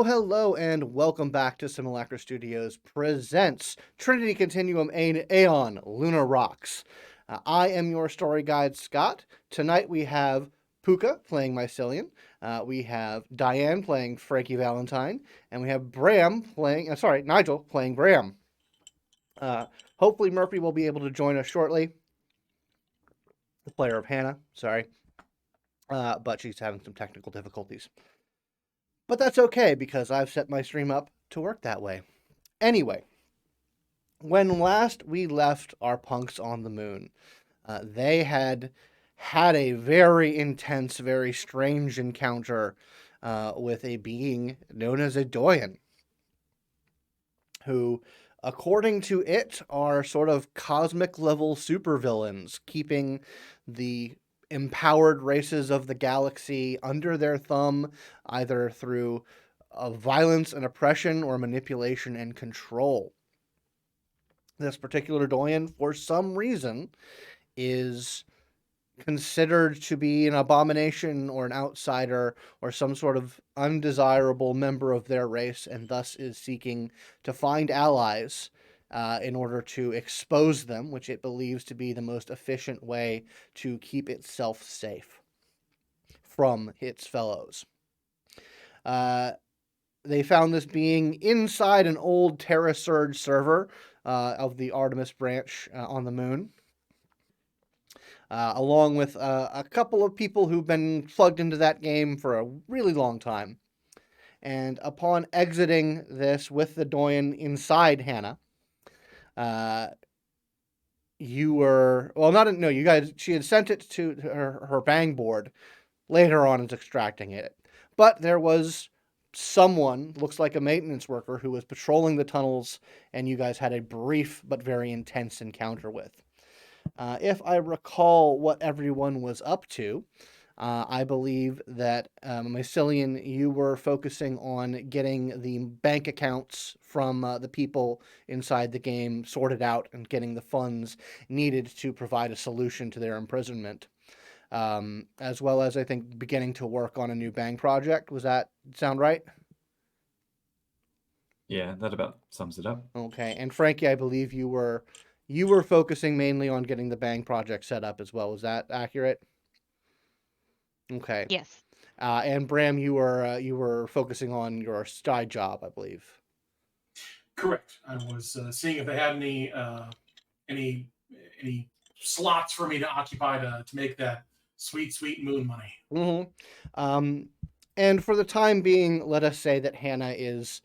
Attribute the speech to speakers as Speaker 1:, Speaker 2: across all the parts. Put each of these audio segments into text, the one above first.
Speaker 1: Hello, and welcome back to Simulacra Studios presents Trinity Continuum Aeon Lunar Rocks. I am your story guide, Scott. Tonight we have Puka playing Mycelium, we have Diane playing Frankie Valentine, and we have Nigel playing Bram. Hopefully Murphy will be able to join us shortly. The player of Hannah, but she's having some technical difficulties. But that's okay, because I've set my stream up to work that way. Anyway, when last we left our punks on the moon, they had a very intense, very strange encounter with a being known as a Doyen, who, according to it, are sort of cosmic-level supervillains, keeping the empowered races of the galaxy under their thumb, either through violence and oppression or manipulation and control. This particular Doyen, for some reason, is considered to be an abomination or an outsider or some sort of undesirable member of their race, and thus is seeking to find allies in order to expose them, which it believes to be the most efficient way to keep itself safe from its fellows. They found this being inside an old Terra Surge server of the Artemis branch on the moon, along with a couple of people who've been plugged into that game for a really long time. And upon exiting this with the Doyen inside Hannah, you guys, she had sent it to her bang board later on as extracting it. But there was someone, looks like a maintenance worker, who was patrolling the tunnels, and you guys had a brief but very intense encounter with. If I recall what everyone was up to, I believe that, Mycelium, you were focusing on getting the bank accounts from the people inside the game sorted out and getting the funds needed to provide a solution to their imprisonment, as well as, I think, beginning to work on a new bank project. Was that sound right?
Speaker 2: Yeah, that about sums it up.
Speaker 1: Okay, and Frankie, I believe you were focusing mainly on getting the bank project set up as well. Was that accurate? Okay.
Speaker 3: Yes.
Speaker 1: And Bram, you were focusing on your side job, I believe.
Speaker 4: Correct. I was seeing if they had any slots for me to occupy to make that sweet moon money.
Speaker 1: Mm-hmm. And for the time being, let us say that Hannah is.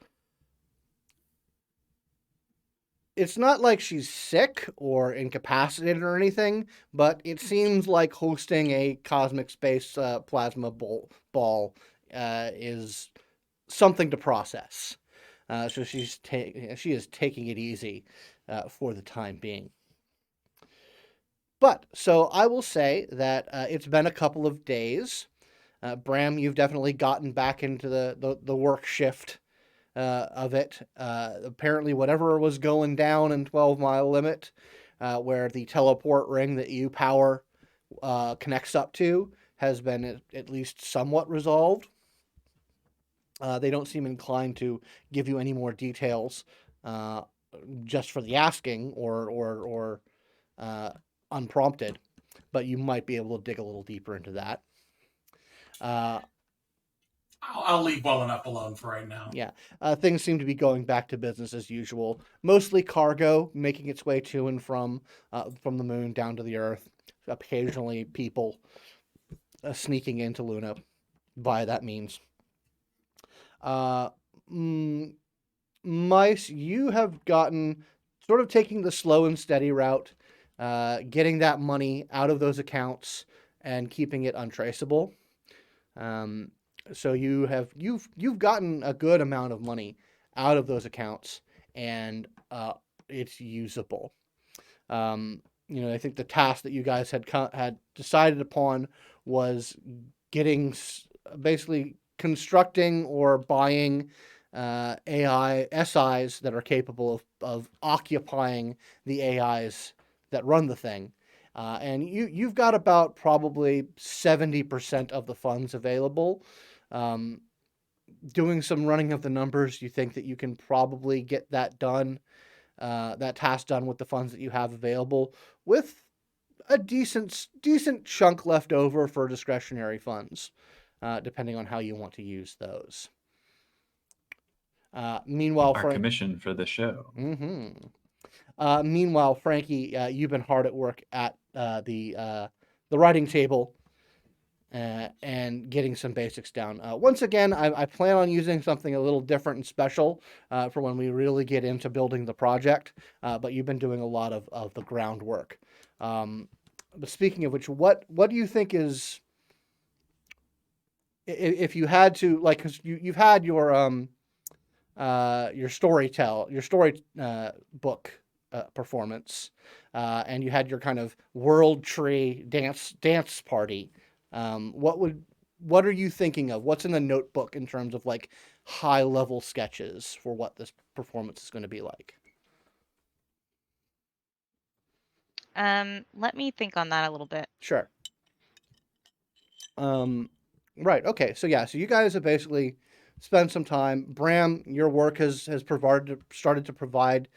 Speaker 1: It's not like she's sick or incapacitated or anything, but it seems like hosting a cosmic space plasma ball is something to process. So she is taking it easy for the time being. But, so I will say that it's been a couple of days. Bram, you've definitely gotten back into the work shift of it. Apparently whatever was going down in 12 Mile Limit, where the teleport ring that you power connects up to, has been at least somewhat resolved. They don't seem inclined to give you any more details just for the asking or unprompted, but you might be able to dig a little deeper into that.
Speaker 4: I'll leave well enough alone for right now.
Speaker 1: Yeah. Things seem to be going back to business as usual. Mostly cargo making its way to and from the moon down to the Earth. Occasionally people sneaking into Luna via that means. Mice, you have gotten sort of taking the slow and steady route. getting that money out of those accounts and keeping it untraceable. So you've gotten a good amount of money out of those accounts, and it's usable. I think the task that you guys had decided upon was getting basically constructing or buying AI SIs that are capable of occupying the AIs that run the thing. And you've got about probably 70% of the funds available. Doing some running of the numbers, you think that you can probably get that done, that task done with the funds that you have available, with a decent chunk left over for discretionary funds, depending on how you want to use those. Meanwhile,
Speaker 2: Our commission for the show.
Speaker 1: Meanwhile, Frankie, you've been hard at work at the writing table and getting some basics down. Once again, I plan on using something a little different and special for when we really get into building the project, but you've been doing a lot of the groundwork. But speaking of which, what do you think is, if you had to, like, because you've had your story book performance, and you had your kind of world tree dance party. What are you thinking of? What's in the notebook in terms of like high level sketches for what this performance is going to be like?
Speaker 3: Let me think on that a little bit.
Speaker 1: Sure. Right. Okay. So you guys have basically spent some time. Bram, your work has started to provide,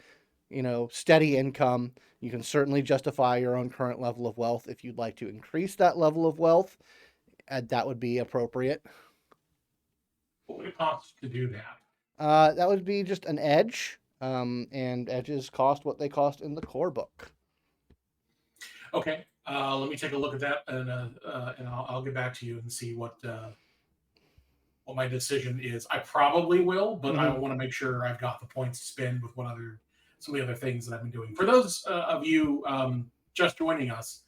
Speaker 1: steady income. You can certainly justify your own current level of wealth. If you'd like to increase that level of wealth, that would be appropriate.
Speaker 4: What would it cost to do that?
Speaker 1: That would be just an edge, and edges cost what they cost in the core book.
Speaker 4: Okay, let me take a look at that, and I'll get back to you and see what my decision is. I probably will, but I want to make sure I've got the points to spend with some of the other things that I've been doing. For those of you just joining us,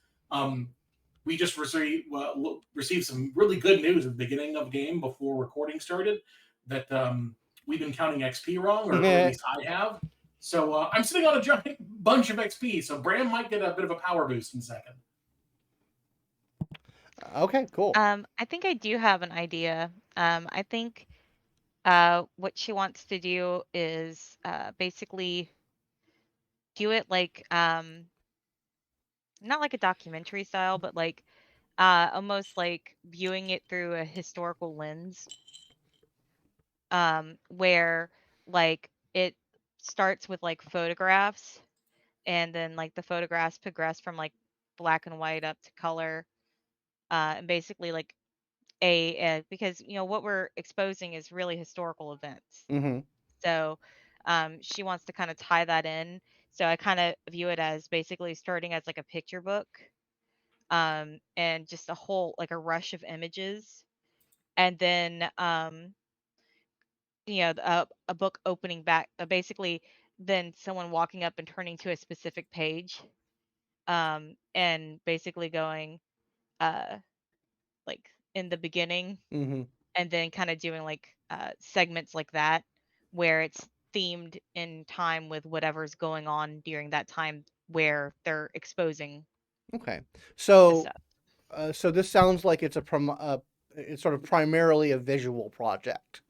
Speaker 4: we just received some really good news at the beginning of the game before recording started that we've been counting XP wrong, or at least I have. So I'm sitting on a giant bunch of XP, so Bram might get a bit of a power boost in a second.
Speaker 1: Okay, cool.
Speaker 3: I think I do have an idea. I think what she wants to do is basically do it like not like a documentary style, but like almost like viewing it through a historical lens, where like it starts with like photographs, and then like the photographs progress from like black and white up to color, and basically like because what we're exposing is really historical events. So she wants to kind of tie that in. So I kind of view it as basically starting as like a picture book, and just a rush of images, and then a book opening back, basically then someone walking up and turning to a specific page, and basically going like in the beginning, and then kind of doing like segments like that where it's themed in time with whatever's going on during that time where they're exposing.
Speaker 1: Okay,
Speaker 3: the
Speaker 1: so
Speaker 3: stuff.
Speaker 1: so this sounds like it's it's sort of primarily a visual project.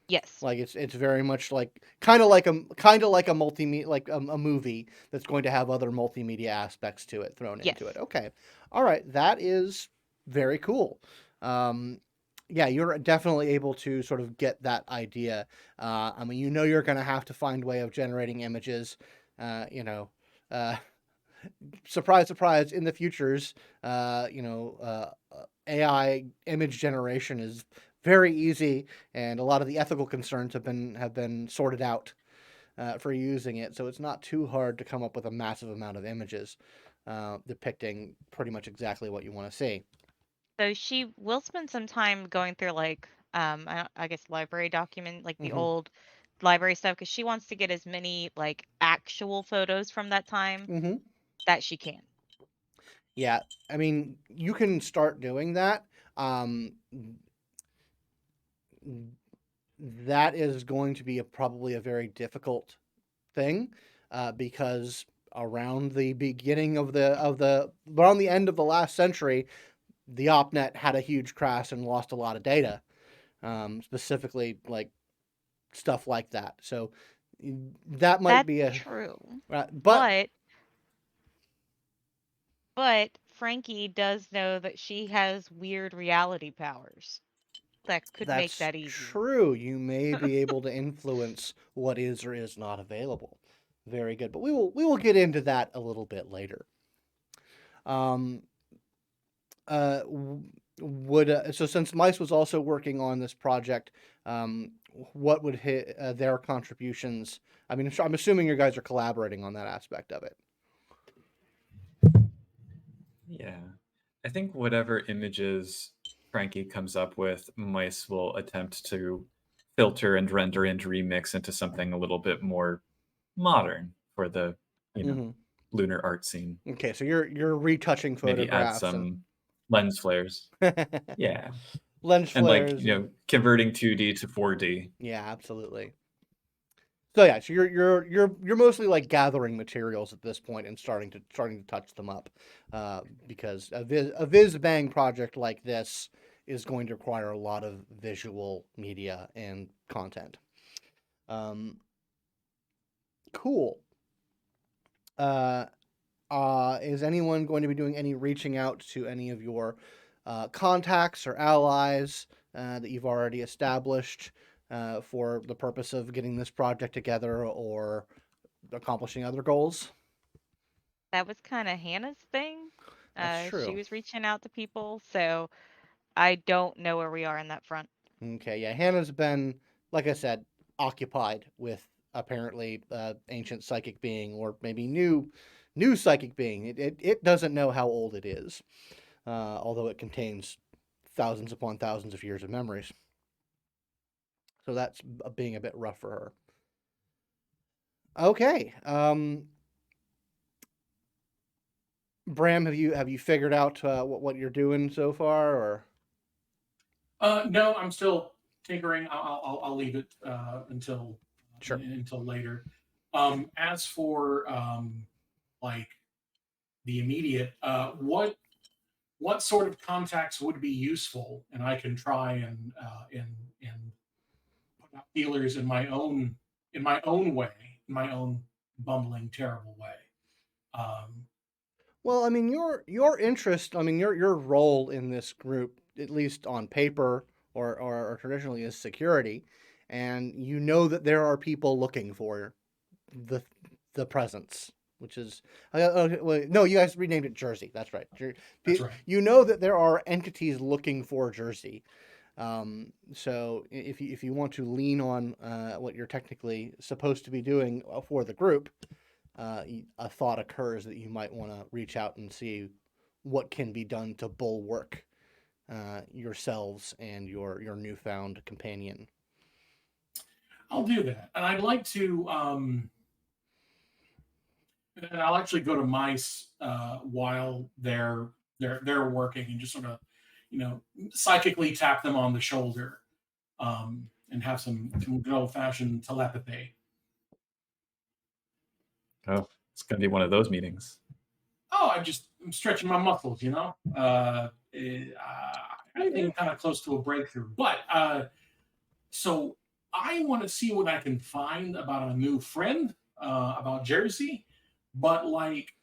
Speaker 3: Yes.
Speaker 1: Like it's very much like kind of like a multimedia, like a movie that's going to have other multimedia aspects to it thrown into it. Okay, all right, that is very cool. Yeah, you're definitely able to sort of get that idea. I mean, you're going to have to find a way of generating images. Surprise, surprise! In the futures, AI image generation is very easy, and a lot of the ethical concerns have been sorted out for using it. So it's not too hard to come up with a massive amount of images depicting pretty much exactly what you want to see.
Speaker 3: So she will spend some time going through like I guess library document, like the old library stuff, because she wants to get as many like actual photos from that time that she can.
Speaker 1: Yeah, I mean, you can start doing that. Um, that is going to be probably a very difficult thing, because around the beginning of around the end of the last century, the OpNet had a huge crash and lost a lot of data, specifically like stuff like that. So that might
Speaker 3: That's
Speaker 1: be a
Speaker 3: true.
Speaker 1: but
Speaker 3: But Frankie does know that she has weird reality powers that could make
Speaker 1: that's
Speaker 3: that easier.
Speaker 1: true. You may be able to influence what is or is not available. Very good. But we will get into that a little bit later. Um, would so since Mice was also working on this project, what would hit their contributions? I mean, I'm assuming you guys are collaborating on that aspect of it.
Speaker 2: Yeah. I think whatever images Frankie comes up with, Mice will attempt to filter and render and remix into something a little bit more modern for the, lunar art scene.
Speaker 1: Okay, so you're retouching
Speaker 2: Maybe add
Speaker 1: photographs and
Speaker 2: some lens flares. Yeah.
Speaker 1: lens
Speaker 2: And
Speaker 1: flares.
Speaker 2: converting 2D to 4D.
Speaker 1: Yeah, absolutely. So yeah, so you're mostly like gathering materials at this point and starting to touch them up, because a Viz Bang project like this is going to require a lot of visual media and content. Cool. Is anyone going to be doing any reaching out to any of your contacts or allies that you've already established for the purpose of getting this project together or accomplishing other goals?
Speaker 3: That was kind of Hannah's thing.
Speaker 1: That's
Speaker 3: She
Speaker 1: true.
Speaker 3: was reaching out to people, so I don't know where we are in that front.
Speaker 1: Okay, yeah, Hannah's been, like I said, occupied with apparently ancient psychic being, or maybe new psychic being. It doesn't know how old it is, although it contains thousands upon thousands of years of memories. So that's being a bit rough for her. Okay. Bram, have you figured out what you're doing so far, or?
Speaker 4: No, I'm still tinkering. I'll leave it until
Speaker 1: Sure.
Speaker 4: until later. As for like the immediate, what sort of contacts would be useful, and I can try and put out feelers in my own way, in my own bumbling, terrible way.
Speaker 1: Well, I mean, your interest, I mean, your role in this group, at least on paper or traditionally, is security, and you know that there are people looking for the presence, which is well, no, you guys renamed it Jersey. That's right.
Speaker 4: That's right.
Speaker 1: You know that there are entities looking for Jersey. So if you want to lean on what you're technically supposed to be doing for the group, a thought occurs that you might want to reach out and see what can be done to bulwark yourselves and your newfound companion.
Speaker 4: I'll do that, and I'd like to. And I'll actually go to Mice while they're working, and just sort of, psychically tap them on the shoulder, and have some good old fashioned telepathy.
Speaker 2: Oh, it's gonna be one of those meetings.
Speaker 4: Oh, I'm stretching my muscles, I think kind of close to a breakthrough. But so I want to see what I can find about a new friend, about Jersey. But like,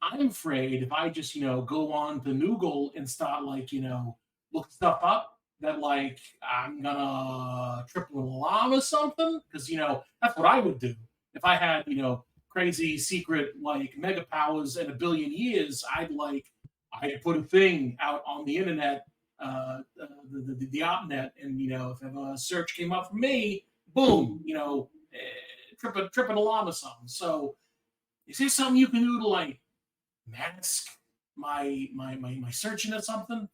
Speaker 4: I'm afraid if I just, go on to Noogle and start look stuff up, that like I'm gonna trip an alarm or something. Because that's what I would do if I had crazy secret like mega powers in a billion years. I'd put a thing out on the internet, the opnet, and if a search came up for me, boom, trip an alarm or something. So is there something you can do to like mask my searching or something?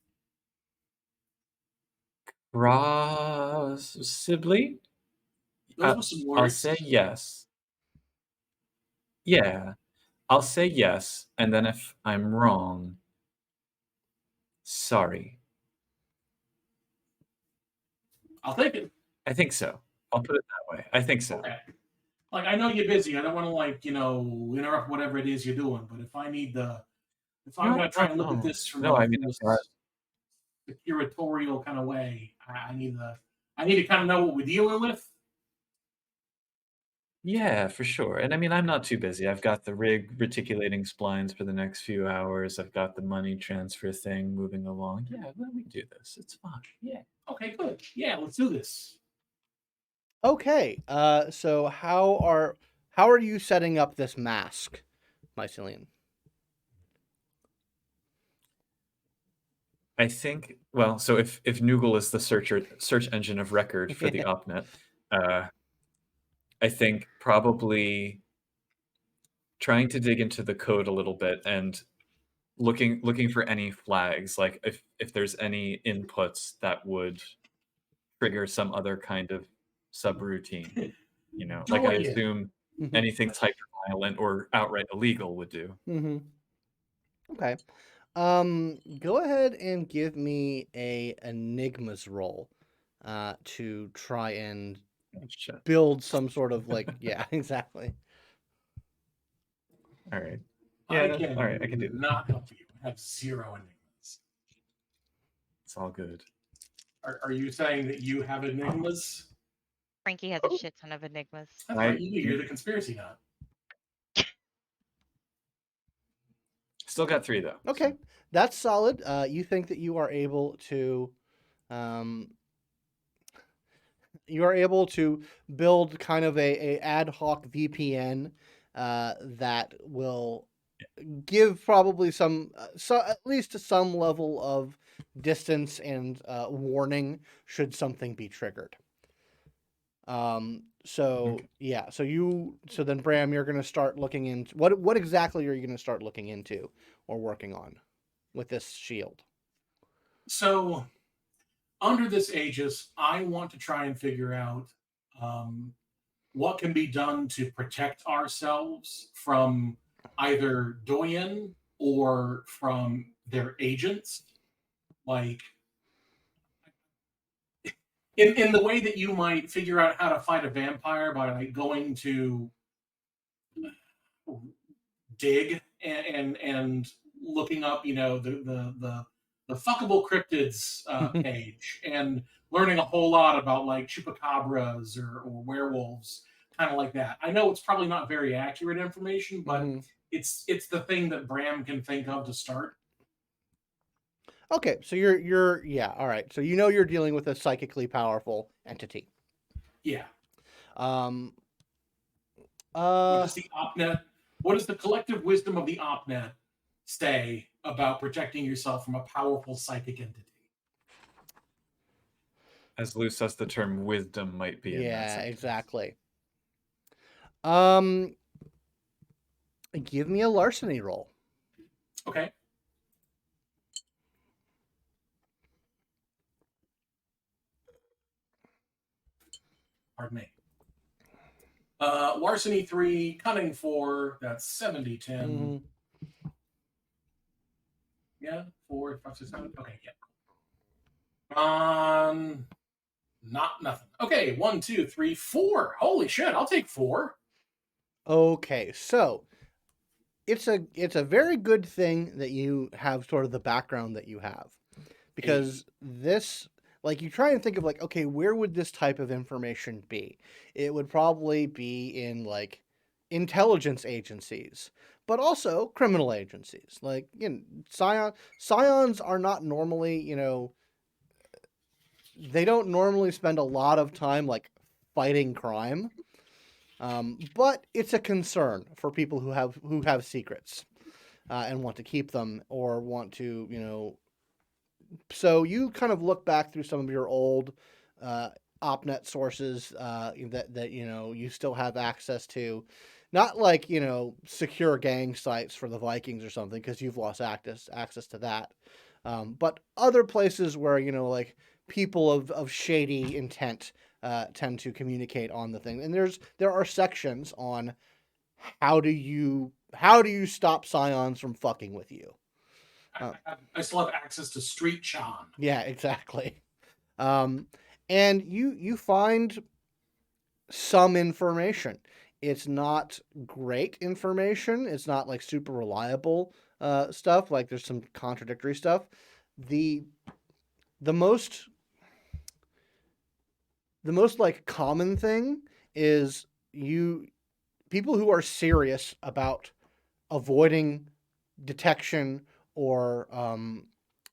Speaker 2: Possibly.
Speaker 4: Those were some
Speaker 2: I'll
Speaker 4: words.
Speaker 2: say yes. Yeah, I'll say yes, and then if I'm wrong, Sorry.
Speaker 4: I'll take it.
Speaker 2: I think so. I'll put it that way. I think so.
Speaker 4: Okay. Like, I know you're busy. I don't want to, like, interrupt whatever it is you're doing. But if I'm going to try and look at this from
Speaker 2: No, I mean,
Speaker 4: a
Speaker 2: I've got-
Speaker 4: curatorial kind of way, I need to kind of know what we're dealing with.
Speaker 2: yeah, for sure. And I mean, I'm not too busy. I've got the rig reticulating splines for the next few hours. I've got the money transfer thing moving along. Yeah, let me do this. It's fine. Yeah.
Speaker 4: Okay, good. Yeah, let's do this.
Speaker 1: Okay. So how are you setting up this mask, Mycelium?
Speaker 2: I think, well, so if Noogle is the search engine of record for the OpNet, I think probably trying to dig into the code a little bit and looking for any flags, like if there's any inputs that would trigger some other kind of subroutine. Like I assume anything typed violent or outright illegal would do.
Speaker 1: Mm-hmm. Okay. Go ahead and give me a Enigmas roll, to try and
Speaker 2: Shit.
Speaker 1: build some sort of yeah, exactly.
Speaker 2: All right.
Speaker 4: Yeah,
Speaker 2: Yeah, all right, I can do that.
Speaker 4: Not help you. I have 0 enigmas.
Speaker 2: It's all good.
Speaker 4: Are you saying that you have enigmas?
Speaker 3: Frankie has a shit ton of enigmas.
Speaker 4: That's right. You're the conspiracy nut.
Speaker 2: Still got 3 though.
Speaker 1: Okay, that's solid. You think that you are able to, build kind of a ad hoc VPN that will give probably some at least some level of distance and warning should something be triggered. So yeah, so then Bram, you're going to start looking into what exactly are you going to start looking into or working on with this shield?
Speaker 4: So, under this aegis, I want to try and figure out what can be done to protect ourselves from either Doyen or from their agents. Like, in the way that you might figure out how to fight a vampire by like going to dig and looking up, the fuckable cryptids page and learning a whole lot about like chupacabras or werewolves, kind of like that. I know it's probably not very accurate information, but it's the thing that Bram can think of to start.
Speaker 1: Okay, so you're yeah, all right. So you're dealing with a psychically powerful entity.
Speaker 4: Yeah.
Speaker 1: What
Speaker 4: does the OpNet? What does the collective wisdom of the OpNet say about protecting yourself from a powerful psychic entity?
Speaker 2: As loose as the term wisdom might be.
Speaker 1: Yeah, exactly. Give me a larceny roll.
Speaker 4: Okay. Pardon me. Larceny 3, cunning 4, that's 70, 10. Yeah, 4, 5, 6, 7. Okay, yeah. Nothing. Okay, 1, 2, 3, 4. Holy shit, I'll take 4.
Speaker 1: Okay, so it's a very good thing that you have sort of the background that you have, because this, like, you try and think of like, okay, where would this type of information be? It would probably be in like intelligence agencies, but also criminal agencies. Like, scions are not normally, they don't normally spend a lot of time like fighting crime. But it's a concern for people who have secrets and want to keep them or want to, So you kind of look back through some of your old OpNet sources that you still have access to, not like secure gang sites for the Vikings or something because you've lost access to that, but other places where like people of shady intent tend to communicate on the thing, and there are sections on how do you stop scions from fucking with you,
Speaker 4: I still have access to Street Sean.
Speaker 1: Yeah, exactly. And you find some information. It's not great information. It's not like super reliable stuff. Like there's some contradictory stuff. The most like common thing is people who are serious about avoiding detection or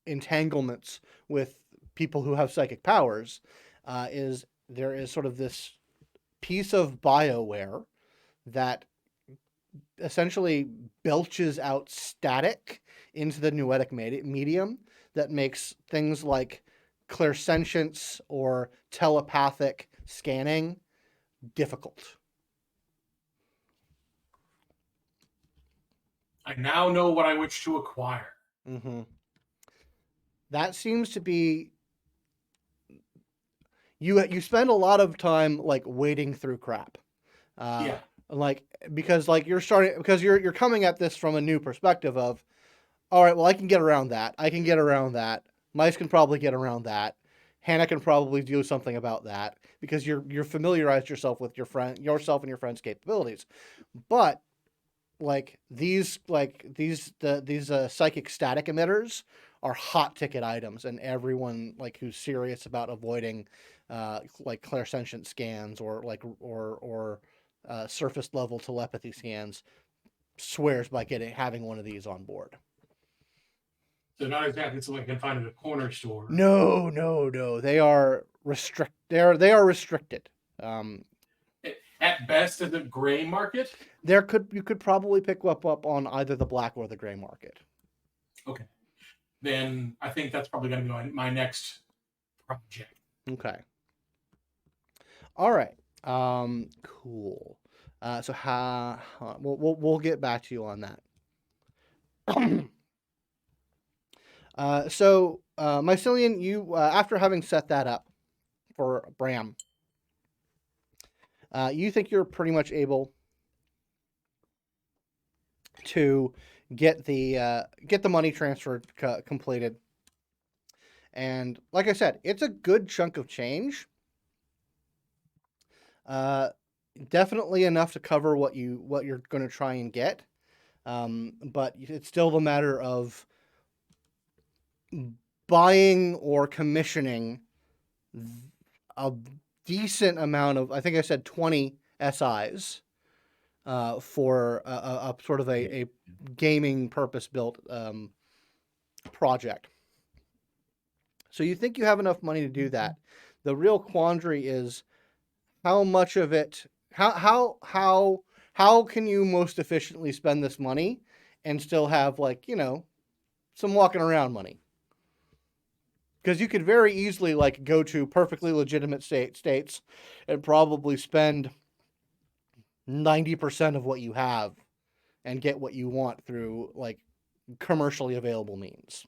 Speaker 1: entanglements with people who have psychic powers is there is sort of this piece of BioWare that essentially belches out static into the noetic medium that makes things like clairsentience or telepathic scanning difficult.
Speaker 4: I now know what I wish to acquire.
Speaker 1: Mm-hmm. That seems to be you spend a lot of time like wading through crap.
Speaker 4: Yeah.
Speaker 1: Like because like you're coming at this from a new perspective of, all right, well I can get around that. I can get around that. Mice can probably get around that. Hannah can probably do something about that because you're familiarized yourself with yourself and your friend's capabilities. But like these psychic static emitters are hot ticket items, and everyone like who's serious about avoiding like clairsentient scans or surface level telepathy scans swears by having one of these on board.
Speaker 4: So not exactly something I can find at a corner store.
Speaker 1: No. They are They are restricted.
Speaker 4: At best, in the gray market.
Speaker 1: You could probably pick up on either the black or the gray market.
Speaker 4: Okay, then I think that's probably going to be my next project.
Speaker 1: Okay. All right. Cool. So we'll get back to you on that. So Mycelian, you after having set that up for Bram, you think you're pretty much able to get the money transfer completed, and like I said, it's a good chunk of change. Definitely enough to cover what you're going to try and get, but it's still the matter of buying or commissioning a decent amount of, I think I said 20 SIs for a sort of a gaming purpose-built project. So you think you have enough money to do that. The real quandary is how much of it, how can you most efficiently spend this money and still have like, some walking around money? Because you could very easily like go to perfectly legitimate states and probably spend 90% of what you have and get what you want through like commercially available means.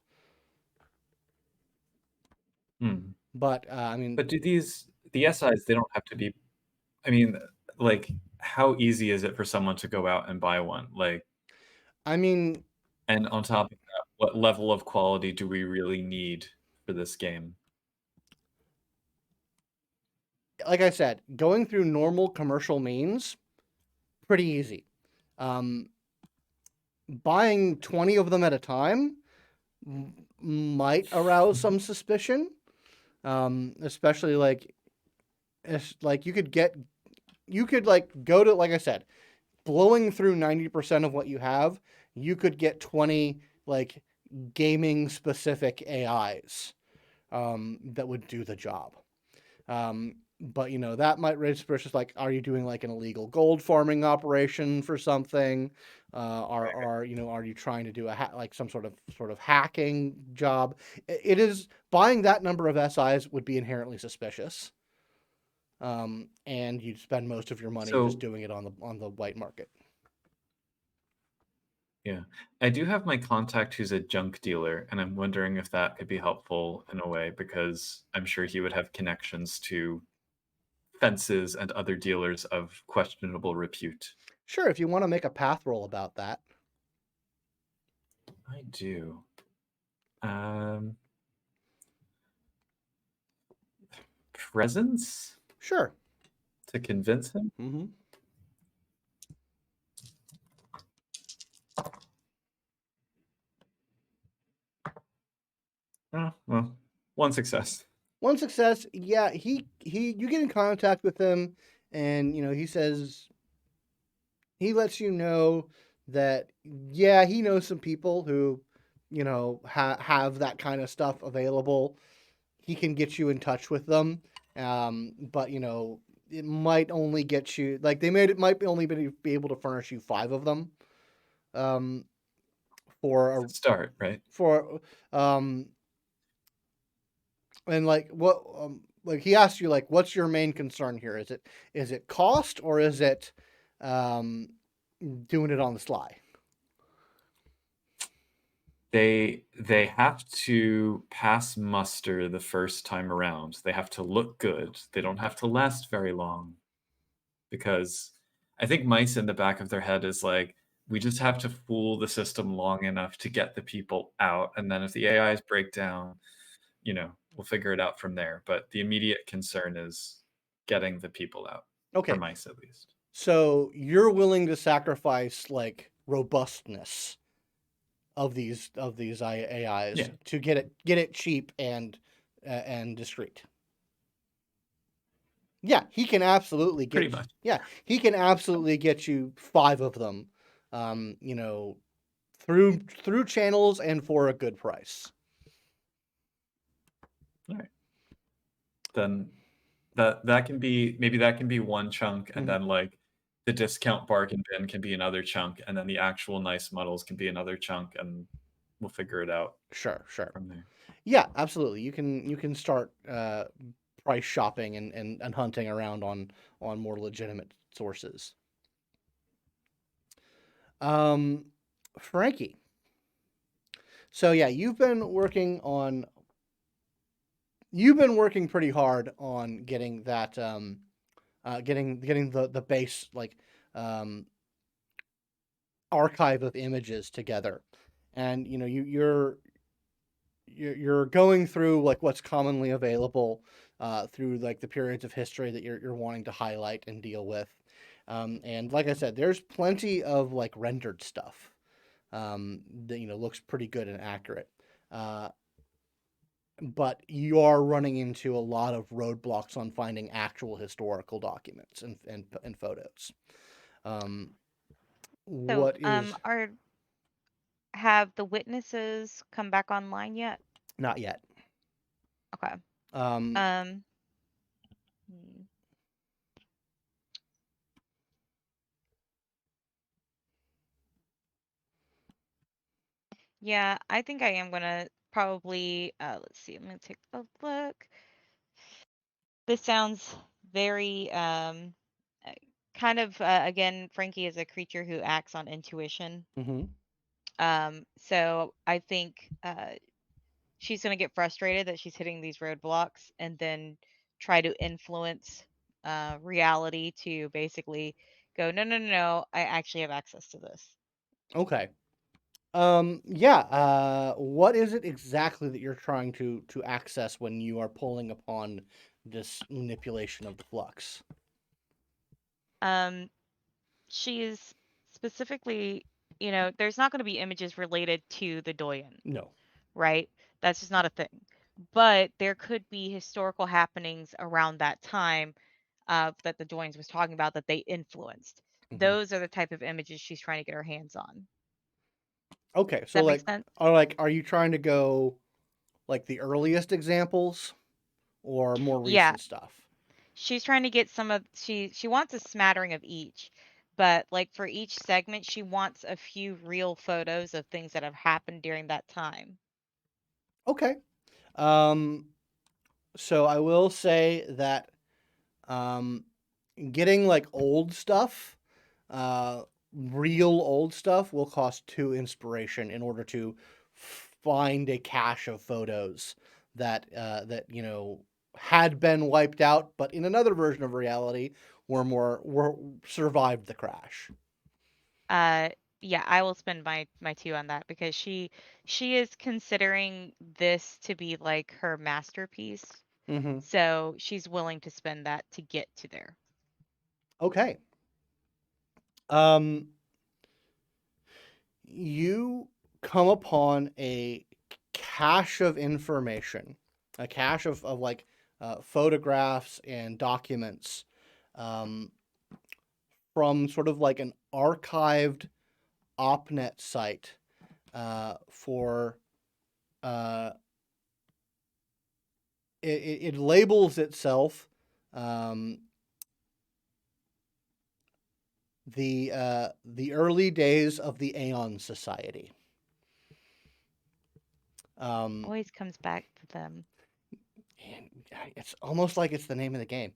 Speaker 1: But I mean,
Speaker 2: but do the SIs, they don't have to be, I mean, like how easy is it for someone to go out and buy one? Like,
Speaker 1: I mean,
Speaker 2: and on top of that, what level of quality do we really need for this game?
Speaker 1: Like I said, going through normal commercial means, pretty easy. Buying 20 of them at a time might arouse some suspicion, especially like you could go to, like I said, blowing through 90% of what you have, you could get 20 like gaming specific AIs that would do the job. But that might raise suspicions. Like, are you doing like an illegal gold farming operation for something? Are you trying to do like some sort of hacking job? It is buying that number of SIs would be inherently suspicious. And you'd spend most of your money just doing it on the white market.
Speaker 2: Yeah, I do have my contact who's a junk dealer, and I'm wondering if that could be helpful in a way, because I'm sure he would have connections to fences and other dealers of questionable repute.
Speaker 1: Sure, if you want to make a path roll about that.
Speaker 2: I do. Presence
Speaker 1: Sure.
Speaker 2: to convince him.
Speaker 1: Mm-hmm.
Speaker 2: Oh, well, one success.
Speaker 1: One success. Yeah, you get in contact with him, and he says he lets you know that he knows some people who have that kind of stuff available. He can get you in touch with them, but it might only get you like it might only be able to furnish you 5 of them. For a
Speaker 2: Start, right?
Speaker 1: for and like what like he asked you like what's your main concern here? Is it cost, or is it doing it on the sly?
Speaker 2: They have to pass muster the first time around. They have to look good. They don't have to last very long. Because I think mice in the back of their head is like, we just have to fool the system long enough to get the people out, and then if the AIs break down, we'll figure it out from there. But the immediate concern is getting the people out.
Speaker 1: Okay.
Speaker 2: For mice, at least.
Speaker 1: So you're willing to sacrifice like robustness of these AIs to get it cheap and discreet. Yeah, he can absolutely get
Speaker 2: Pretty much.
Speaker 1: Yeah, he can absolutely get you 5 of them, through channels and for a good price.
Speaker 2: All right. Then that can be one chunk, and then like the discount bargain bin can be another chunk, and then the actual nice models can be another chunk, and we'll figure it out.
Speaker 1: Sure.
Speaker 2: From there.
Speaker 1: Yeah, absolutely. You can start price shopping and hunting around on more legitimate sources. Frankie. So yeah, you've been working pretty hard on getting that getting the base like archive of images together, and you're going through like what's commonly available through like the periods of history that you're wanting to highlight and deal with, and like I said, there's plenty of like rendered stuff that looks pretty good and accurate, but you are running into a lot of roadblocks on finding actual historical documents and photos.
Speaker 3: So,
Speaker 1: What is
Speaker 3: have the witnesses come back online yet?
Speaker 1: not yet?
Speaker 3: Okay.
Speaker 1: Hmm.
Speaker 3: Yeah, I think I am gonna probably let's see, I'm gonna take a look. This sounds very uh, kind of again, Frankie is a creature who acts on intuition.
Speaker 1: Mm-hmm.
Speaker 3: So I think she's gonna get frustrated that she's hitting these roadblocks and then try to influence reality to basically go, no, no, no, no, I actually have access to this.
Speaker 1: Okay. Yeah. What is it exactly that you're trying to access when you are pulling upon this manipulation of the flux?
Speaker 3: She is specifically, there's not going to be images related to the Doyen,
Speaker 1: No.
Speaker 3: right? That's just not a thing. But there could be historical happenings around that time that the Doyens was talking about that they influenced.
Speaker 1: Mm-hmm.
Speaker 3: Those are the type of images she's trying to get her hands on.
Speaker 1: Okay,
Speaker 3: Does
Speaker 1: so
Speaker 3: that make sense?
Speaker 1: are you trying to go like the earliest examples or more
Speaker 3: Yeah,
Speaker 1: recent stuff?
Speaker 3: she's trying to get some of she wants a smattering of each, but like for each segment, she wants a few real photos of things that have happened during that time.
Speaker 1: Okay. Um, so I will say that getting like old stuff, uh, real old stuff, will cost 2 inspiration in order to find a cache of photos that had been wiped out, but in another version of reality were survived the crash.
Speaker 3: Yeah, I will spend my 2 on that because she is considering this to be like her masterpiece.
Speaker 1: Mm-hmm.
Speaker 3: So she's willing to spend that to get to there.
Speaker 1: Okay. You come upon a cache of information, a cache of like photographs and documents um, from sort of like an archived OpNet site for it labels itself um, the early days of the Aeon Society.
Speaker 3: Always comes back to them.
Speaker 1: And it's almost like it's the name of the game.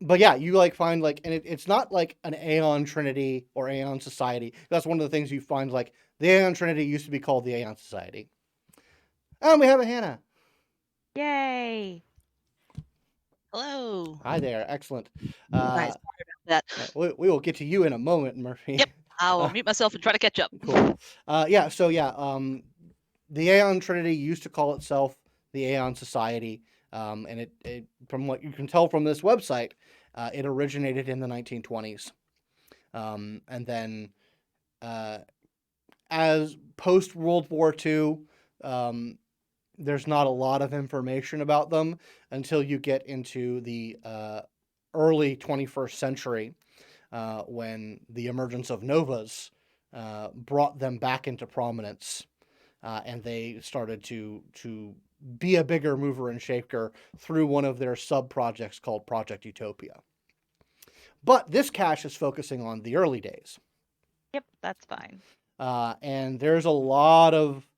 Speaker 1: But yeah, you like find like, and it's not like an Aeon Trinity or Aeon Society. That's one of the things you find. Like the Aeon Trinity used to be called the Aeon Society. And we have a Hannah.
Speaker 3: Yay!
Speaker 5: Hello.
Speaker 1: Hi there, excellent.
Speaker 5: Nice. Sorry about that.
Speaker 1: We will get to you in a moment, Murphy.
Speaker 5: Yep. I will mute myself and try to catch up.
Speaker 1: Cool. Yeah. So yeah, the Aeon Trinity used to call itself the Aeon Society, and it from what you can tell from this website, it originated in the 1920s, and then as post World War II, there's not a lot of information about them until you get into the early 21st century, when the emergence of novas brought them back into prominence, and they started to be a bigger mover and shaker through one of their sub projects called Project Utopia. But this cache is focusing on the early days.
Speaker 3: Yep, that's fine.
Speaker 1: And there's a lot of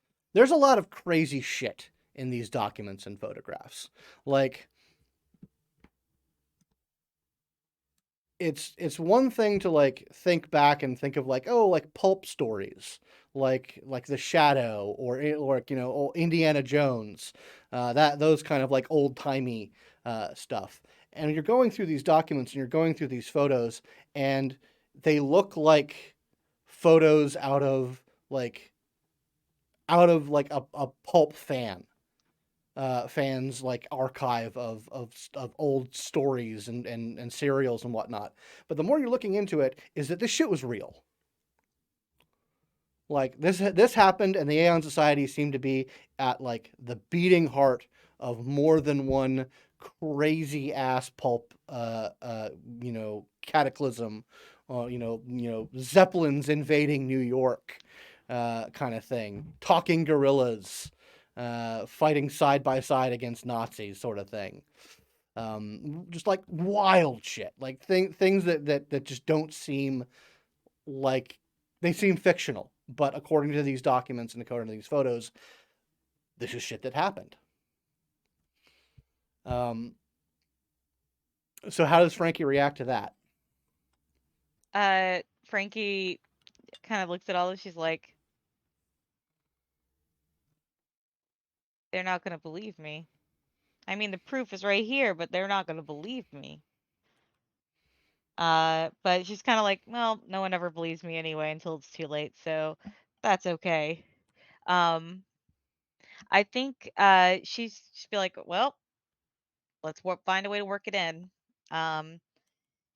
Speaker 1: crazy shit in these documents and photographs. Like, it's one thing to like think back and think of like, oh, like pulp stories, like The Shadow or Indiana Jones, that those kind of like old timey stuff. And you're going through these documents and you're going through these photos, and they look like photos out of like a pulp fans like archive of old stories and serials and whatnot. But the more you're looking into it, is that this shit was real. Like this happened, and the Aeon Society seemed to be at like the beating heart of more than one crazy ass pulp cataclysm, Zeppelins invading New York, kind of thing, talking gorillas, fighting side by side against Nazis, sort of thing. Just like wild shit, like things that just don't seem like, they seem fictional, but according to these documents and according to these photos, this is shit that happened. So how does Frankie react to that?
Speaker 3: Frankie kind of looks at all this. She's like, they're not going to believe me. I mean, the proof is right here, but they're not going to believe me. But she's kind of like, well, no one ever believes me anyway until it's too late, so that's okay. I think she's be like, well, let's find a way to work it in.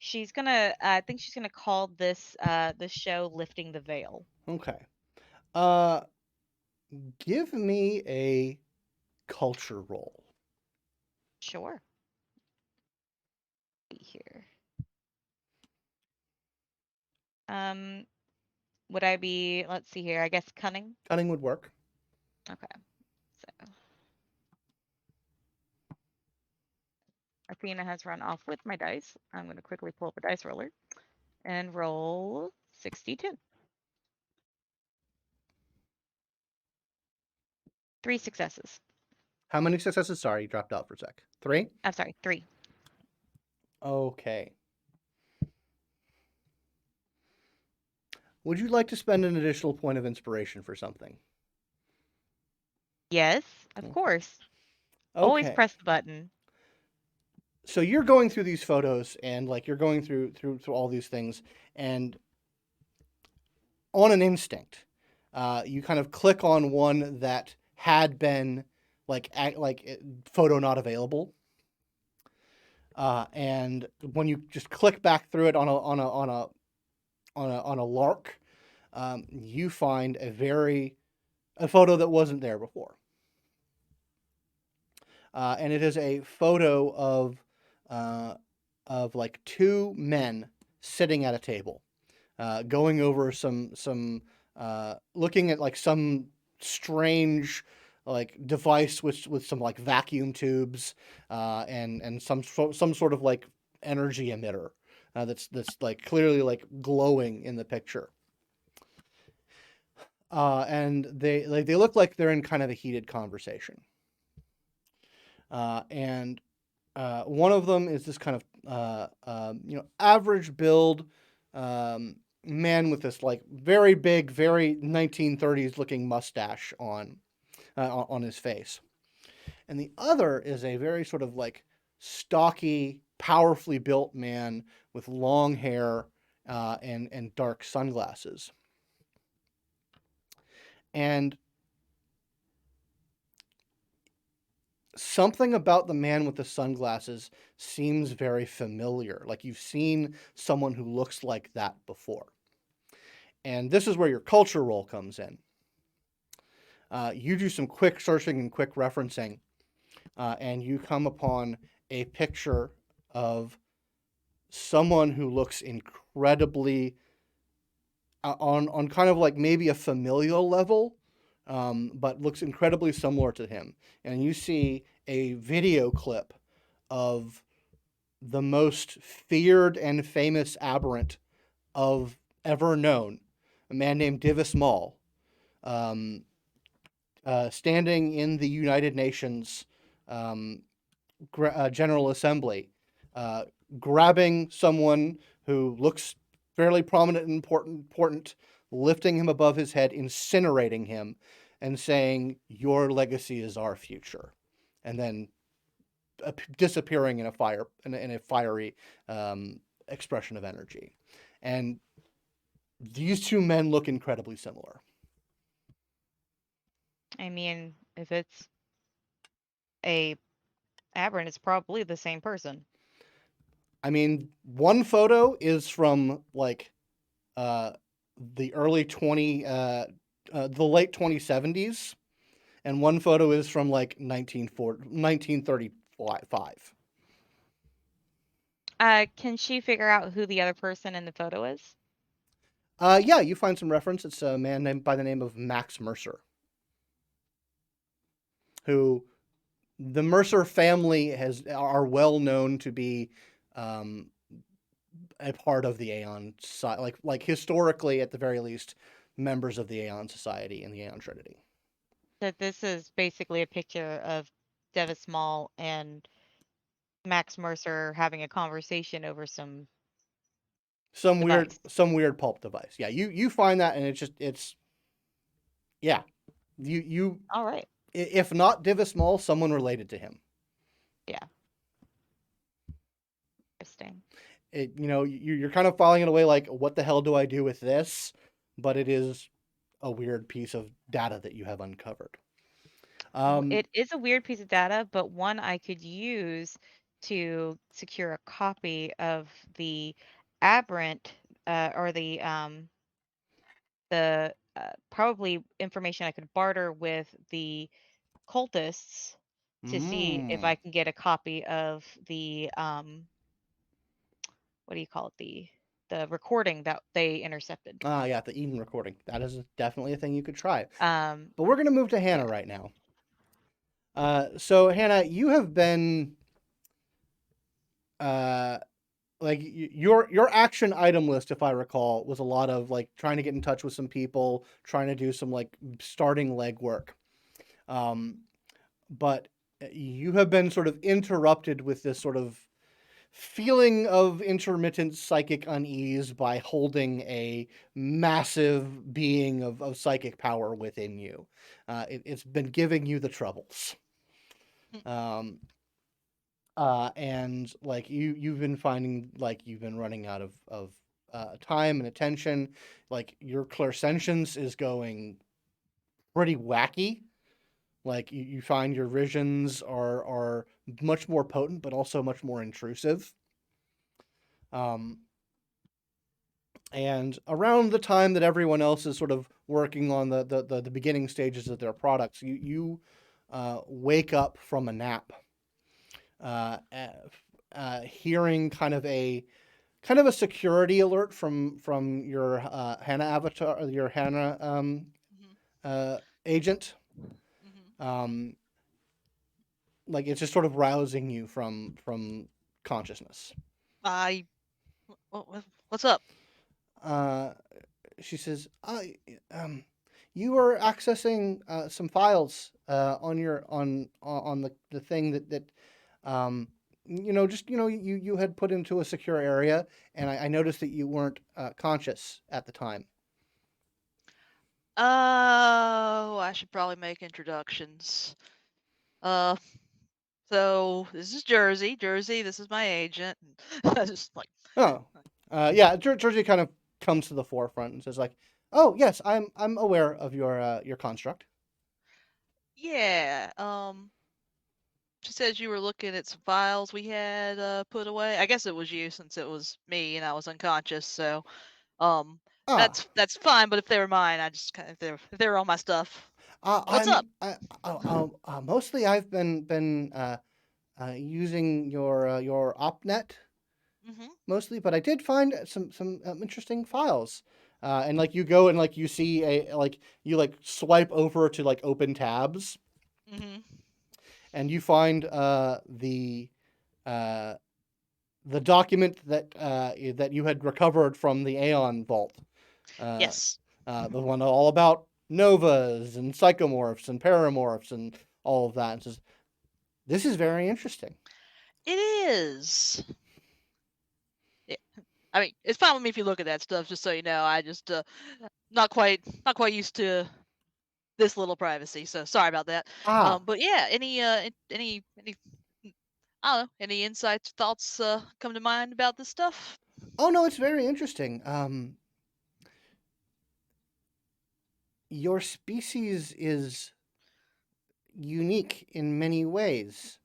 Speaker 3: She's gonna, I think she's gonna call this show "Lifting the Veil."
Speaker 1: Okay. Give me a culture roll.
Speaker 3: Sure. Here. Would I be? Let's see here. I guess cunning.
Speaker 1: Cunning would work.
Speaker 3: Okay. So Athena has run off with my dice. I'm going to quickly pull up a dice roller and roll 62. 3 successes.
Speaker 1: How many successes? Sorry, you dropped out for a sec. 3?
Speaker 3: I'm sorry, 3.
Speaker 1: Okay. Would you like to spend an additional point of inspiration for something?
Speaker 3: Yes, of course.
Speaker 1: Okay.
Speaker 3: Always press the button.
Speaker 1: So you're going through these photos, and like you're going through all these things, and on an instinct, you kind of click on one that had been photo not available. And when you just click back through it on a LARP, you find a photo that wasn't there before. And it is a photo of like two men sitting at a table, going over looking at like some strange like device with some like vacuum tubes, and some sort of like energy emitter, that's like clearly like glowing in the picture. And they look like they're in kind of a heated conversation. And one of them is this kind of average build man with this like very big, very 1930s looking mustache on his face, and the other is a very sort of like stocky, powerfully built man with long hair and dark sunglasses. And something about the man with the sunglasses seems very familiar, like you've seen someone who looks like that before. And this is where your culture roll comes in. You do some quick searching and quick referencing, and you come upon a picture of someone who looks incredibly on kind of like maybe a familial level, but looks incredibly similar to him. And you see a video clip of the most feared and famous aberrant of ever known, a man named Divis Mall, standing in the United Nations General Assembly, grabbing someone who looks fairly prominent and important, lifting him above his head, incinerating him, and saying, "Your legacy is our future," and then disappearing in a fiery expression of energy. And these two men look incredibly similar.
Speaker 3: I mean, if it's a aberrant, it's probably the same person.
Speaker 1: I mean, one photo is from like the late 2070s, and one photo is from like 1935.
Speaker 3: Can she figure out who the other person in the photo is?
Speaker 1: Yeah, you find some reference. It's a man named by the name of Max Mercer, who the Mercer family are well known to be a part of the Aeon, like historically at the very least, members of the Aeon Society and the Aeon Trinity.
Speaker 3: That this is basically a picture of Devis Mall and Max Mercer having a conversation over some device.
Speaker 1: weird pulp device. Yeah, you find that, and it's yeah, you
Speaker 3: All right.
Speaker 1: if not Divis Mall, someone related to him.
Speaker 3: Yeah. Interesting.
Speaker 1: You're kind of filing it away like, what the hell do I do with this? But it is a weird piece of data that you have uncovered.
Speaker 3: It is a weird piece of data, but one I could use to secure a copy of the aberrant or the probably information I could barter with the cultists to see if I can get a copy of the what do you call it, the recording that they intercepted.
Speaker 1: Yeah, the Eden recording. That is definitely a thing you could try.
Speaker 3: But
Speaker 1: we're gonna move to Hannah right now. So Hannah, you have been like your action item list, if I recall, was a lot of like trying to get in touch with some people, trying to do some like starting legwork. But you have been sort of interrupted with this sort of feeling of intermittent psychic unease by holding a massive being of psychic power within you. It's been giving you the troubles. And like you've been finding like you've been running out of time and attention. Like your clairsentience is going pretty wacky. Like you find your visions are much more potent, but also much more intrusive. And around the time that everyone else is sort of working on the beginning stages of their products, you wake up from a nap, hearing kind of a security alert from your Hannah avatar, your Hannah agent. Like it's just sort of rousing you from consciousness.
Speaker 5: What's up?
Speaker 1: She says, you were accessing some files on your on the thing that you had put into a secure area, and I noticed that you weren't conscious at the time.
Speaker 5: Oh, I should probably make introductions. So this is Jersey. Jersey, this is my agent. Just like,
Speaker 1: Oh, yeah. Georgie kind of comes to the forefront and says, like, "Oh yes, I'm aware of your construct."
Speaker 5: yeah. She says you were looking at some files we had put away. I guess it was you since it was me and I was unconscious. So, um,
Speaker 1: Ah,
Speaker 5: that's fine. But if they were mine, I just kind of if they were all my stuff. What's up?
Speaker 1: Mostly I've been using your OpNet
Speaker 5: Mm-hmm.
Speaker 1: mostly, but I did find some interesting files. And like you go and like you see you like swipe over to like open tabs,
Speaker 5: Mm-hmm.
Speaker 1: and you find the document that you had recovered from the Aeon Vault.
Speaker 5: Yes.
Speaker 1: The one all about novas and psychomorphs and paramorphs and all of that. And says, this is very interesting.
Speaker 5: It is. Yeah. I mean, it's fine with me if you look at that stuff. Just so you know, I just not quite used to this little privacy. So sorry about that. But yeah, any I don't know, any insights, thoughts come to mind about this stuff?
Speaker 1: Oh no, it's very interesting. Your species is unique in many ways,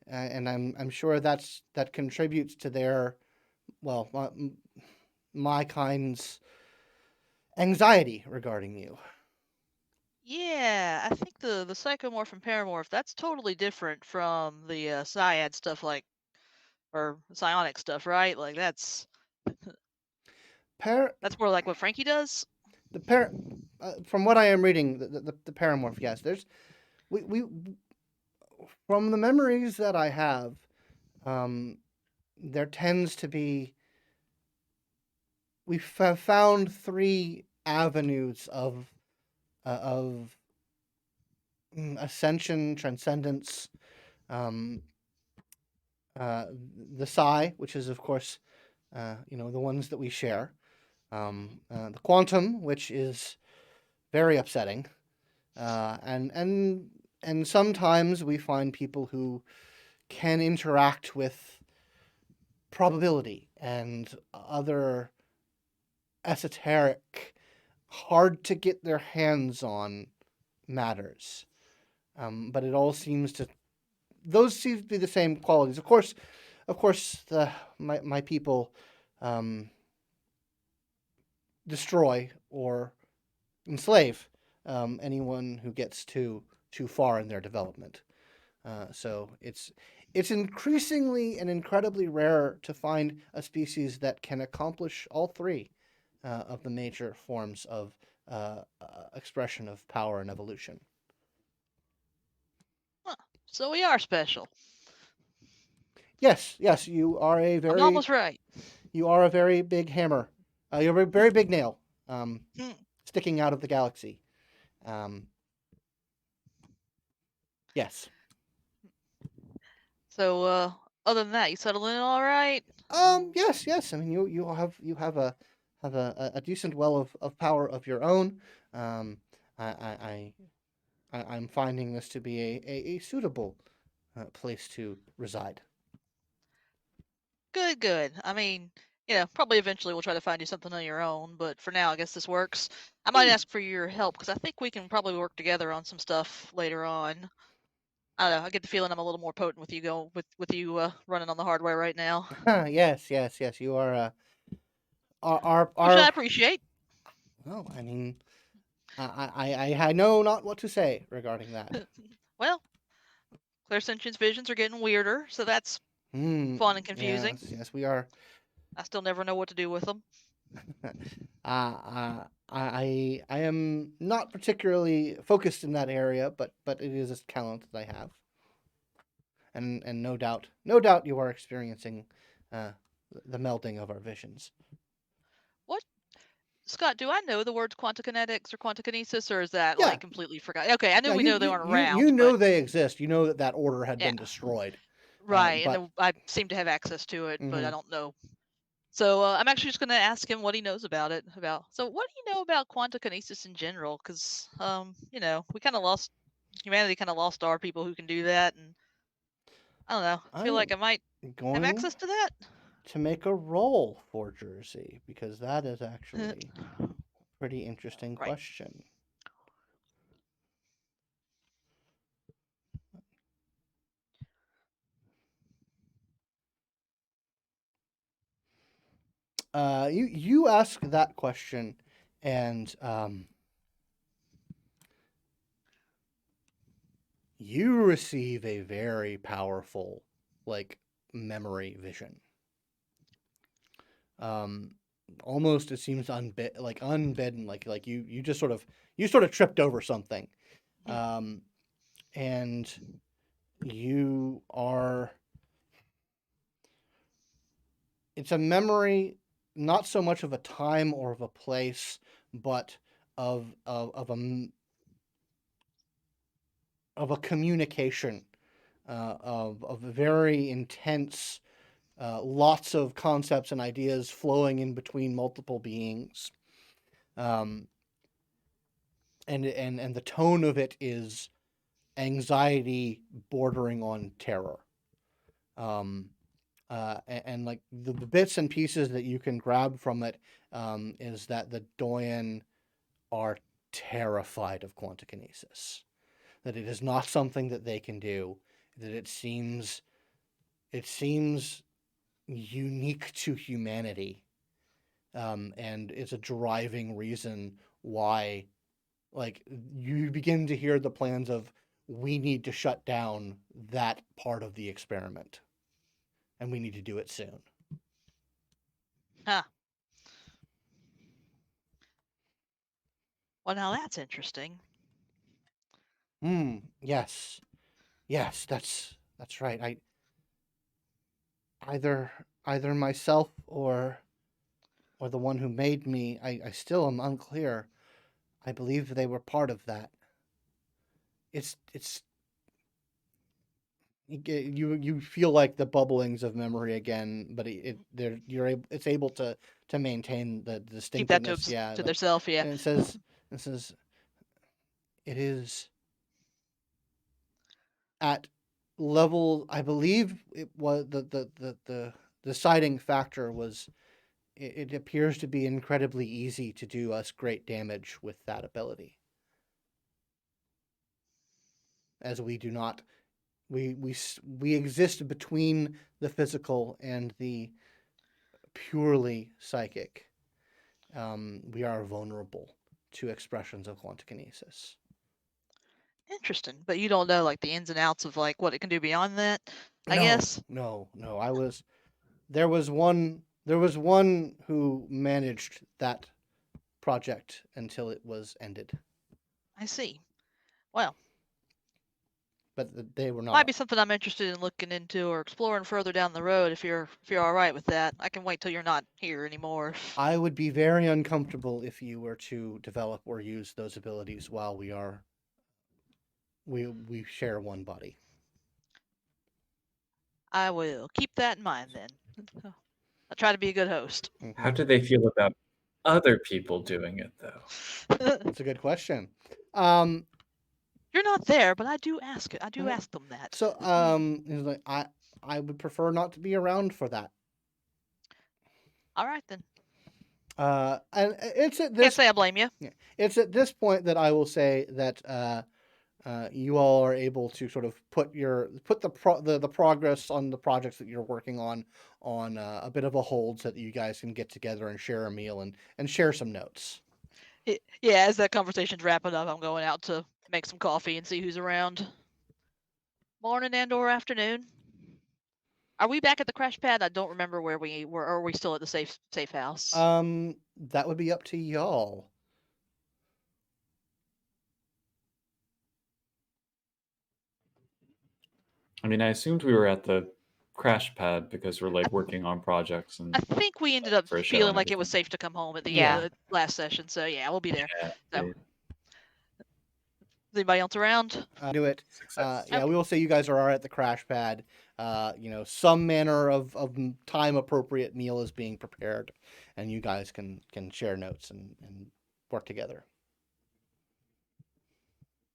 Speaker 1: and I'm sure that contributes to their my kind's anxiety regarding you.
Speaker 5: Yeah, I think the psychomorph and paramorph, that's totally different from the psiad stuff, like, or psionic stuff, right? Like that's
Speaker 1: Par
Speaker 5: more like what Frankie does.
Speaker 1: the par From what I am reading, the paramorph, yes, there's we from the memories that I have, there tends to be we've found three avenues of ascension, transcendence, um, the psi, which is of course, the ones that we share, the quantum, which is very upsetting, and sometimes we find people who can interact with probability and other esoteric, hard to get their hands on matters. But it all seems to those seem to be the same qualities. Of course, my people destroy or enslave anyone who gets too far in their development. So it's increasingly and incredibly rare to find a species that can accomplish all three of the major forms of expression of power and evolution.
Speaker 5: Huh. So we are special.
Speaker 1: Yes, you are
Speaker 5: I'm almost right.
Speaker 1: You are a very big hammer. You're a very big nail
Speaker 5: Hmm.
Speaker 1: sticking out of the galaxy. Yes.
Speaker 5: So other than that, you settled in all right?
Speaker 1: Yes. I mean, you have a decent well of power of your own. I'm finding this to be a suitable place to reside.
Speaker 5: Good. I mean, probably eventually we'll try to find you something on your own. But for now, I guess this works. I might ask for your help because I think we can probably work together on some stuff later on. I don't know. I get the feeling I'm a little more potent with you running on the hardware right now,
Speaker 1: Yes. You are our
Speaker 5: which I appreciate.
Speaker 1: Well, I mean, I know not what to say regarding that.
Speaker 5: Well, clairsentience visions are getting weirder, so that's fun and confusing.
Speaker 1: Yes, we are.
Speaker 5: I still never know what to do with them.
Speaker 1: I am not particularly focused in that area, but it is a talent that I have, and no doubt you are experiencing the melding of our visions.
Speaker 5: What, Scott? Do I know the words quantokinetics or quantokinesis, or is that
Speaker 1: Yeah.
Speaker 5: like completely forgot? Okay, I knew
Speaker 1: Yeah,
Speaker 5: we know they weren't around.
Speaker 1: You know
Speaker 5: but
Speaker 1: they exist. You know that order had been
Speaker 5: Yeah.
Speaker 1: destroyed.
Speaker 5: right,
Speaker 1: but-
Speaker 5: and I seem to have access to it, but I
Speaker 1: Mhm.
Speaker 5: don't know. So I'm actually just going to ask him what he knows about it. So what do you know about quantokinesis in general? Because we kind of lost humanity, kind of lost our people who can do that, and I don't know. I feel like I might have
Speaker 1: Going
Speaker 5: access to that.
Speaker 1: to make a roll for Jersey because that is actually a pretty interesting
Speaker 5: Right.
Speaker 1: question. You ask that question, and you receive a very powerful, like, memory vision. Almost it seems unbidden, like you just sort of tripped over something, and you are. It's a memory, not so much of a time or of a place, but of a communication, of a very intense, lots of concepts and ideas flowing in between multiple beings, and the tone of it is anxiety bordering on terror. And like the bits and pieces that you can grab from it is that the Doyen are terrified of quantokinesis, that it is not something that they can do, that it seems unique to humanity, and it's a driving reason why, like, you begin to hear the plans of, we need to shut down that part of the experiment, and we need to do it soon.
Speaker 5: Huh. Well, now that's interesting.
Speaker 1: Yes, that's right. Either myself or the one who made me, I still am unclear. I believe they were part of that. It's you feel like the bubblings of memory again, but it's able to maintain the
Speaker 5: Keep that
Speaker 1: distinctiveness.
Speaker 5: to themselves. Yeah.
Speaker 1: And it says it is at level. I believe it was the deciding factor was it appears to be incredibly easy to do us great damage with that ability, as we do not we exist between the physical and the purely psychic. We are vulnerable to expressions of quantokinesis.
Speaker 5: Interesting, but you don't know like the ins and outs of like what it can do beyond that. I guess.
Speaker 1: No. There was one who managed that project until it was ended,
Speaker 5: I see. Well,
Speaker 1: but they were not.
Speaker 5: might be something I'm interested in looking into or exploring further down the road. If you're all right with that, I can wait till you're not here anymore.
Speaker 1: I would be very uncomfortable if you were to develop or use those abilities while we share one body.
Speaker 5: I will keep that in mind then. I'll try to be a good host.
Speaker 2: How do they feel about other people doing it, though?
Speaker 1: That's a good question.
Speaker 5: You're not there, but I do ask it. I do ask them that.
Speaker 1: So, he's like, I would prefer not to be around for that.
Speaker 5: All right then.
Speaker 1: And it's at
Speaker 5: Can't
Speaker 1: this
Speaker 5: say I blame you.
Speaker 1: it's at this point that I will say that you all are able to sort of put the progress on the projects that you're working on a bit of a hold so that you guys can get together and share a meal and share some notes.
Speaker 5: Yeah, as that conversation's wrapping up, I'm going out to make some coffee and see who's around. Morning and/or afternoon. Are we back at the crash pad? I don't remember where we were. Or are we still at the safe house?
Speaker 1: That would be up to y'all.
Speaker 2: I mean, I assumed we were at the crash pad because we're like working on projects and
Speaker 5: I think we ended up
Speaker 2: for a show
Speaker 5: feeling
Speaker 2: and
Speaker 5: like it was
Speaker 2: everything.
Speaker 5: safe to come home at the
Speaker 3: Yeah.
Speaker 5: last session. So yeah, we'll be there.
Speaker 2: Yeah,
Speaker 5: So,
Speaker 2: they-
Speaker 5: is anybody else around?
Speaker 1: Do it.
Speaker 2: success.
Speaker 1: Yeah, we will say you guys are at the crash pad. Some manner of time appropriate meal is being prepared, and you guys can share notes and work together.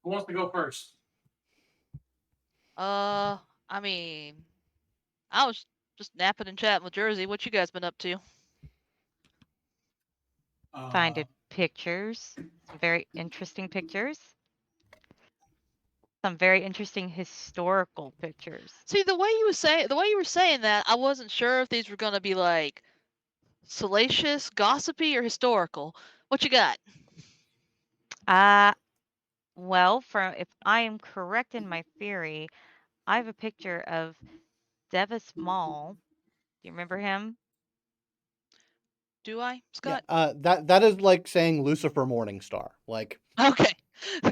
Speaker 4: Who wants to go first?
Speaker 5: I mean, I was just napping and chatting with Jersey. What you guys been up to?
Speaker 3: Finding pictures, some very interesting pictures, some very interesting historical pictures.
Speaker 5: See, the way you were saying that, I wasn't sure if these were gonna be like salacious, gossipy, or historical. What you got?
Speaker 3: Well, if I am correct in my theory, I have a picture of Devis Mall. Do you remember him?
Speaker 5: Do I,
Speaker 1: Yeah,
Speaker 5: Scott?
Speaker 1: that is like saying Lucifer Morningstar. Like,
Speaker 5: Okay,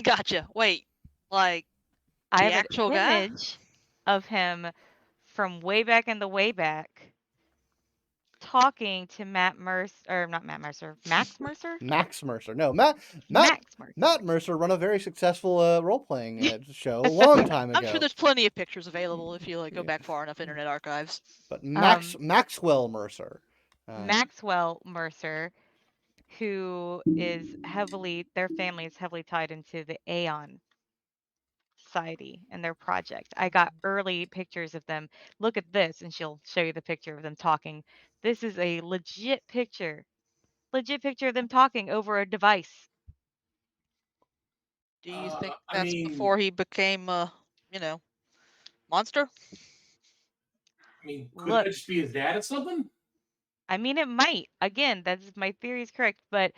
Speaker 5: gotcha. Wait, like
Speaker 3: I
Speaker 5: the
Speaker 3: have
Speaker 5: actual
Speaker 3: an
Speaker 5: guy?
Speaker 3: image of him from way back in the way back talking to Matt Mercer, or not Matt Mercer, Max Mercer?
Speaker 1: Max Mercer. No, Matt
Speaker 3: Max Mercer.
Speaker 1: Matt Mercer run a very successful role playing show a long time ago.
Speaker 5: I'm sure there's plenty of pictures available if you like go back far enough internet archives.
Speaker 1: But Maxwell Mercer.
Speaker 3: Maxwell Mercer, who is their family is heavily tied into the Aeon Society and their project. I got early pictures of them. Look at this, and she'll show you the picture of them talking. This is a legit picture of them talking over a device.
Speaker 5: Do you think
Speaker 4: I
Speaker 5: that's
Speaker 4: mean-
Speaker 5: before he became monster?
Speaker 4: I mean, could
Speaker 3: Look.
Speaker 4: that just be his dad or something?
Speaker 3: I mean, it might. Again, that's my theory is correct. But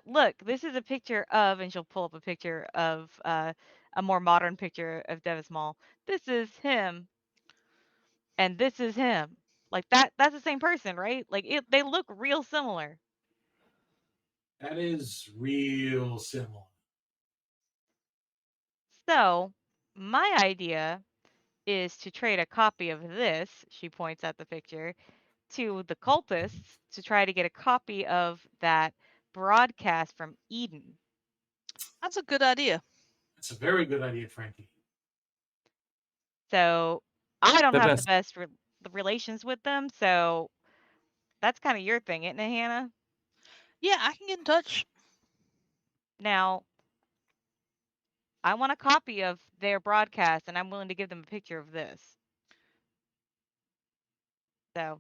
Speaker 3: look, this is a picture of, and she'll pull up a picture of a more modern picture of Devis Mall. This is him, and this is him. Like that's the same person, right? Like they look real similar.
Speaker 4: That is real similar.
Speaker 3: So my idea is to trade a copy of this. She points at the picture to the cultists to try to get a copy of that broadcast from Eden.
Speaker 5: That's a good idea.
Speaker 4: That's a very good idea, Frankie.
Speaker 3: So I don't
Speaker 2: The
Speaker 3: have
Speaker 2: best-
Speaker 3: the best relations with them, so that's kind of your thing, isn't it, Hannah?
Speaker 5: Yeah, I can get in touch.
Speaker 3: Now, I want a copy of their broadcast, and I'm willing to give them a picture of this. So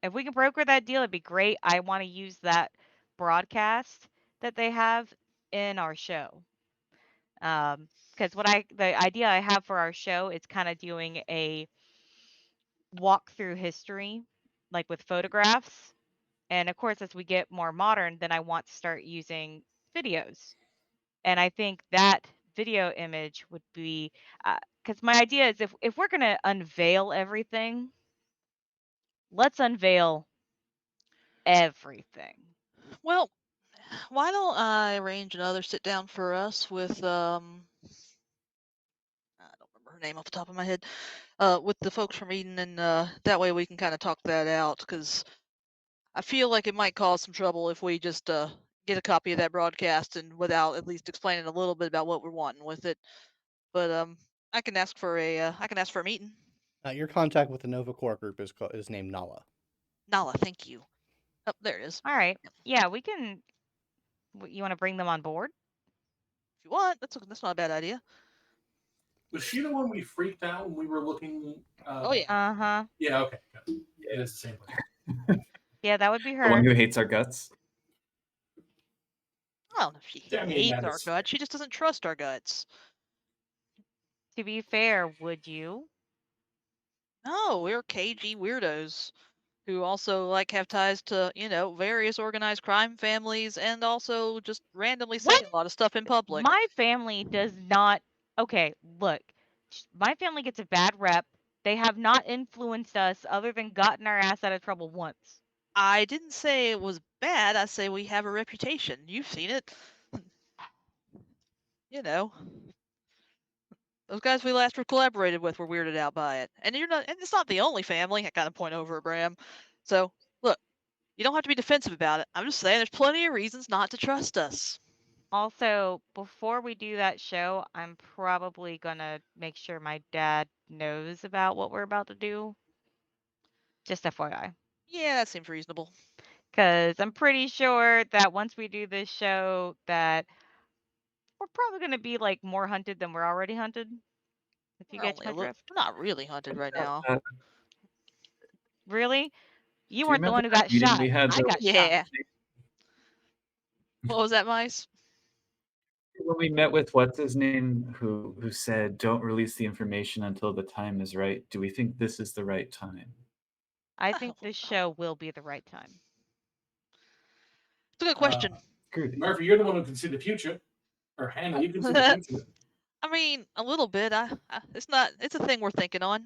Speaker 3: if we can broker that deal, it'd be great. I want to use that broadcast that they have in our show. Because the idea I have for our show is kind of doing a walk through history, like with photographs. And of course, as we get more modern, then I want to start using videos. And I think that video image would be, because my idea is if we're going to unveil everything, let's unveil everything.
Speaker 5: Well, why don't I arrange another sit down for us with I don't remember her name off the top of my head, with the folks from Eden, and that way we can kind of talk that out, because I feel like it might cause some trouble if we just get a copy of that broadcast and without at least explaining a little bit about what we're wanting with it. But I can ask for a meeting.
Speaker 1: Your contact with the Nova Core group is named Nala.
Speaker 5: Nala, thank you. Oh, there it is.
Speaker 3: All right. Yeah, we can. You want to bring them on board?
Speaker 5: If you want, that's not a bad idea.
Speaker 4: Was she the one we freaked out when we were looking?
Speaker 5: Oh yeah.
Speaker 3: Uh huh.
Speaker 4: Yeah. Okay. Good. It is the same place.
Speaker 3: Yeah, that would be
Speaker 2: The one
Speaker 3: her.
Speaker 2: who hates our guts.
Speaker 5: I don't know if she
Speaker 4: I mean,
Speaker 5: hates
Speaker 4: that
Speaker 5: our
Speaker 4: is
Speaker 5: guts. She just doesn't trust our guts.
Speaker 3: To be fair, would you?
Speaker 5: No, we're cagey weirdos who also like have ties to, various organized crime families and also just randomly say
Speaker 3: What?
Speaker 5: a lot of stuff in public.
Speaker 3: My family does not. Okay, look. My family gets a bad rep. They have not influenced us other than gotten our ass out of trouble once.
Speaker 5: I didn't say it was bad. I say we have a reputation. You've seen it. Those guys we last collaborated with were weirded out by it. And it's not the only family. I kind of point over at Bram. So, look, you don't have to be defensive about it. I'm just saying there's plenty of reasons not to trust us.
Speaker 3: Also, before we do that show, I'm probably gonna make sure my dad knows about what we're about to do. Just FYI.
Speaker 5: Yeah, that seems reasonable.
Speaker 3: Because I'm pretty sure that once we do this show, that we're probably gonna be like more hunted than we're already hunted. If you
Speaker 5: We're
Speaker 3: catch
Speaker 5: only
Speaker 3: my
Speaker 5: a little.
Speaker 3: drift.
Speaker 5: We're not really hunted right now.
Speaker 3: Really? You
Speaker 2: Do you
Speaker 3: weren't the
Speaker 2: remember
Speaker 3: one who
Speaker 2: that
Speaker 3: got
Speaker 2: meeting
Speaker 3: shot.
Speaker 2: we had?
Speaker 3: I got shot.
Speaker 5: Yeah. What was that, Mice?
Speaker 2: When we met with what's his name, who said, "Don't release the information until the time is right." Do we think this is the right time?
Speaker 3: I think this show will be the right time.
Speaker 5: It's a good question.
Speaker 2: Good.
Speaker 4: Murphy, you're the one who can see the future. Or Hannah, you can see the future.
Speaker 5: I mean, a little bit. It's not. It's a thing we're thinking on.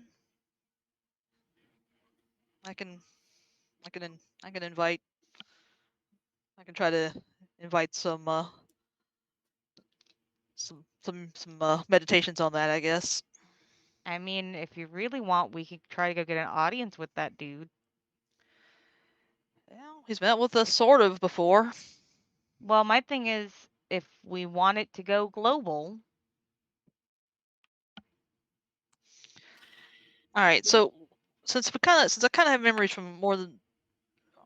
Speaker 5: I can invite. I can try to invite some meditations on that, I guess.
Speaker 3: I mean, if you really want, we could try to go get an audience with that dude.
Speaker 5: Well, he's met with us sort of before.
Speaker 3: Well, my thing is, if we want it to go global.
Speaker 5: All right, so since I kind of have memories from more than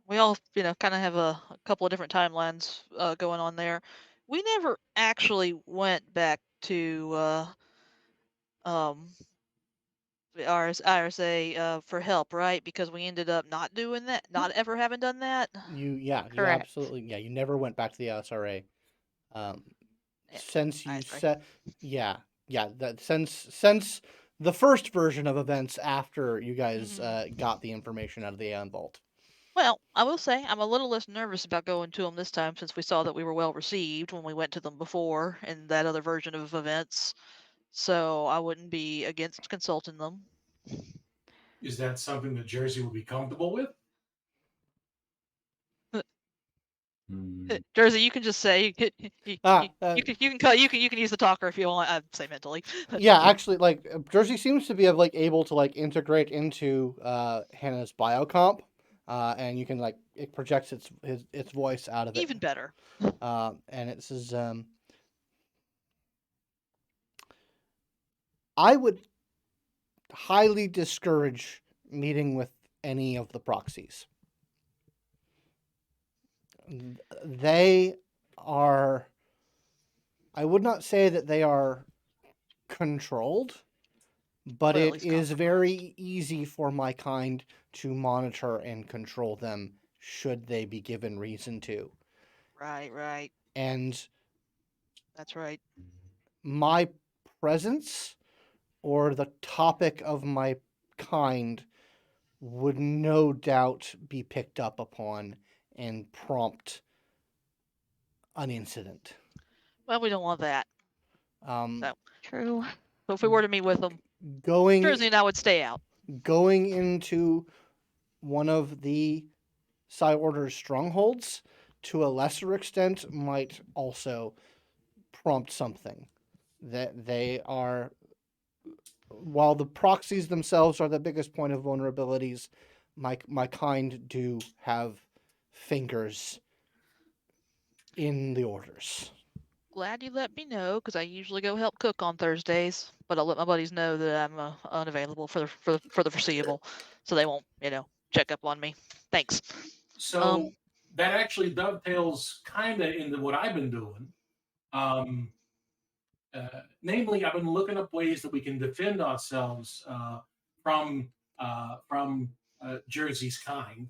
Speaker 5: we all, kind of have a couple of different timelines going on there. We never actually went back to the RSA for help, right? Because we ended up not doing that, not ever having done that.
Speaker 1: You
Speaker 3: Correct.
Speaker 1: absolutely you never went back to the SRA.
Speaker 5: Yeah,
Speaker 1: Since you
Speaker 5: right.
Speaker 1: said that since the first version of events after you guys got the information out of the Aeon Vault.
Speaker 5: Well, I will say I'm a little less nervous about going to them this time since we saw that we were well received when we went to them before in that other version of events. So I wouldn't be against consulting them.
Speaker 4: Is that something that Jersey will be comfortable with?
Speaker 5: Jersey, you can just say you can use the talker if you want. I'd say mentally.
Speaker 1: Yeah, actually, like Jersey seems to be able to integrate into Hannah's biocomp, and you can it projects its voice out of it.
Speaker 5: Even better.
Speaker 1: And it says, I would highly discourage meeting with any of the proxies. They are, I would not say that they are controlled, but
Speaker 5: Well, at
Speaker 1: it
Speaker 5: least
Speaker 1: is
Speaker 5: compromised.
Speaker 1: very easy for my kind to monitor and control them should they be given reason to.
Speaker 5: Right.
Speaker 1: And
Speaker 5: That's right.
Speaker 1: my presence or the topic of my kind would no doubt be picked up upon and prompt an incident.
Speaker 5: Well, we don't want that.
Speaker 1: No.
Speaker 3: True.
Speaker 5: So if we were to meet with them,
Speaker 1: Going
Speaker 5: Jersey and I would stay out.
Speaker 1: Going into one of the Psi Order's strongholds, to a lesser extent, might also prompt something. That they are, while the proxies themselves are the biggest point of vulnerabilities, my kind do have fingers in the orders.
Speaker 5: Glad you let me know because I usually go help cook on Thursdays, but I'll let my buddies know that I'm unavailable for the foreseeable, so they won't check up on me. Thanks.
Speaker 4: So that actually dovetails kind of into what I've been doing. Namely, I've been looking up ways that we can defend ourselves from Jersey's kind.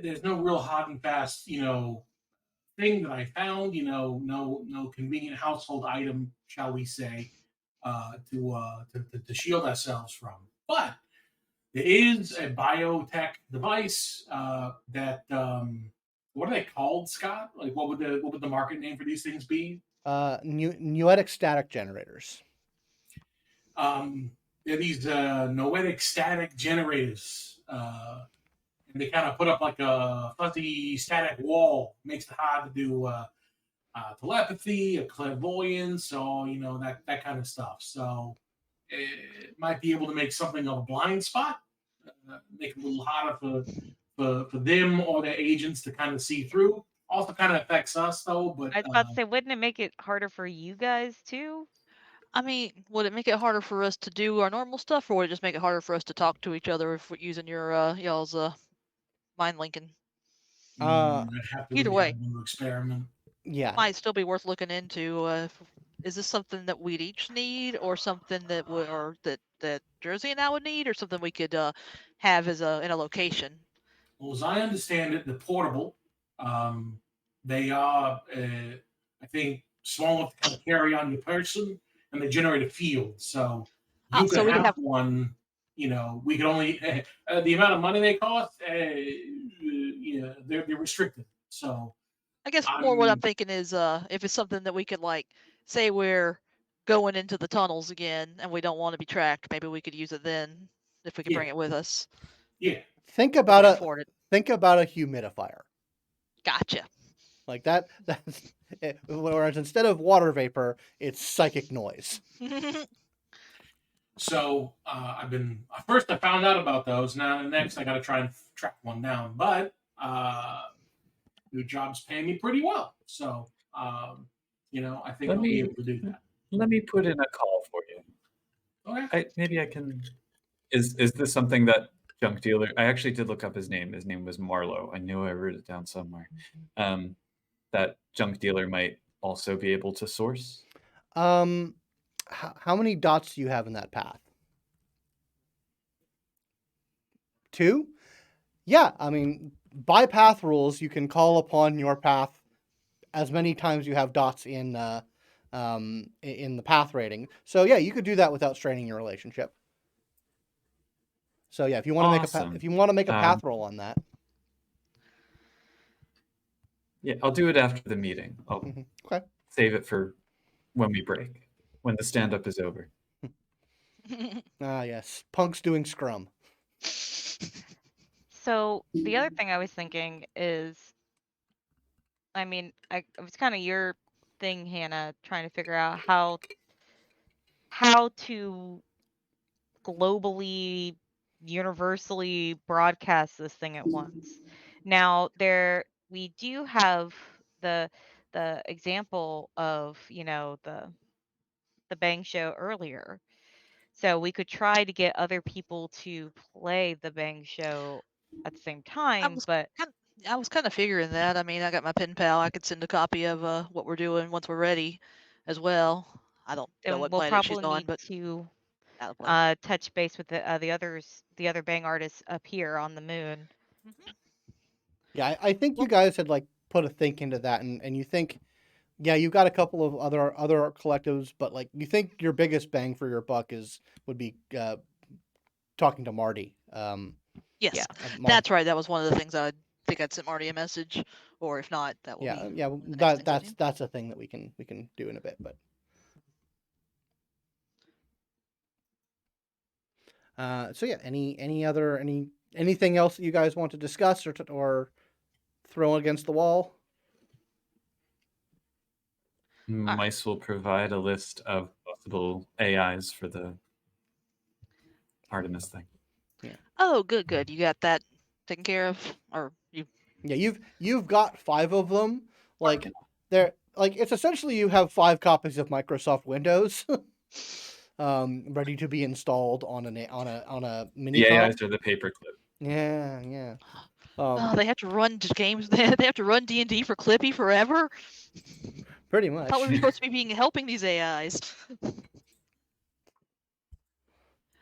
Speaker 4: there's no real hard and fast, thing that I found. No convenient household item, shall we say, to shield ourselves from. But there is a biotech device that what are they called, Scott? Like, what would the market name for these things be?
Speaker 1: Noetic static generators.
Speaker 4: They're these noetic static generators, and they kind of put up like a fuzzy static wall. Makes it hard to do telepathy, a clairvoyance, or that kind of stuff. So it might be able to make something of a blind spot, make it a little harder for them or their agents to kind of see through. Also, kind of affects us though. But
Speaker 3: I was about to say, wouldn't it make it harder for you guys too?
Speaker 5: I mean, would it make it harder for us to do our normal stuff, or would it just make it harder for us to talk to each other if we're using y'all's mind linking?
Speaker 1: Uh,
Speaker 4: I'd have to
Speaker 5: Either
Speaker 4: really
Speaker 5: way.
Speaker 4: have a little experiment.
Speaker 1: yeah.
Speaker 5: Might still be worth looking into. Is this something that we'd each need, or something that would, or that Jersey and I would need, or something we could have as in a location?
Speaker 4: Well, as I understand it, the portable, they are, I think, small enough to kind of carry on your person, and they generate a field. So you
Speaker 5: So
Speaker 4: could
Speaker 5: we could
Speaker 4: have
Speaker 5: have.
Speaker 4: one. We could only the amount of money they cost. They're restricted. So
Speaker 5: I guess more what I'm
Speaker 4: I'm
Speaker 5: thinking is if it's something that we could like say we're going into the tunnels again and we don't want to be tracked, maybe we could use it then if we could bring
Speaker 4: yeah
Speaker 5: it with us.
Speaker 4: yeah.
Speaker 1: Think
Speaker 5: We
Speaker 1: about
Speaker 5: can
Speaker 1: a
Speaker 5: afford it.
Speaker 1: think about a humidifier.
Speaker 5: Gotcha.
Speaker 1: Like that. That's whereas instead of water vapor, it's psychic noise.
Speaker 4: So first I found out about those. Now next I got to try and track one down. But your job's paying me pretty well, so I think
Speaker 2: Let
Speaker 4: I'll be
Speaker 2: me
Speaker 4: able to do that.
Speaker 2: let me put in a call for you.
Speaker 4: Okay.
Speaker 2: Maybe I can. Is this something that junk dealer? I actually did look up his name. His name was Marlowe. I knew I wrote it down somewhere. That junk dealer might also be able to source.
Speaker 1: How many dots do you have in that path? 2? Yeah, I mean, by path rules, you can call upon your path as many times you have dots in the path rating. So yeah, you could do that without straining your relationship. So yeah, if you want to make a path roll on that.
Speaker 2: Yeah, I'll do it after the meeting. I'll
Speaker 1: Okay.
Speaker 2: save it for when we break, when the stand-up is over.
Speaker 1: Ah, yes. Punk's doing scrum.
Speaker 3: So the other thing I was thinking is, I mean, it was kind of your thing, Hannah, trying to figure out how to globally, universally broadcast this thing at once. Now, we do have the example of, the Bang Show earlier. So we could try to get other people to play the Bang Show at the same time, but
Speaker 5: I was kind of figuring that. I mean, I got my pen pal. I could send a copy of what we're doing once we're ready, as well. I don't know
Speaker 3: then
Speaker 5: what
Speaker 3: we'll
Speaker 5: planet she's
Speaker 3: probably
Speaker 5: on,
Speaker 3: need
Speaker 5: but
Speaker 3: to
Speaker 5: out of play.
Speaker 3: touch base with the other Bang artists up here on the moon.
Speaker 1: Yeah, I think you guys had like put a think into that, and you think, yeah, you've got a couple of other collectives, but like you think your biggest bang for your buck would be talking to Marty.
Speaker 5: Yes,
Speaker 3: Yeah.
Speaker 5: that's right. That was one of the things I think I'd sent Marty a message, or if not, that will be.
Speaker 1: Yeah.
Speaker 5: the next thing to do.
Speaker 1: That's a thing that we can do in a bit, but. So yeah, anything else that you guys want to discuss or throw against the wall?
Speaker 2: Mice will provide a list of possible AIs for the Artemis thing.
Speaker 1: Yeah.
Speaker 5: Oh, good. You got that taken care of, or you?
Speaker 1: Yeah, you've got 5 of them. Like they're like it's essentially you have 5 copies of Microsoft Windows. Ready to be installed on a mini.
Speaker 2: The AIs are the paperclip.
Speaker 1: Yeah.
Speaker 5: Oh, they have to run games. They have to run D&D for Clippy forever.
Speaker 1: Pretty
Speaker 5: I
Speaker 1: much.
Speaker 5: thought we were supposed to be helping these AIs.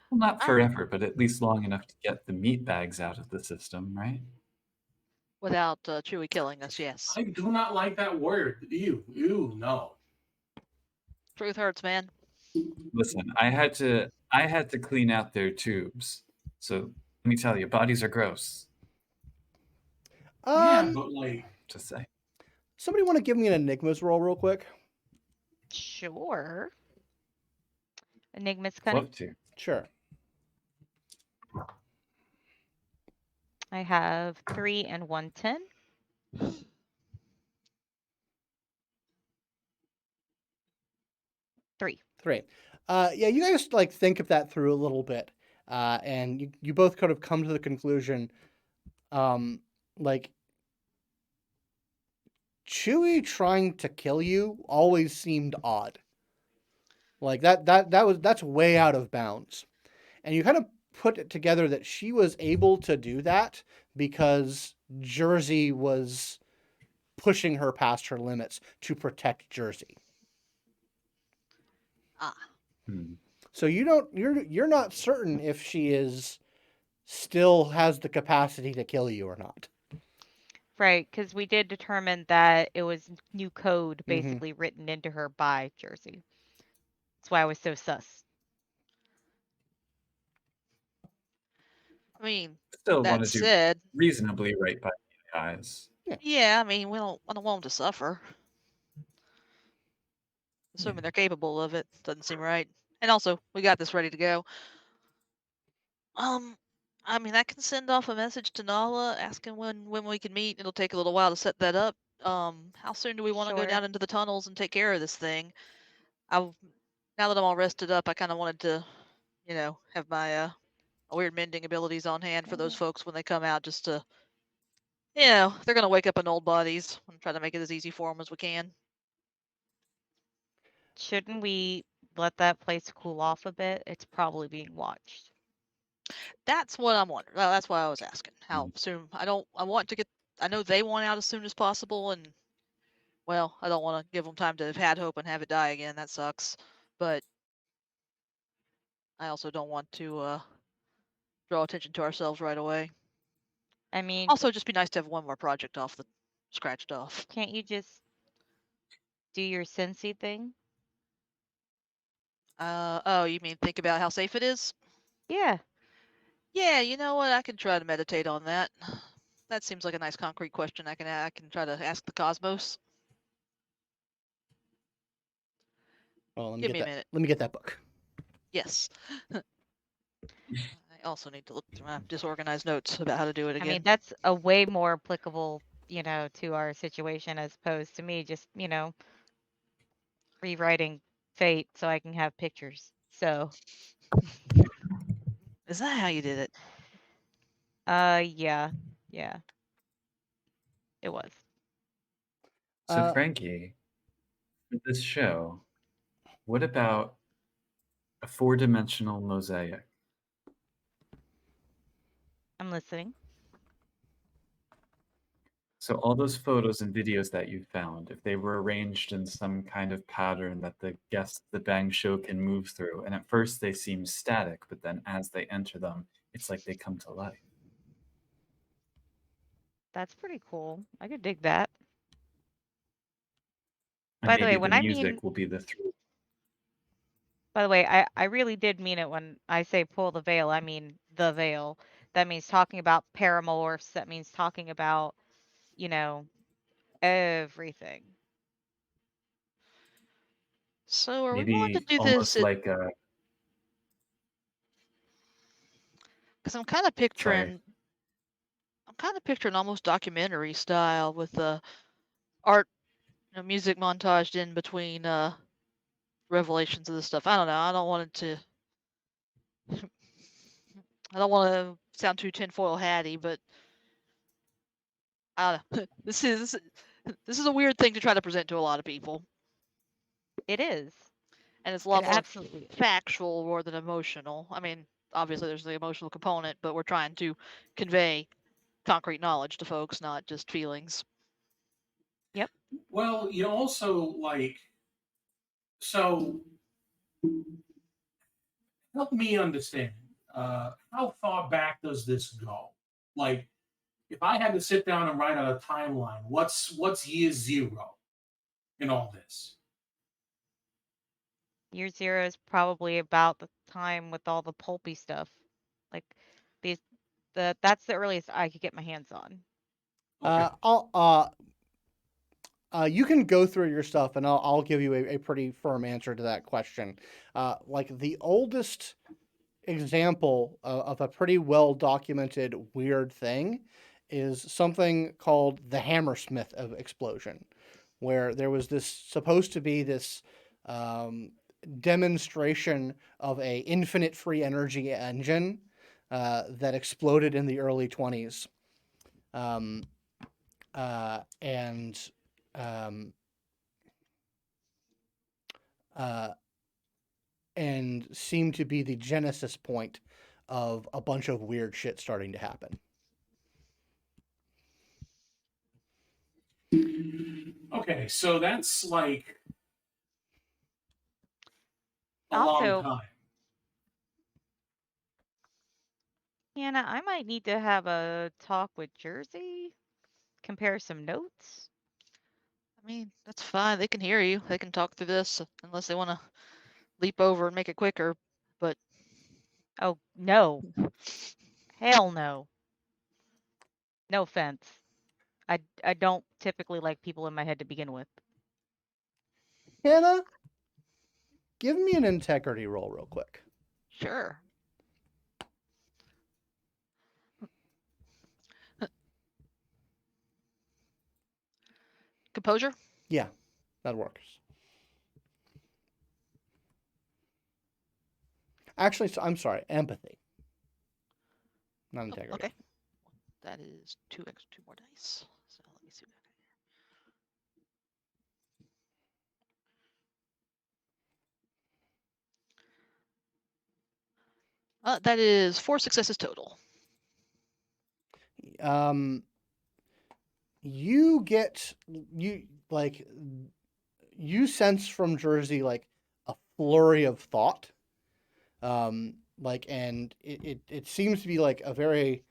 Speaker 2: Well, not forever, but at least long enough to get the meat bags out of the system, right?
Speaker 5: Without Chewie killing us, yes.
Speaker 4: I do not like that word. Ew, no.
Speaker 5: Truth hurts, man.
Speaker 2: Listen, I had to clean out their tubes. So let me tell you, bodies are gross.
Speaker 4: Yeah, but like,
Speaker 2: Just say.
Speaker 1: Somebody want to give me an Enigmas roll real quick?
Speaker 3: Sure. Enigma's cunning.
Speaker 2: Love to.
Speaker 1: Sure.
Speaker 3: I have 3 and 110. 3.
Speaker 1: 3. Yeah, you guys like think of that through a little bit, and you both could have come to the conclusion, like Chewie trying to kill you always seemed odd. Like that's way out of bounds, and you kind of put it together that she was able to do that because Jersey was pushing her past her limits to protect Jersey.
Speaker 5: Ah.
Speaker 1: So you're not certain if she still has the capacity to kill you or not.
Speaker 3: Right, because we did determine that it was new code
Speaker 1: Mhm.
Speaker 3: basically written into her by Jersey. That's why I was so sus.
Speaker 5: I mean,
Speaker 2: Still
Speaker 5: that
Speaker 2: want to do
Speaker 5: said,
Speaker 2: reasonably right by the guys.
Speaker 5: yeah, I mean, I don't want them to suffer. Assuming they're capable of it, doesn't seem right. And also, we got this ready to go. I mean, I can send off a message to Nala asking when we can meet. It'll take a little while to set that up. How soon do we want to go
Speaker 3: Sure.
Speaker 5: down into the tunnels and take care of this thing? Now that I'm all rested up, I kind of wanted to, have my weird mending abilities on hand for those folks when they come out, just to, they're gonna wake up in old bodies. I'm trying to make it as easy for them as we can.
Speaker 3: Shouldn't we let that place cool off a bit? It's probably being watched.
Speaker 5: That's what I'm wondering. Well, that's why I was asking. How soon? I want to get. I know they want out as soon as possible, and well, I don't want to give them time to have had hope and have it die again. That sucks. But I also don't want to draw attention to ourselves right away.
Speaker 3: I mean,
Speaker 5: Also, just be nice to have one more project scratched off.
Speaker 3: can't you just do your Cincy thing?
Speaker 5: Oh, you mean think about how safe it is?
Speaker 3: Yeah.
Speaker 5: Yeah, you know what? I can try to meditate on that. That seems like a nice concrete question. I can try to ask the cosmos.
Speaker 1: Oh,
Speaker 5: Give me a minute.
Speaker 1: Let me get that book.
Speaker 5: Yes. I also need to look through my disorganized notes about how to do it again.
Speaker 3: I mean, that's a way more applicable, to our situation as opposed to me just, rewriting fate so I can have pictures. So,
Speaker 5: Is that how you did it?
Speaker 3: yeah. Yeah. It was.
Speaker 2: So Frankie, for this show, what about a 4-dimensional mosaic?
Speaker 3: I'm listening.
Speaker 2: So all those photos and videos that you found, if they were arranged in some kind of pattern that the guests of the Bang Show can move through, and at first they seem static, but then as they enter them, it's like they come to life.
Speaker 3: That's pretty cool. I could dig that.
Speaker 2: And
Speaker 3: By the way,
Speaker 2: maybe
Speaker 3: when
Speaker 2: the
Speaker 3: I
Speaker 2: music
Speaker 3: mean,
Speaker 2: will be the through.
Speaker 3: by the way, I really did mean it when I say pull the veil. I mean the veil. That means talking about paramorphs. That means talking about, everything.
Speaker 5: So are we
Speaker 2: Maybe
Speaker 5: going to do
Speaker 2: almost
Speaker 5: this?
Speaker 2: like a.
Speaker 5: Because I'm kind of
Speaker 2: Sorry.
Speaker 5: picturing almost documentary style with the art, music montaged in between revelations of this stuff. I don't know. I don't want it to. I don't want to sound too tinfoil hatty, but I don't know. This is a weird thing to try to present to a lot of people,
Speaker 3: It is.
Speaker 5: and it's a lot
Speaker 3: It
Speaker 5: more
Speaker 3: absolutely is.
Speaker 5: factual more than emotional. I mean, obviously there's the emotional component, but we're trying to convey concrete knowledge to folks, not just feelings.
Speaker 3: Yep.
Speaker 4: Well, you also so help me understand. How far back does this go? Like, if I had to sit down and write out a timeline, what's year zero in all this?
Speaker 3: Year zero is probably about the time with all the pulpy stuff. Like that's the earliest I could get my hands on.
Speaker 4: Okay.
Speaker 1: You can go through your stuff, and I'll give you a pretty firm answer to that question. Like the oldest example of a pretty well documented weird thing is something called the Hammersmith of explosion, where there was supposed to be this demonstration of a infinite free energy engine that exploded in the early 20s. And seemed to be the genesis point of a bunch of weird shit starting to happen.
Speaker 4: Okay, so that's like a
Speaker 3: Also,
Speaker 4: long time.
Speaker 3: Hannah, I might need to have a talk with Jersey, compare some notes.
Speaker 5: I mean, that's fine. They can hear you. They can talk through this unless they want to leap over and make it quicker. But
Speaker 3: Oh, no. Hell no. No offense. I don't typically like people in my head to begin with.
Speaker 1: Hannah, give me an integrity roll real quick.
Speaker 5: sure. Composure?
Speaker 1: Yeah, that works. Actually, I'm sorry, empathy. Not integrity.
Speaker 5: Okay. That is 2 more dice. So let me see what I got. That is 4 successes total.
Speaker 1: You sense from Jersey like a flurry of thought. And it seems to be like a very,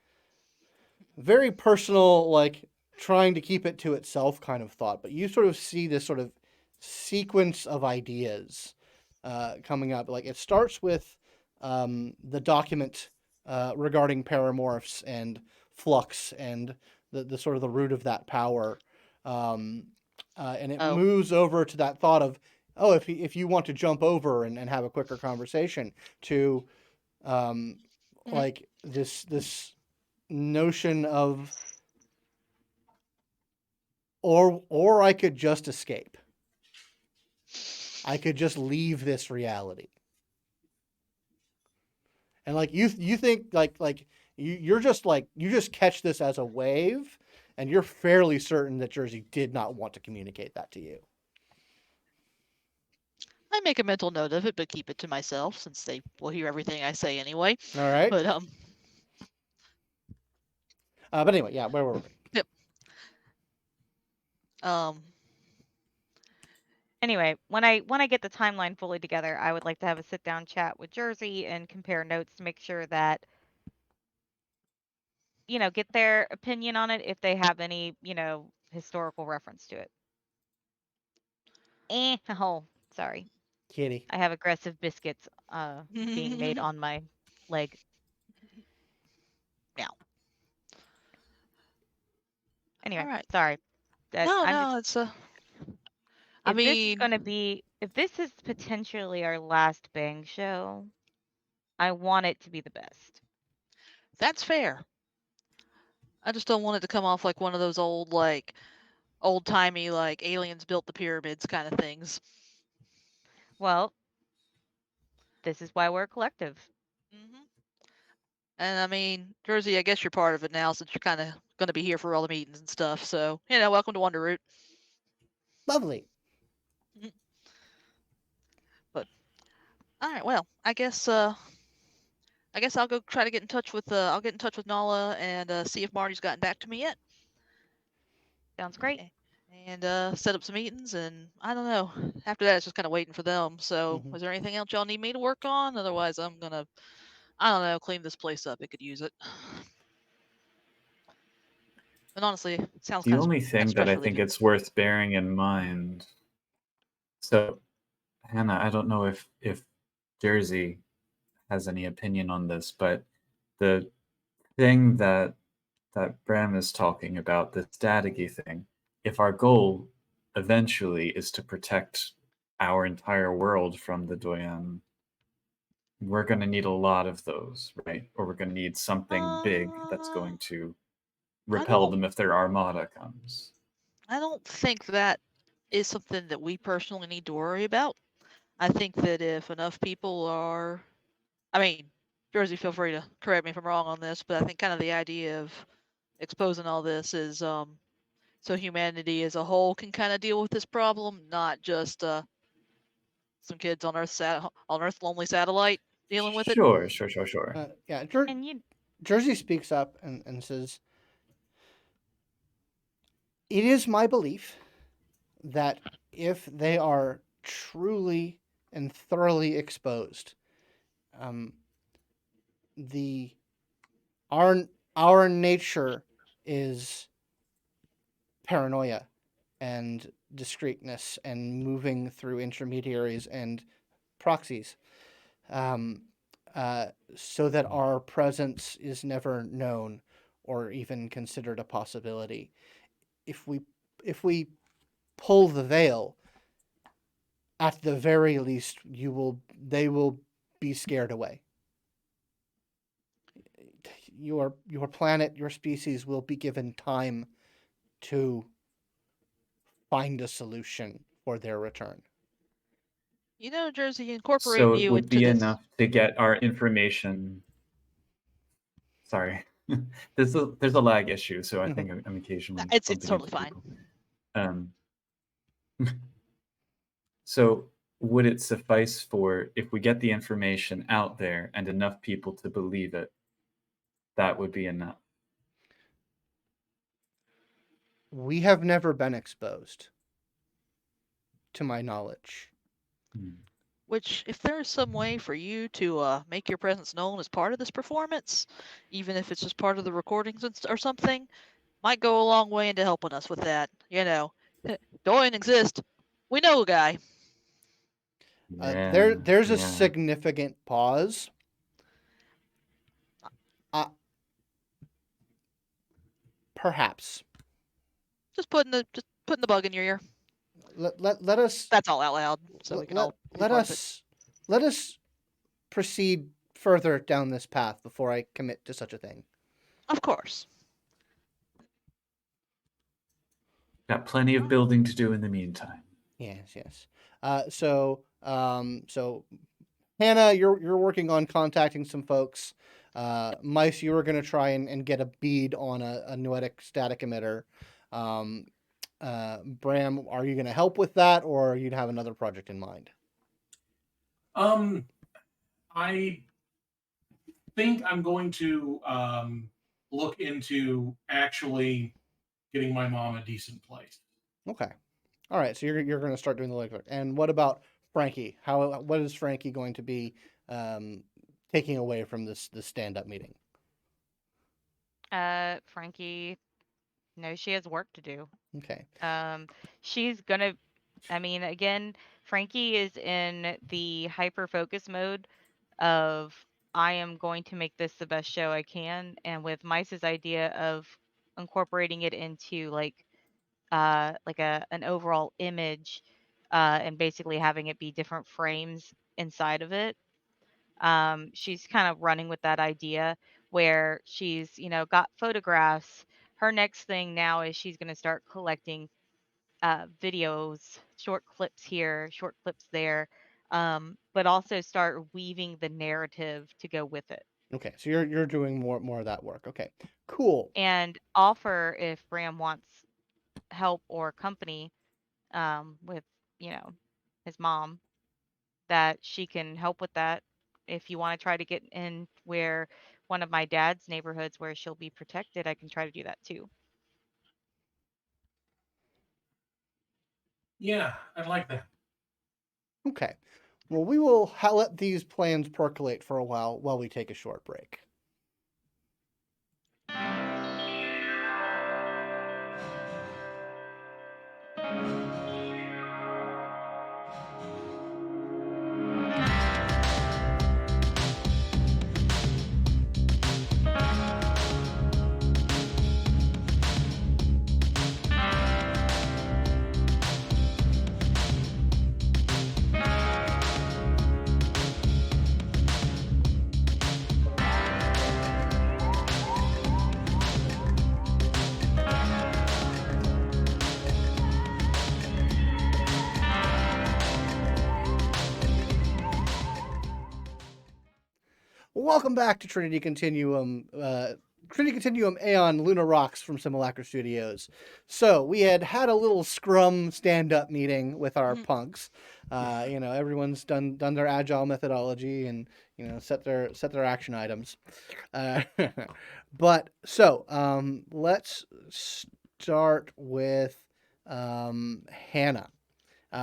Speaker 1: very personal, like trying to keep it to itself kind of thought. But you sort of see this sort of sequence of ideas coming up. Like it starts with the document regarding paramorphs and flux and the sort of the root of that power. And it moves over to that thought of, oh, if you want to jump over and have a quicker conversation, to like this notion of, or I could just escape. I could just leave this reality. And like you think like you just catch this as a wave, and you're fairly certain that Jersey did not want to communicate that to you.
Speaker 5: I make a mental note of it, but keep it to myself since they will hear everything I say anyway.
Speaker 1: All right.
Speaker 5: But
Speaker 1: But anyway, yeah, where were we?
Speaker 5: Yep.
Speaker 3: Anyway, when I get the timeline fully together, I would like to have a sit down chat with Jersey and compare notes to make sure that get their opinion on it if they have any, historical reference to it. Oh, sorry.
Speaker 1: Kitty.
Speaker 3: I have aggressive biscuits being made on my leg.
Speaker 5: Meow.
Speaker 3: Anyway,
Speaker 5: All right.
Speaker 3: sorry. If this is potentially our last Bang show, I want it to be the best.
Speaker 5: That's fair. I just don't want it to come off like one of those old-timey, like aliens built the pyramids kind of things.
Speaker 3: Well, this is why we're a collective.
Speaker 5: Mm-hmm. And I mean, Jersey, I guess you're part of it now since you're kind of going to be here for all the meetings and stuff. So, welcome to Wonder Root.
Speaker 1: Lovely.
Speaker 5: But, all right, well, I guess I'll go try to get in touch with I'll get in touch with Nala and see if Marty's gotten back to me yet.
Speaker 3: Sounds great.
Speaker 5: And set up some meetings, and I don't know. After that, it's just kind of waiting for them. So, is there anything else y'all need me to work on? Otherwise, I'm gonna, I don't know, clean this place up. It could use it. And honestly, it sounds
Speaker 2: The
Speaker 5: kind of
Speaker 2: only thing that I think it's worth bearing in mind. So, Hannah, I don't know if Jersey has any opinion on this, but the thing that Bram is talking about, the staticky thing, if our goal eventually is to protect our entire world from the Doyen, we're going to need a lot of those, right? Or we're going to need something big that's going to repel them if their armada comes.
Speaker 5: I don't think that is something that we personally need to worry about. I think that if enough people are, I mean, Jersey, feel free to correct me if I'm wrong on this, but I think kind of the idea of exposing all this is so humanity as a whole can kind of deal with this problem, not just some kids on Earth lonely satellite dealing with it.
Speaker 2: Sure.
Speaker 1: Yeah,
Speaker 3: And
Speaker 1: Jersey speaks up and says, "It is my belief that if they are truly and thoroughly exposed, the our nature is paranoia and discreteness and moving through intermediaries and proxies, so that our presence is never known or even considered a possibility. If we pull the veil, at the very least, they will be scared away. Your planet, your species will be given time to find a solution for their return."
Speaker 5: You know, Jersey, incorporate
Speaker 2: So it
Speaker 5: you
Speaker 2: would
Speaker 5: into
Speaker 2: be
Speaker 5: this.
Speaker 2: enough to get our information. Sorry, there's a lag issue, so I think I'm occasionally
Speaker 5: It's
Speaker 2: bumping
Speaker 5: totally
Speaker 2: into
Speaker 5: fine.
Speaker 2: people. So would it suffice for if we get the information out there and enough people to believe it, that would be enough?
Speaker 1: We have never been exposed, to my knowledge.
Speaker 5: Which, if there's some way for you to make your presence known as part of this performance, even if it's just part of the recordings or something, might go a long way into helping us with that. You know, Dorian exists. We know a guy.
Speaker 1: There's a significant pause. Perhaps.
Speaker 5: Just putting the bug in your ear.
Speaker 1: Let us.
Speaker 5: That's all out loud, so we can all be part of it.
Speaker 1: Let us proceed further down this path before I commit to such a thing.
Speaker 5: Of course.
Speaker 2: Got plenty of building to do in the meantime.
Speaker 1: Yes. So Hannah, you're working on contacting some folks. Mice, you were going to try and get a bead on a noetic static emitter. Bram, are you going to help with that, or you'd have another project in mind?
Speaker 4: I think I'm going to look into actually getting my mom a decent place.
Speaker 1: Okay. All right. So you're going to start doing the legwork. And what about Frankie? What is Frankie going to be taking away from this stand-up meeting?
Speaker 3: Frankie knows she has work to do.
Speaker 1: Okay.
Speaker 3: She's gonna. I mean, again, Frankie is in the hyper focus mode of I am going to make this the best show I can, and with Mice's idea of incorporating it into like an overall image, and basically having it be different frames inside of it. She's kind of running with that idea where she's got photographs. Her next thing now is she's going to start collecting videos, short clips here, short clips there, but also start weaving the narrative to go with it.
Speaker 1: Okay, so you're doing more of that work. Okay, cool.
Speaker 3: And offer if Bram wants help or company with his mom, that she can help with that. If you want to try to get in where one of my dad's neighborhoods where she'll be protected, I can try to do that too.
Speaker 4: Yeah, I'd like that.
Speaker 1: Okay. Well, we will let these plans percolate for a while we take a short break. Welcome back to Trinity Continuum. Trinity Continuum Aeon Luna Rocks from Simulacra Studios. So we had a little scrum stand-up meeting with our punks. Everyone's done their agile methodology and set their action items. But so let's start with Hannah.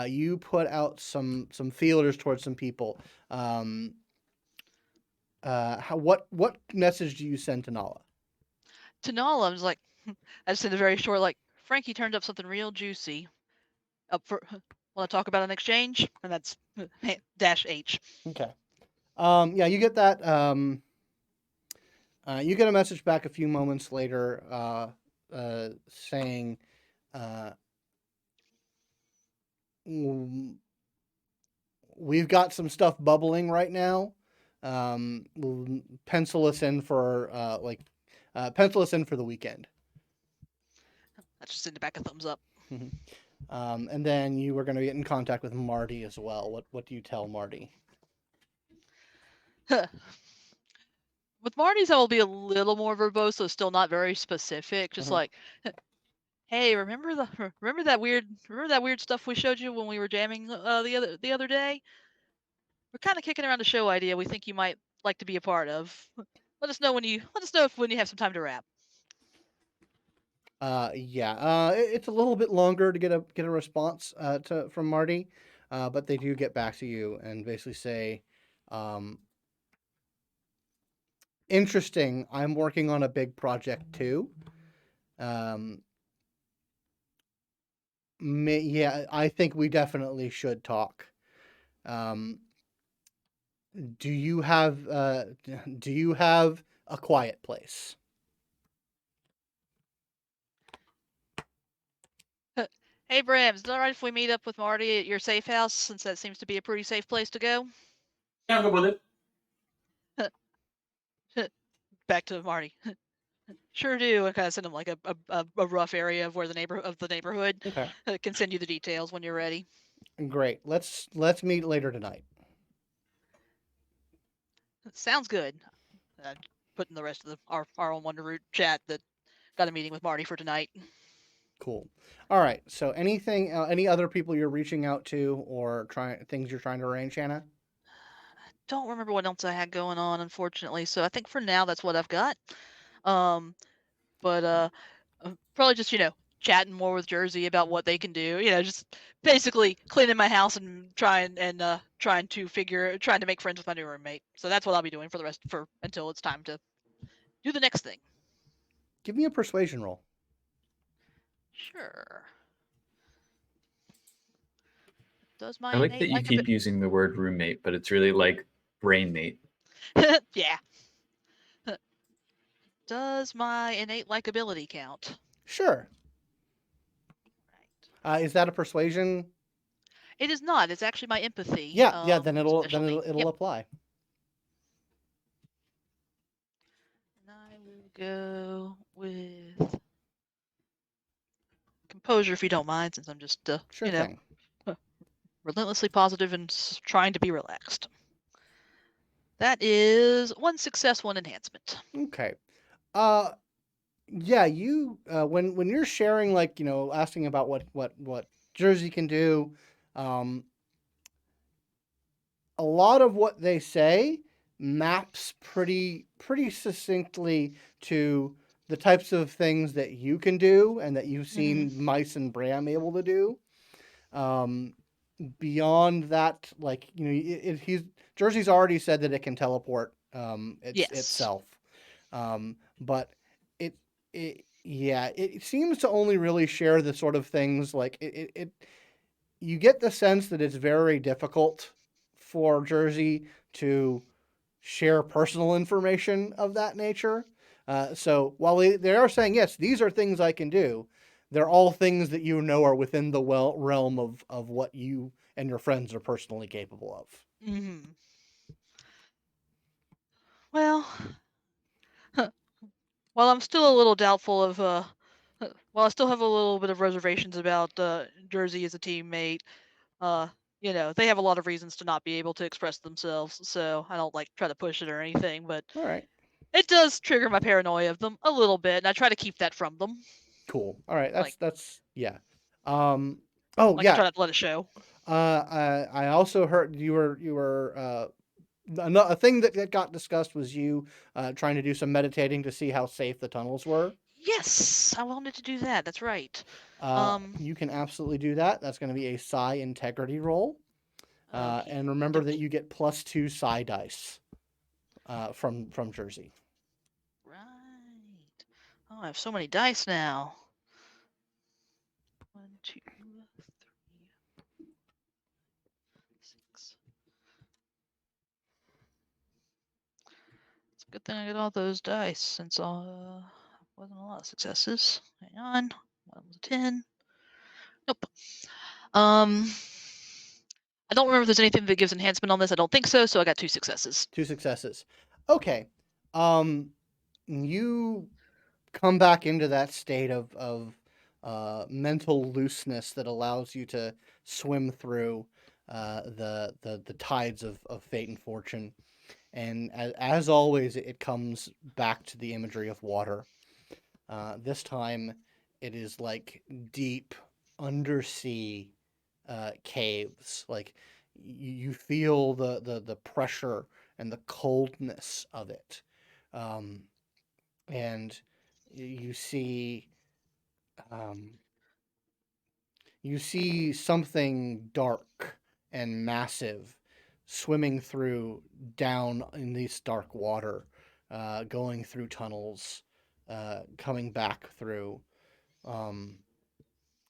Speaker 1: You put out some feelers towards some people. What message do you send to Nala?
Speaker 5: To Nala, I was like, I just sent a very short, like, Frankie turned up something real juicy. Up for, want to talk about an exchange? And that's -H.
Speaker 1: Okay. Yeah, you get that. You get a message back a few moments later, saying, "We've got some stuff bubbling right now. Pencil us in for the weekend."
Speaker 5: I just sent it back a thumbs up.
Speaker 1: And then you were going to get in contact with Marty as well. What do you tell Marty?
Speaker 5: With Marty's, I will be a little more verbose, so still not very specific. Just like, hey, remember that weird stuff we showed you when we were jamming the other day? We're kind of kicking around a show idea we think you might like to be a part of. Let us know when you have some time to rap.
Speaker 1: Yeah. It's a little bit longer to get a response from Marty, but they do get back to you and basically say, interesting. I'm working on a big project too. Yeah, I think we definitely should talk. Do you have a quiet place?
Speaker 5: Hey, Bram, is it all right if we meet up with Marty at your safe house, since that seems to be a pretty safe place to go?
Speaker 4: Yeah, I'm good with
Speaker 5: it. Back to Marty. Sure do. I kind of send him like a rough area of where the neighborhood.
Speaker 1: Okay.
Speaker 5: I can send you the details when you're ready.
Speaker 1: Great. Let's meet later tonight.
Speaker 5: Sounds good. Putting the rest of our own Wonder Root chat that got a meeting with Marty for tonight.
Speaker 1: Cool. All right. So anything, any other people you're reaching out to or things you're trying to arrange, Hannah?
Speaker 5: I don't remember what else I had going on, unfortunately. So I think for now that's what I've got. But probably just chatting more with Jersey about what they can do. Just basically cleaning my house and trying to make friends with my new roommate. So that's what I'll be doing until it's time to do the next thing.
Speaker 1: Give me a persuasion roll.
Speaker 5: Sure. Does my
Speaker 2: I like that you keep using the word roommate, but it's really like brainmate.
Speaker 5: Yeah. Does my innate likability count?
Speaker 1: Sure.
Speaker 5: Right.
Speaker 1: Is that a persuasion?
Speaker 5: It is not. It's actually my empathy.
Speaker 1: Yeah. Then it'll apply.
Speaker 5: And I will go with composure, if you don't mind, since I'm just
Speaker 1: sure thing.
Speaker 5: Relentlessly positive and trying to be relaxed. That is 1 success, 1 enhancement.
Speaker 1: Okay. Yeah, you when you're sharing, like, asking about what Jersey can do, a lot of what they say maps pretty succinctly to the types of things that you can do and that you've seen Mice and Bram able to do. Beyond that, like, Jersey's already said that it can teleport itself. But it seems to only really share the sort of things like it you get the sense that it's very difficult for Jersey to share personal information of that nature. So while they are saying, yes, these are things I can do, they're all things that are within the realm of what you and your friends are personally capable of.
Speaker 5: Well, while I'm still a little doubtful of, while I still have a little bit of reservations about Jersey as a teammate, you know, they have a lot of reasons to not be able to express themselves, so I don't like try to push it or anything, but
Speaker 1: All right.
Speaker 5: it does trigger my paranoia of them a little bit, and I try to keep that from them.
Speaker 1: Cool. All right.
Speaker 5: Like,
Speaker 1: That's yeah. Oh
Speaker 5: I
Speaker 1: yeah.
Speaker 5: try not to let it show.
Speaker 1: I also heard you were a thing that got discussed was you trying to do some meditating to see how safe the tunnels were.
Speaker 5: Yes, I wanted to do that. That's right.
Speaker 1: You can absolutely do that. That's going to be a psi integrity roll.
Speaker 5: Okay.
Speaker 1: And remember that you get +2 psi dice from Jersey.
Speaker 5: Right. Oh, I have so many dice now. 1, 2, 3, 6. It's a good thing I got all those dice since wasn't a lot of successes. Hang on. One was a 10. Nope. I don't remember if there's anything that gives enhancement on this. I don't think so, so I got 2 successes.
Speaker 1: 2 successes. Okay. You come back into that state of mental looseness that allows you to swim through the tides of fate and fortune. And as always, it comes back to the imagery of water. This time, it is like deep undersea caves. Like you feel the pressure and the coldness of it, and you see something dark and massive swimming through down in this dark water, going through tunnels, coming back through.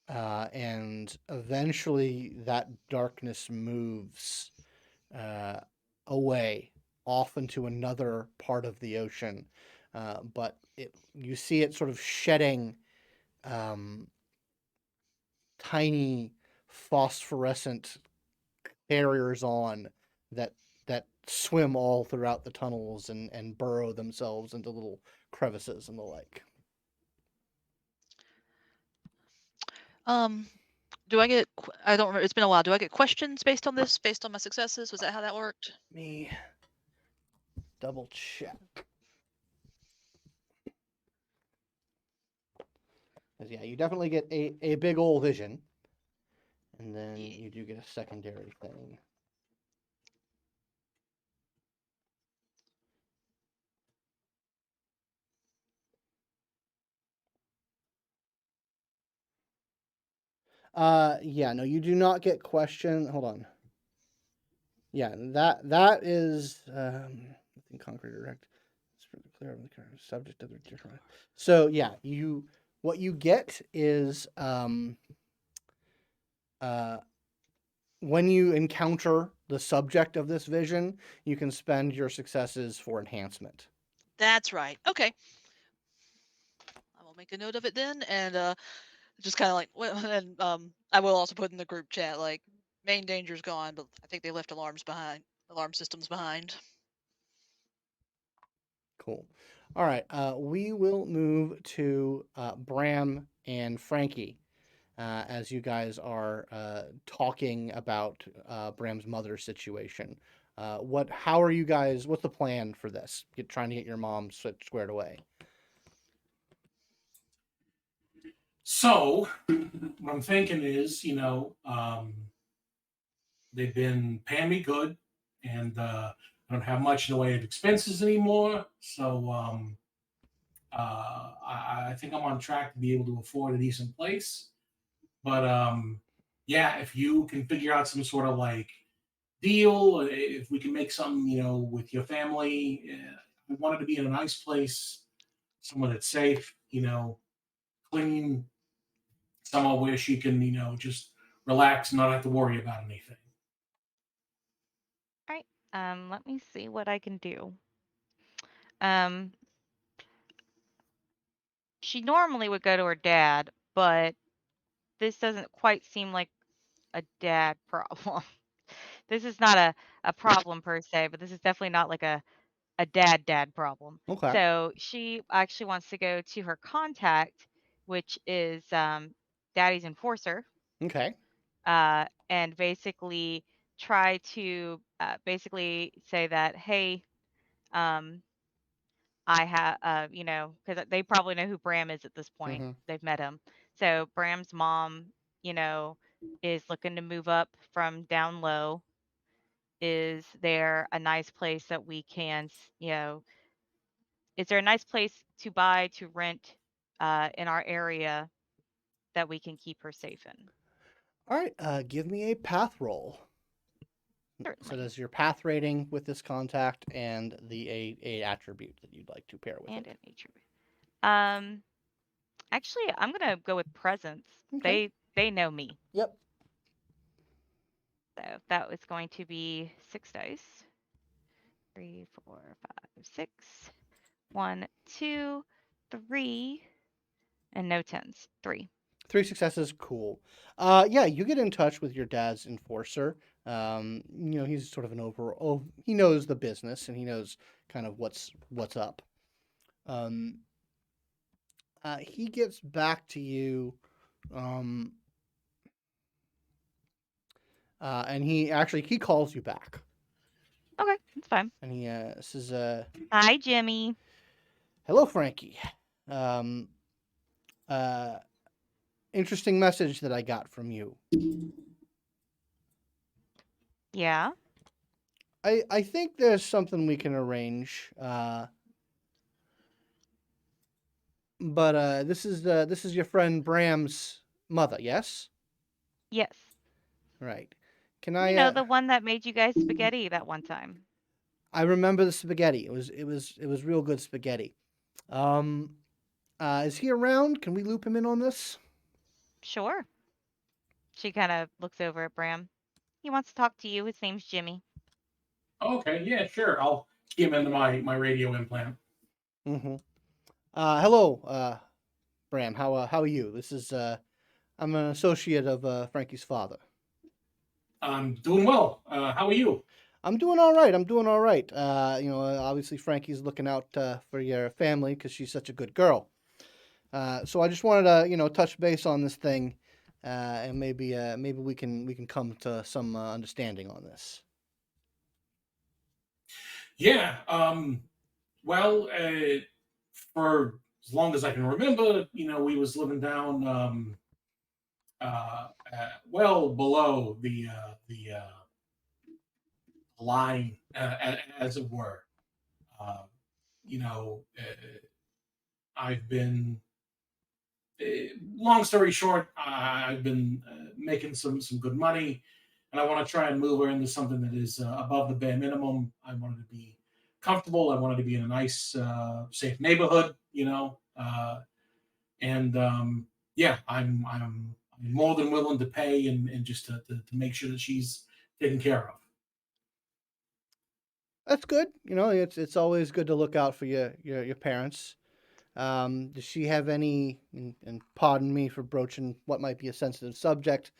Speaker 1: And eventually that darkness moves away off into another part of the ocean. But you see it sort of shedding tiny phosphorescent carriers on that swim all throughout the tunnels and burrow themselves into little crevices and the like.
Speaker 5: Do I get? I don't remember. It's been a while. Do I get questions based on this? Based on my successes? Was that how that worked?
Speaker 1: Let me double check. 'Cause, yeah, you definitely get a big ol' vision, and then you do get a secondary thing. Yeah, no, you do not get question. Hold on. Yeah, that is nothing concrete or direct. It's pretty clear on the current subject of the different. So yeah, what you get is when you encounter the subject of this vision, you can spend your successes for enhancement.
Speaker 5: That's right. Okay. I will make a note of it then, and just kind of like, well, and I will also put in the group chat like, main danger's gone, but I think they left alarm systems behind.
Speaker 1: Cool. All right. We will move to Bram and Frankie as you guys are talking about Bram's mother's situation. How are you guys? What's the plan for this? Trying to get your mom squared away.
Speaker 4: So, what I'm thinking is, they've been paying me good, and I don't have much in the way of expenses anymore. So, I think I'm on track to be able to afford a decent place. But yeah, if you can figure out some sort of like deal, if we can make something, with your family, I wanted to be in a nice place, somewhere that's safe, clean, somewhere where she can, just relax and not have to worry about anything.
Speaker 3: All right. Let me see what I can do. Um, she normally would go to her dad, but this doesn't quite seem like a dad problem. This is not a problem per se, but this is definitely not like a dad problem.
Speaker 1: Okay.
Speaker 3: So she actually wants to go to her contact, which is Daddy's enforcer.
Speaker 1: Okay.
Speaker 3: and basically try to basically say that, hey, um, I have, because they probably know who Bram is at this point.
Speaker 1: Mm-hmm.
Speaker 3: They've met him. So Bram's mom, is looking to move up from down low. Is there a nice place that we can, is there a nice place to buy, to rent in our area that we can keep her safe in?
Speaker 1: All right. Give me a path roll. So
Speaker 3: Certainly.
Speaker 1: does your path rating with this contact and the a attribute that you'd like to pair with
Speaker 3: And
Speaker 1: it.
Speaker 3: an attribute. Actually, I'm gonna go with presence.
Speaker 1: Okay.
Speaker 3: They know me.
Speaker 1: Yep.
Speaker 3: So that was going to be 6 dice. 3, 4, 5, 6. 1, 2, 3, and no tens. 3.
Speaker 1: 3 successes. Cool. Yeah, you get in touch with your dad's enforcer. He's sort of an overall. He knows the business and he knows kind of what's up. He gets back to you. And he calls you back.
Speaker 3: Okay, that's fine.
Speaker 1: And he says,
Speaker 3: Hi, Jimmy.
Speaker 1: "Hello, Frankie. Um, interesting message that I got from you.
Speaker 3: Yeah.
Speaker 1: I think there's something we can arrange. But this is your friend Bram's mother, yes?
Speaker 3: Yes.
Speaker 1: Right. Can I?
Speaker 3: The one that made you guys spaghetti that one time.
Speaker 1: I remember the spaghetti. It was real good spaghetti. Is he around? Can we loop him in on this?
Speaker 3: Sure. She kind of looks over at Bram. He wants to talk to you. His name's Jimmy.
Speaker 4: Okay, yeah, sure. I'll key him into my radio implant.
Speaker 1: Mm-hmm. Hello, Bram. How are you? This is I'm an associate of Frankie's father.
Speaker 4: I'm doing well. How are you?
Speaker 1: I'm doing all right. Obviously Frankie's looking out for your family because she's such a good girl. So I just wanted to, touch base on this thing, and maybe we can come to some understanding on this.
Speaker 4: Yeah. Well, for as long as I can remember, we was living down well below the line, as it were. Uh, you know, I've been. Long story short, I've been making some good money, and I want to try and move her into something that is above the bare minimum. I wanted to be comfortable. I wanted to be in a nice, safe neighborhood. And yeah, I'm more than willing to pay and just to make sure that she's taken care of.
Speaker 1: That's good. It's always good to look out for your parents. Does she have any? And pardon me for broaching what might be a sensitive subject.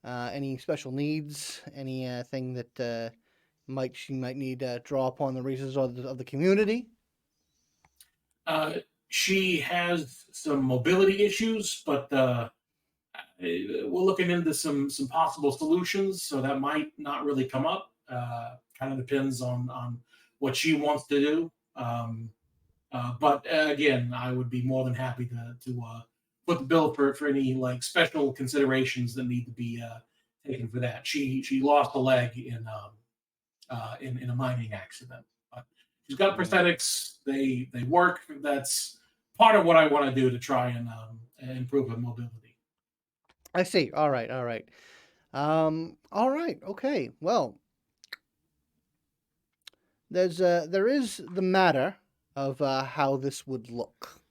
Speaker 1: Any special needs? Anything that she might need to draw upon the resources of the community?
Speaker 4: She has some mobility issues, but we're looking into some possible solutions. So that might not really come up. Kind of depends on what she wants to do. But again, I would be more than happy to put the bill for any like special considerations that need to be taken for that. She lost a leg in a mining accident, but she's got prosthetics. They work. That's part of what I want to do to try and improve her mobility.
Speaker 1: I see. All right. All right. Okay. Well, there is the matter of how this would look.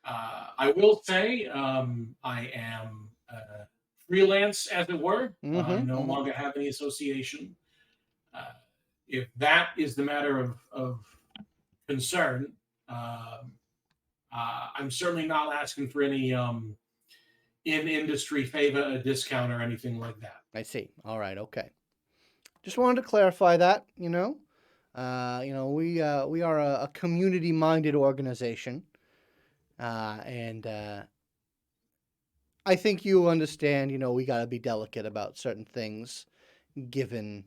Speaker 4: I will say I am freelance, as it were. I no longer have any association. If that is the matter of concern, I'm certainly not asking for any in-industry favor, a discount, or anything like that.
Speaker 1: I see. All right. Okay. Just wanted to clarify that. We are a community-minded organization, and I think you understand, we got to be delicate about certain things given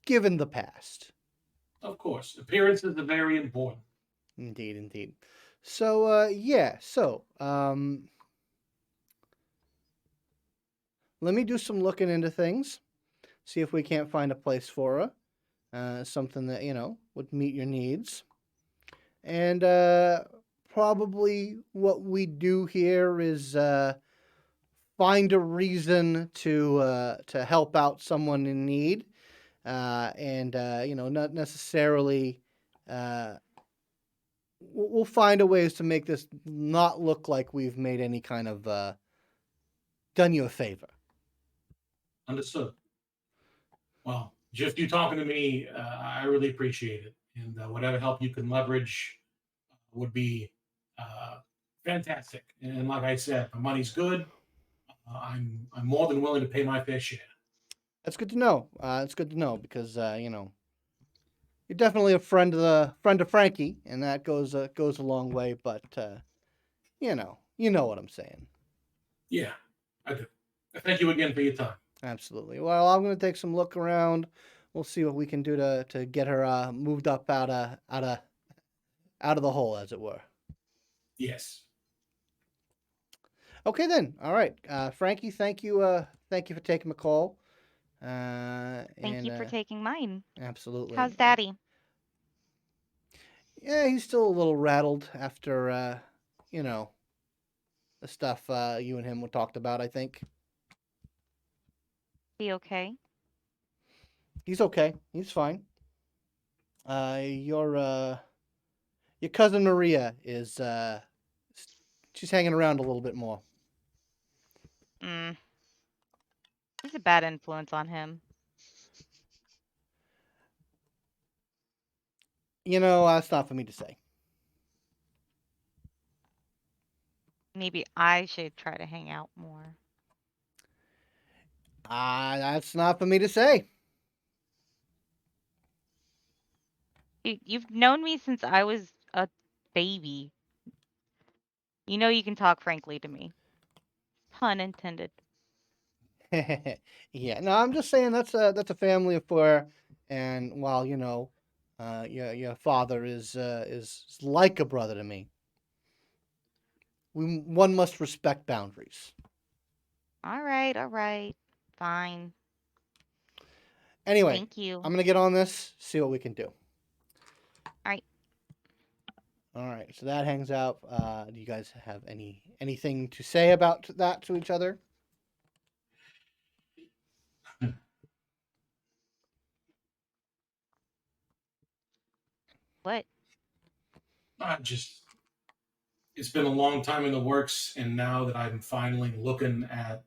Speaker 1: the past.
Speaker 4: Of course. Appearances are very important.
Speaker 1: Indeed, indeed. So, let me do some looking into things, see if we can't find a place for her, something that, would meet your needs. And probably what we do here is find a reason to help out someone in need, and not necessarily. We'll find a ways to make this not look like we've made any kind of done you a favor.
Speaker 4: Understood. Well, just you talking to me, I really appreciate it, and whatever help you can leverage would be fantastic. And like I said, my money's good. I'm more than willing to pay my fair share.
Speaker 1: That's good to know. It's good to know because you're definitely a friend of Frankie, and that goes a long way. But you know what I'm saying.
Speaker 4: Yeah, I do. Thank you again for your time.
Speaker 1: Absolutely. Well, I'm going to take some look around. We'll see what we can do to get her moved up out of the hole, as it were.
Speaker 4: Yes.
Speaker 1: Okay then. All right, Frankie. Thank you for taking my call.
Speaker 3: Thank you for taking mine.
Speaker 1: Absolutely.
Speaker 3: How's Daddy?
Speaker 1: Yeah, he's still a little rattled after the stuff you and him talked about. I think
Speaker 3: Be okay?
Speaker 1: he's okay. He's fine. Your cousin Maria is she's hanging around a little bit more.
Speaker 3: She's a bad influence on him.
Speaker 1: That's not for me to say.
Speaker 3: Maybe I should try to hang out more.
Speaker 1: That's not for me to say.
Speaker 3: You've known me since I was a baby. You know you can talk frankly to me. Pun intended.
Speaker 1: Yeah, no, I'm just saying that's a family affair, and while your father is like a brother to me, one must respect boundaries.
Speaker 3: All right, fine.
Speaker 1: Anyway,
Speaker 3: Thank you.
Speaker 1: I'm gonna get on this, see what we can do. All right, so that hangs out. Do you guys have anything to say about that to each other?
Speaker 3: What?
Speaker 4: It's been a long time in the works, and now that I'm finally looking at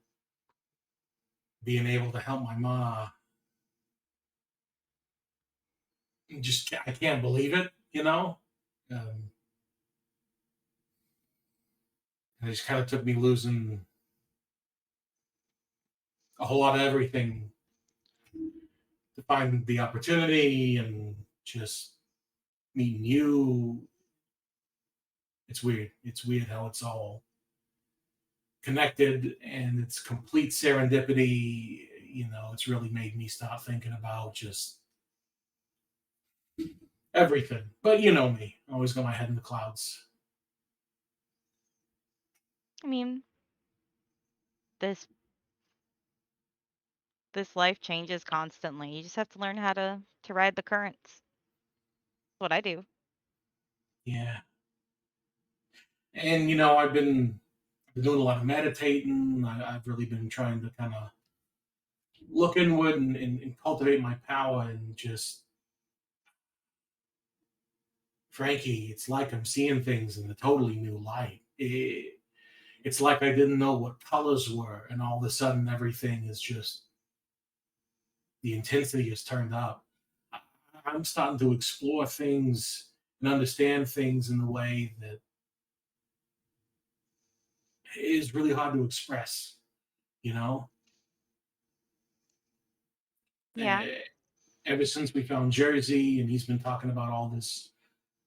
Speaker 4: being able to help my ma, I can't believe it, And it just kind of took me losing a whole lot of everything to find the opportunity and just meeting you. It's weird. It's weird how it's all connected and it's complete serendipity. It's really made me start thinking about just everything. But you know me, I always got my head in the clouds.
Speaker 3: I mean, this life changes constantly. You just have to learn how to ride the currents. That's what I do.
Speaker 4: Yeah. And I've been doing a lot of meditating. I've really been trying to kind of look inward and cultivate my power and just Frankie, it's like I'm seeing things in a totally new light. It's like I didn't know what colors were, and all of a sudden everything is just the intensity is turned up. I'm starting to explore things and understand things in a way that is really hard to express, you know?
Speaker 3: Yeah.
Speaker 4: Ever since we found Jersey and he's been talking about all this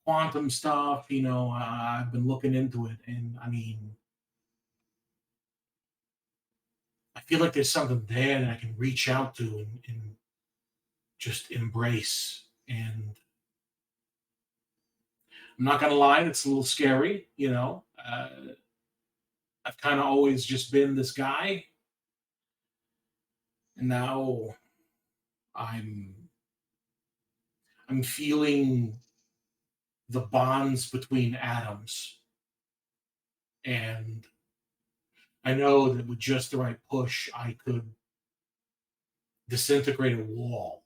Speaker 4: quantum stuff, I've been looking into it. And I mean, I feel like there's something there that I can reach out to and just embrace. And I'm not gonna lie, it's a little scary, you know. I've kind of always just been this guy, and now I'm feeling the bonds between atoms, and I know that with just the right push, I could disintegrate a wall.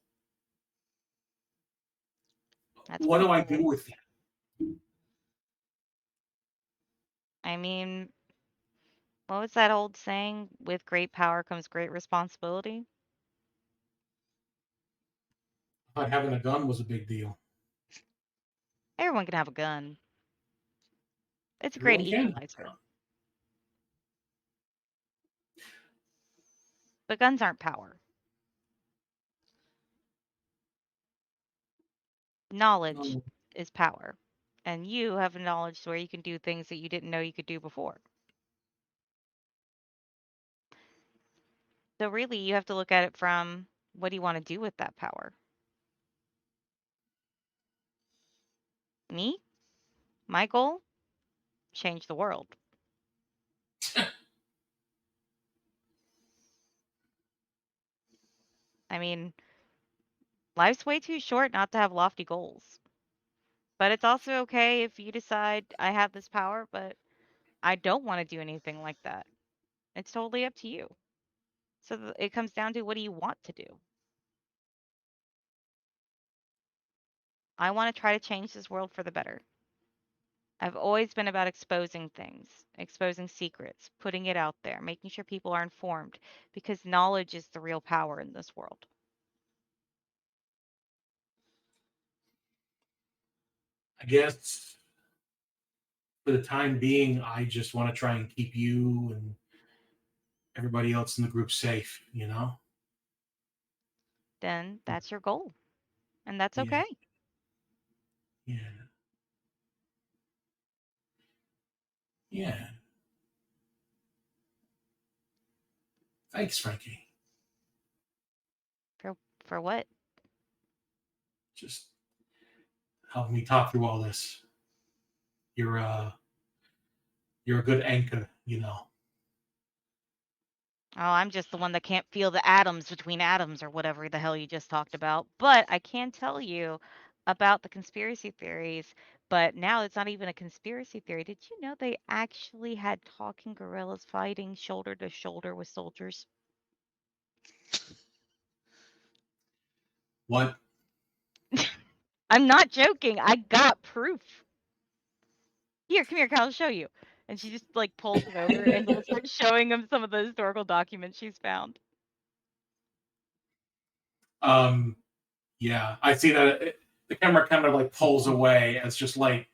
Speaker 3: That's
Speaker 4: What do I
Speaker 3: pretty
Speaker 4: do
Speaker 3: cool.
Speaker 4: with that?
Speaker 3: I mean, what was that old saying? With great power comes great responsibility.
Speaker 4: I thought having a gun was a big deal.
Speaker 3: Everyone can have a gun. It's a great
Speaker 4: Everyone can.
Speaker 3: equalizer. But guns aren't power. Knowledge
Speaker 4: No.
Speaker 3: is power. And you have a knowledge where you can do things that you didn't know you could do before. So really, you have to look at it from, what do you want to do with that power? Me? My goal? Change the world. I mean, life's way too short not to have lofty goals. But it's also okay if you decide I have this power, but I don't want to do anything like that. It's totally up to you. So it comes down to, what do you want to do? I want to try to change this world for the better. I've always been about exposing things, exposing secrets, putting it out there, making sure people are informed, because knowledge is the real power in this world.
Speaker 4: I guess for the time being, I just want to try and keep you and everybody else in the group safe, you know?
Speaker 3: Then that's your goal. And that's
Speaker 4: Yeah.
Speaker 3: okay.
Speaker 4: Yeah. Yeah. Thanks, Frankie.
Speaker 3: For what?
Speaker 4: Just help me talk through all this. You're a good anchor, you know.
Speaker 3: Oh, I'm just the one that can't feel the atoms between atoms, or whatever the hell you just talked about. But I can tell you about the conspiracy theories. But now it's not even a conspiracy theory. Did you know they actually had talking gorillas fighting shoulder to shoulder with soldiers?
Speaker 4: What?
Speaker 3: I'm not joking. I got proof. Here, come here, Kyle, I'll show you. And she just like pulls him over and then starts showing him some of the historical documents she's found.
Speaker 4: Yeah, I see that the camera kind of like pulls away as just like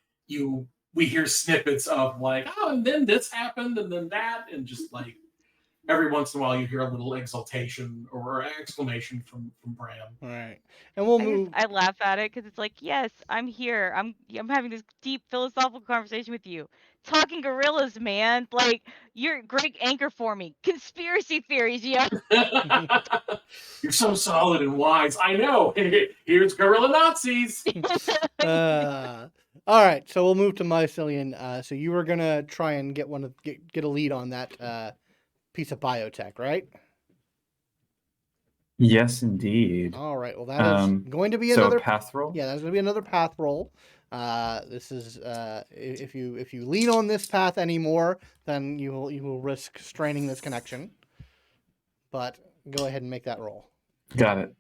Speaker 4: we hear snippets of like, oh, and then this happened and then that, and just like every once in a while you hear a little exultation or exclamation from Bram.
Speaker 1: All right, and we'll move.
Speaker 3: I laugh at it because it's like, yes, I'm here. I'm having this deep philosophical conversation with you. Talking gorillas, man. Like, you're a great anchor for me. Conspiracy theories, yeah.
Speaker 4: You're so solid and wise. I know. Here's gorilla Nazis.
Speaker 1: All right, so we'll move to Mycelium. So you were gonna try and get a lead on that piece of biotech, right?
Speaker 2: Yes, indeed.
Speaker 1: All right. Well, that is going to be another
Speaker 2: path roll.
Speaker 1: Yeah, that's going to be another path roll. This is if you lean on this path anymore, then you will risk straining this connection. But go ahead and make that roll.
Speaker 2: Got it.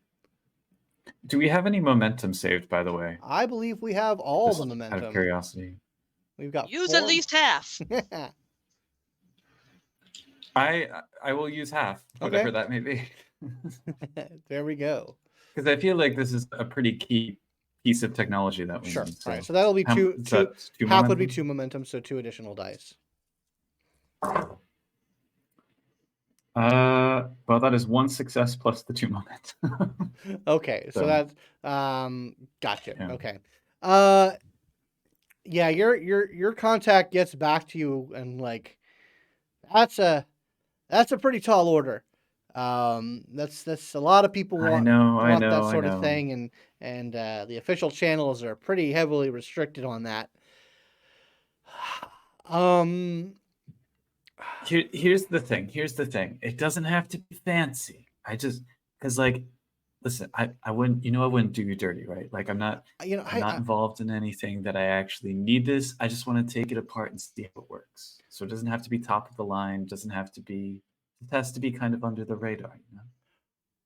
Speaker 2: Do we have any momentum saved, by the way?
Speaker 1: I believe we have all
Speaker 2: Just
Speaker 1: the momentum.
Speaker 2: out of curiosity.
Speaker 1: We've got
Speaker 5: Use
Speaker 1: 4.
Speaker 5: at least half.
Speaker 2: I will use half, whatever that may be.
Speaker 1: There we go.
Speaker 2: Because I feel like this is a pretty key piece of technology that we
Speaker 1: Sure.
Speaker 2: need.
Speaker 1: All right. So that'll be two
Speaker 2: two
Speaker 1: half would be
Speaker 2: momentum?
Speaker 1: 2 momentum, so 2 additional dice.
Speaker 2: Well, that is 1 success plus the 2 momentum.
Speaker 1: Okay, so
Speaker 2: So-
Speaker 1: that's gotcha.
Speaker 2: Yeah.
Speaker 1: Okay. Yeah, your contact gets back to you and like that's a pretty tall order. That's a lot of people want that sort of thing, and the official channels are pretty heavily restricted on that.
Speaker 2: Here's the thing. It doesn't have to be fancy. Because like, listen, I wouldn't do you dirty, right? Like I'm not involved in anything that I actually need this. I just want to take it apart and see how it works. So it doesn't have to be top of the line. It has to be kind of under the radar, you know?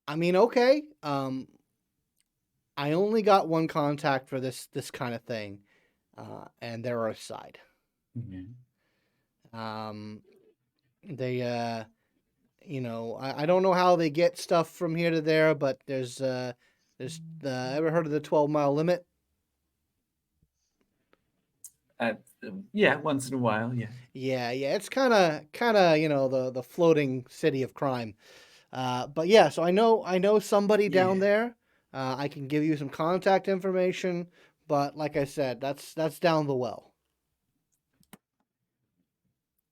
Speaker 1: I mean, okay. I only got one contact for this kind of thing, and they're outside.
Speaker 2: Mm-hmm.
Speaker 1: They I don't know how they get stuff from here to there, but there's ever heard of the 12-mile limit?
Speaker 2: Yeah, once in a while, yeah.
Speaker 1: Yeah, it's kind of the floating city of crime. But yeah, so I know somebody down there. I can give you some contact information, but like I said, that's down the well.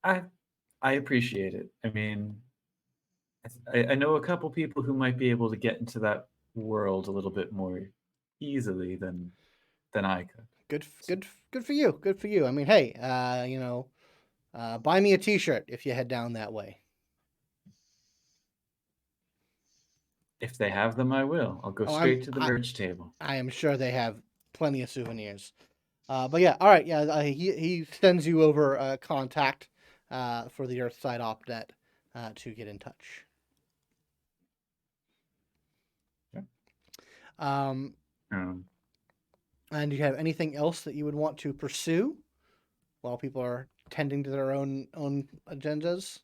Speaker 2: I appreciate it. I mean, I know a couple people who might be able to get into that world a little bit more easily than I could.
Speaker 1: Good for you. Good for you. I mean, hey, buy me a T-shirt if you head down that way.
Speaker 2: If they have them, I will. I'll go straight to the merch table.
Speaker 1: I am sure they have plenty of souvenirs. But yeah, all right. Yeah, he sends you over a contact for the Earthside OpNet to get in touch.
Speaker 2: Okay.
Speaker 1: And do you have anything else that you would want to pursue while people are tending to their own agendas?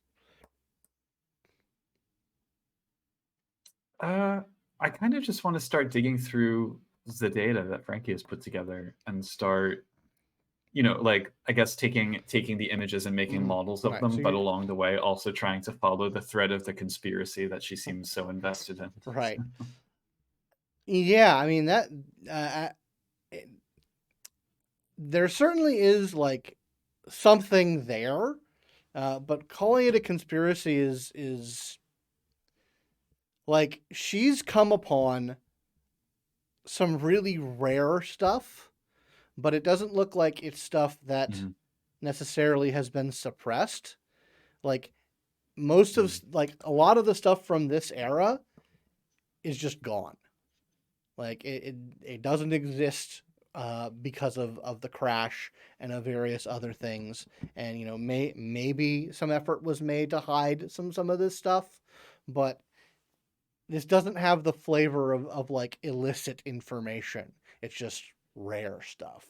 Speaker 2: I kind of just want to start digging through the data that Frankie has put together and start, like I guess taking the images and making models of them, but along the way also trying to follow the thread of the conspiracy that she seems so invested in.
Speaker 1: Right. Yeah, I mean that. There certainly is like something there, but calling it a conspiracy is like she's come upon some really rare stuff, but it doesn't look like it's stuff that necessarily has been suppressed. Like most of like a lot of the stuff from this era is just gone. Like it doesn't exist because of the crash and of various other things. And maybe some effort was made to hide some of this stuff, but this doesn't have the flavor of like illicit information. It's just rare stuff,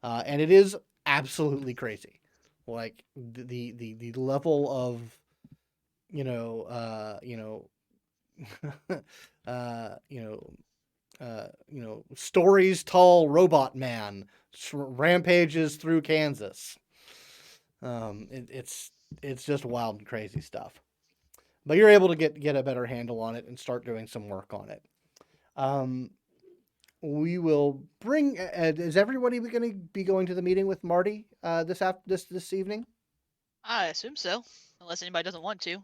Speaker 1: and it is absolutely crazy. Like the level of stories tall robot man rampages through Kansas. It's just wild and crazy stuff. But you're able to get a better handle on it and start doing some work on it. We will bring. Is everybody going to be going to the meeting with Marty this evening?
Speaker 5: I assume so, unless anybody doesn't want to.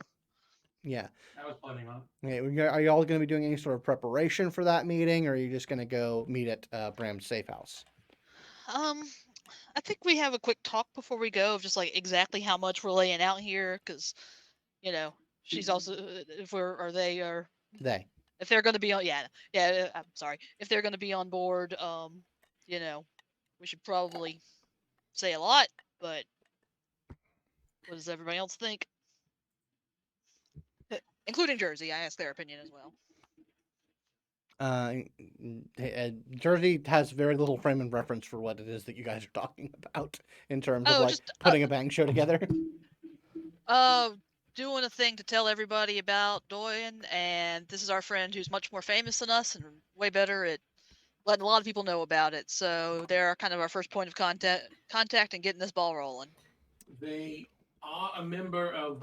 Speaker 1: Yeah.
Speaker 4: I was planning on.
Speaker 1: Okay, are you all going to be doing any sort of preparation for that meeting, or are you just going to go meet at Bram's safe house?
Speaker 5: I think we have a quick talk before we go of just like exactly how much we're laying out here, because she's also if they're going to be on I'm sorry, if they're going to be on board, we should probably say a lot, but what does everybody else think? Including Jersey, I asked their opinion as well.
Speaker 1: Jersey has very little frame of reference for what it is that you guys are talking about in terms of putting a bang show together.
Speaker 5: Doing a thing to tell everybody about Doyen, and this is our friend who's much more famous than us and way better at letting a lot of people know about it. So they're kind of our first point of contact and getting this ball rolling.
Speaker 4: They are a member of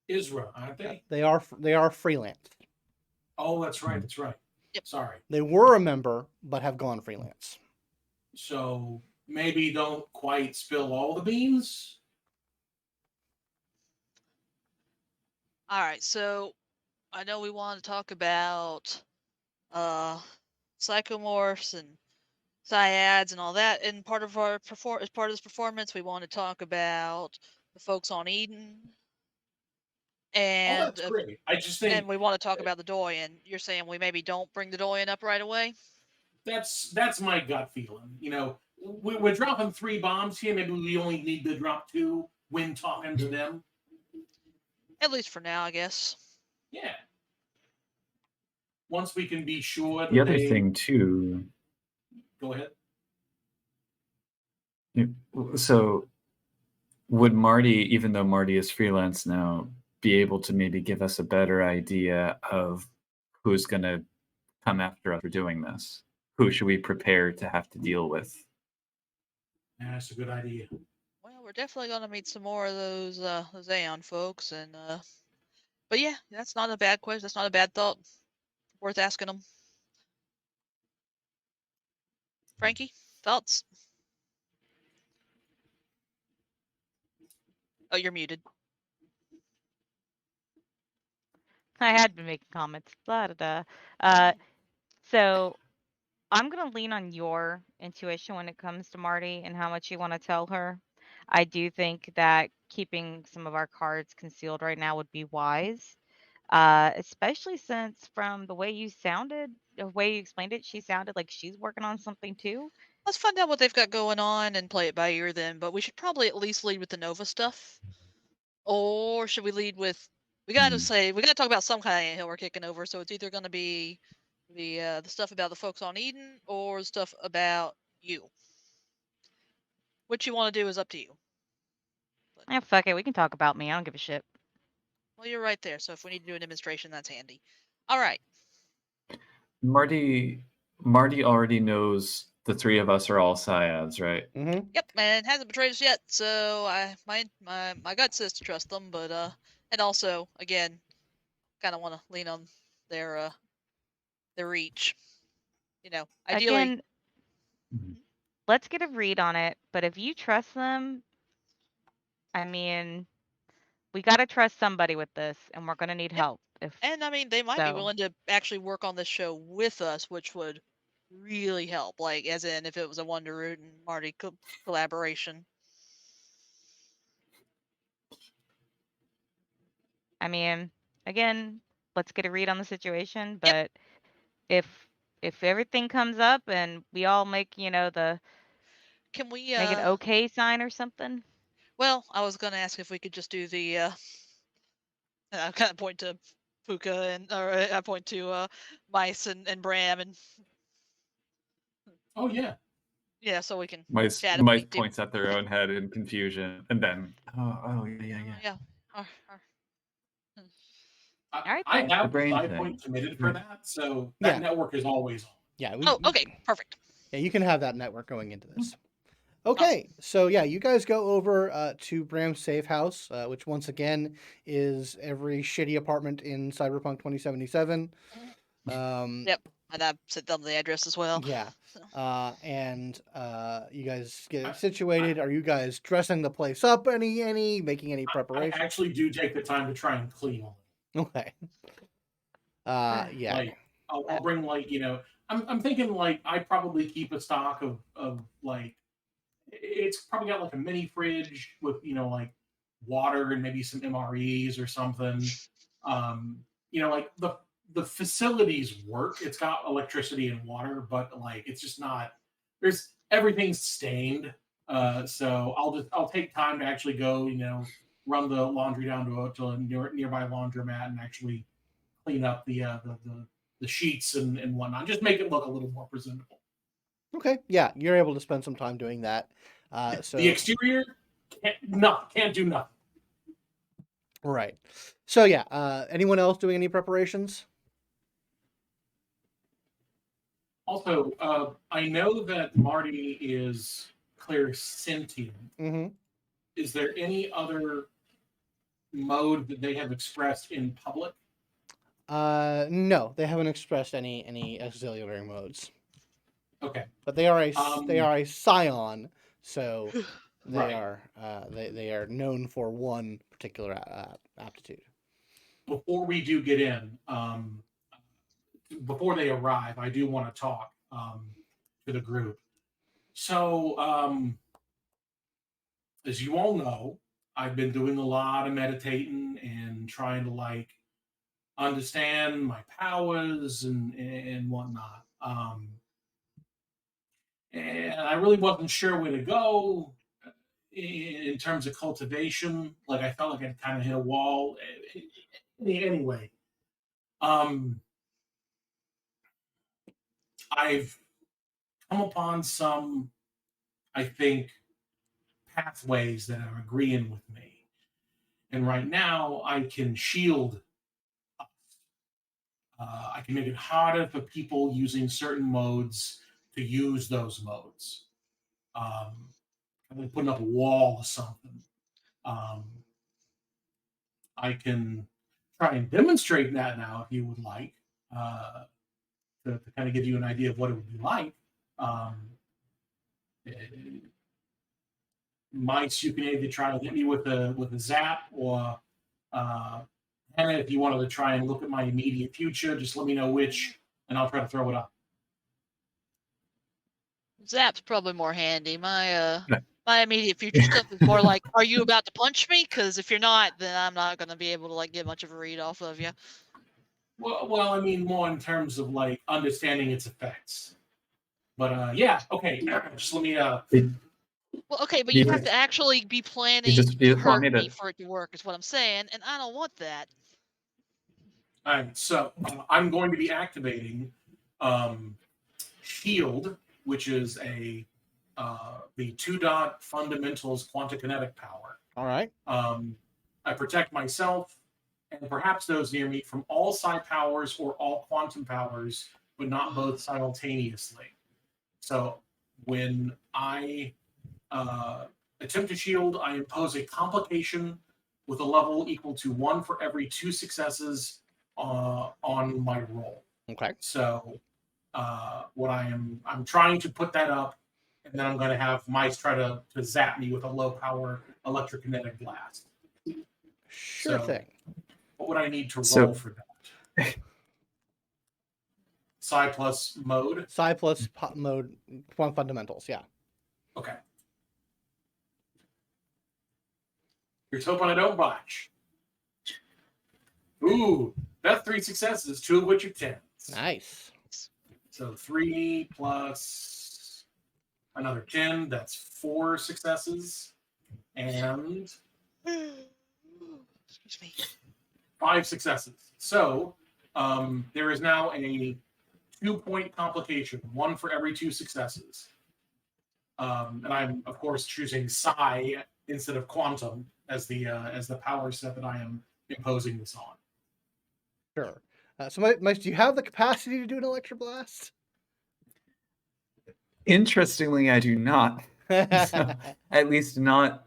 Speaker 4: ISRA, aren't they?
Speaker 1: They are freelance.
Speaker 4: Oh, that's right. That's right.
Speaker 5: Yep.
Speaker 4: Sorry.
Speaker 1: They were a member, but have gone freelance.
Speaker 4: So maybe don't quite spill all the beans?
Speaker 5: All right, so I know we want to talk about psychomorphs and Syads and all that. And part of our as part of this performance, we want to talk about the folks on Eden,
Speaker 4: Oh,
Speaker 5: and
Speaker 4: that's great. I just think
Speaker 5: and we want to talk about the Doyen. You're saying we maybe don't bring the Doyen up right away?
Speaker 4: that's my gut feeling. We're dropping 3 bombs here. Maybe we only need to drop 2 when talking to them.
Speaker 5: At least for now, I guess.
Speaker 4: Yeah. Once we can be sure that
Speaker 2: The other thing too.
Speaker 4: Go ahead.
Speaker 2: So would Marty, even though Marty is freelance now, be able to maybe give us a better idea of who's going to come after us for doing this? Who should we prepare to have to deal with?
Speaker 4: Yeah, that's a good idea.
Speaker 5: Well, we're definitely gonna meet some more of those Aeon folks, and but yeah, that's not a bad question. That's not a bad thought. Worth asking them. Frankie, thoughts? Oh, you're muted.
Speaker 3: I had been making comments. Blah, da, da. So I'm going to lean on your intuition when it comes to Marty and how much you want to tell her. I do think that keeping some of our cards concealed right now would be wise, especially since from the way you sounded, the way you explained it, she sounded like she's working on something too.
Speaker 5: Let's find out what they've got going on and play it by ear then. But we should probably at least lead with the Nova stuff. Or should we lead with? We gotta talk about some kind of anthill we're kicking over. So it's either gonna be the stuff about the folks on Eden or the stuff about you. What you want to do is up to you.
Speaker 3: Fuck it. We can talk about me. I don't give a shit.
Speaker 5: Well, you're right there. So if we need to do a demonstration, that's handy. All right.
Speaker 2: Marty already knows the 3 of us are all Syads, right?
Speaker 1: Mm-hmm.
Speaker 5: Yep, and hasn't betrayed us yet. So my gut says to trust them, but and also again, kind of want to lean on their reach. Ideally.
Speaker 3: Again, let's get a read on it. But if you trust them, I mean, we got to trust somebody with this, and we're going to need help.
Speaker 5: And I mean, they might be willing to actually work on this show with us, which would really help. Like, as in, if it was a Wonder Root and Marty collaboration.
Speaker 3: I mean, again, let's get a read on the situation. But if everything comes up and we all make,
Speaker 5: can we
Speaker 3: make an okay sign or something?
Speaker 5: Well, I was gonna ask if we could just do the I kind of point to Fuka or I point to Mice and Bram and.
Speaker 4: Oh yeah.
Speaker 5: Yeah, so we can.
Speaker 2: Mice points at their own head in confusion, and then yeah.
Speaker 3: All right.
Speaker 4: I have
Speaker 2: the
Speaker 4: side point committed for that, so that network is always on.
Speaker 1: Yeah.
Speaker 5: Okay, perfect.
Speaker 1: Yeah, you can have that network going into this. Okay, so yeah, you guys go over to Bram's safe house, which once again is every shitty apartment in Cyberpunk 2077.
Speaker 5: Yep, and I sent them the address as well.
Speaker 1: Yeah, and you guys get situated. Are you guys dressing the place up? Making any preparations?
Speaker 4: I actually do take the time to try and clean all.
Speaker 1: Okay. Yeah.
Speaker 4: Like, I'll bring I'm thinking I probably keep a stock of it's probably got like a mini fridge with water and maybe some MREs or something. The facilities work. It's got electricity and water, but it's just not. Everything's stained. So I'll take time to actually go run the laundry down to a nearby laundromat and actually clean up the sheets and whatnot. Just make it look a little more presentable.
Speaker 1: Okay, yeah, you're able to spend some time doing that. So
Speaker 4: the exterior can't do nothing.
Speaker 1: Right. So yeah, anyone else doing any preparations?
Speaker 4: Also, I know that Marty is clairsentient.
Speaker 1: Mm-hmm.
Speaker 4: Is there any other mode that they have expressed in public?
Speaker 1: No, they haven't expressed any auxiliary modes.
Speaker 4: Okay,
Speaker 1: but they are a scion, so they
Speaker 4: right.
Speaker 1: are they are known for one particular aptitude.
Speaker 4: before we do get in, before they arrive, I do want to talk to the group. So, as you all know, I've been doing a lot of meditating and trying to like understand my powers and whatnot. And I really wasn't sure where to go in terms of cultivation. Like I felt like I'd kind of hit a wall. Anyway, I've come upon some, I think, pathways that are agreeing with me. And right now, I can shield. I can make it harder for people using certain modes to use those modes. I'm like putting up a wall or something. I can try and demonstrate that now if you would like, to kind of give you an idea of what it would be like. Mice, you can either try to hit me with a zap, or Hannah, if you wanted to try and look at my immediate future, just let me know which, and I'll try to throw it up.
Speaker 5: Zap's probably more handy.
Speaker 2: Yeah.
Speaker 5: My immediate future stuff is more like, are you about to punch me? Because if you're not, then I'm not going to be able to like get much of a read off of you.
Speaker 4: Well, I mean more in terms of like understanding its effects. But yeah, okay. Just let me.
Speaker 5: Well, okay, but you have to actually be planning
Speaker 2: you
Speaker 5: to
Speaker 2: just want
Speaker 5: hurt
Speaker 2: me
Speaker 5: me
Speaker 2: to.
Speaker 5: for it to work, is what I'm saying, and I don't want that.
Speaker 4: All right, so I'm going to be activating Shield, which is the 2-dot fundamentals quantikinetic power.
Speaker 1: All right.
Speaker 4: I protect myself and perhaps those near me from all psi powers or all quantum powers, but not both simultaneously. So when I attempt to shield, I impose a complication with a level equal to 1 for every 2 successes on my roll.
Speaker 1: Okay.
Speaker 4: So what I'm trying to put that up, and then I'm going to have mice try to zap me with a low power electrokinetic blast.
Speaker 1: Sure thing.
Speaker 4: What would I need to roll for that? Psi plus mode?
Speaker 1: Psi plus mode, quantum fundamentals, yeah.
Speaker 4: Okay. Here's hoping I don't botch. Ooh, that's 3 successes, 2 of which are 10s.
Speaker 1: Nice.
Speaker 4: So 3 plus another 10, that's 4 successes. And
Speaker 5: excuse me,
Speaker 4: 5 successes. So there is now a 2-point complication, 1 for every 2 successes. And I'm of course choosing psi instead of quantum as the power set that I am imposing this on.
Speaker 1: Sure. So, Mike, do you have the capacity to do an electroblast?
Speaker 2: Interestingly, I do not. So, at least not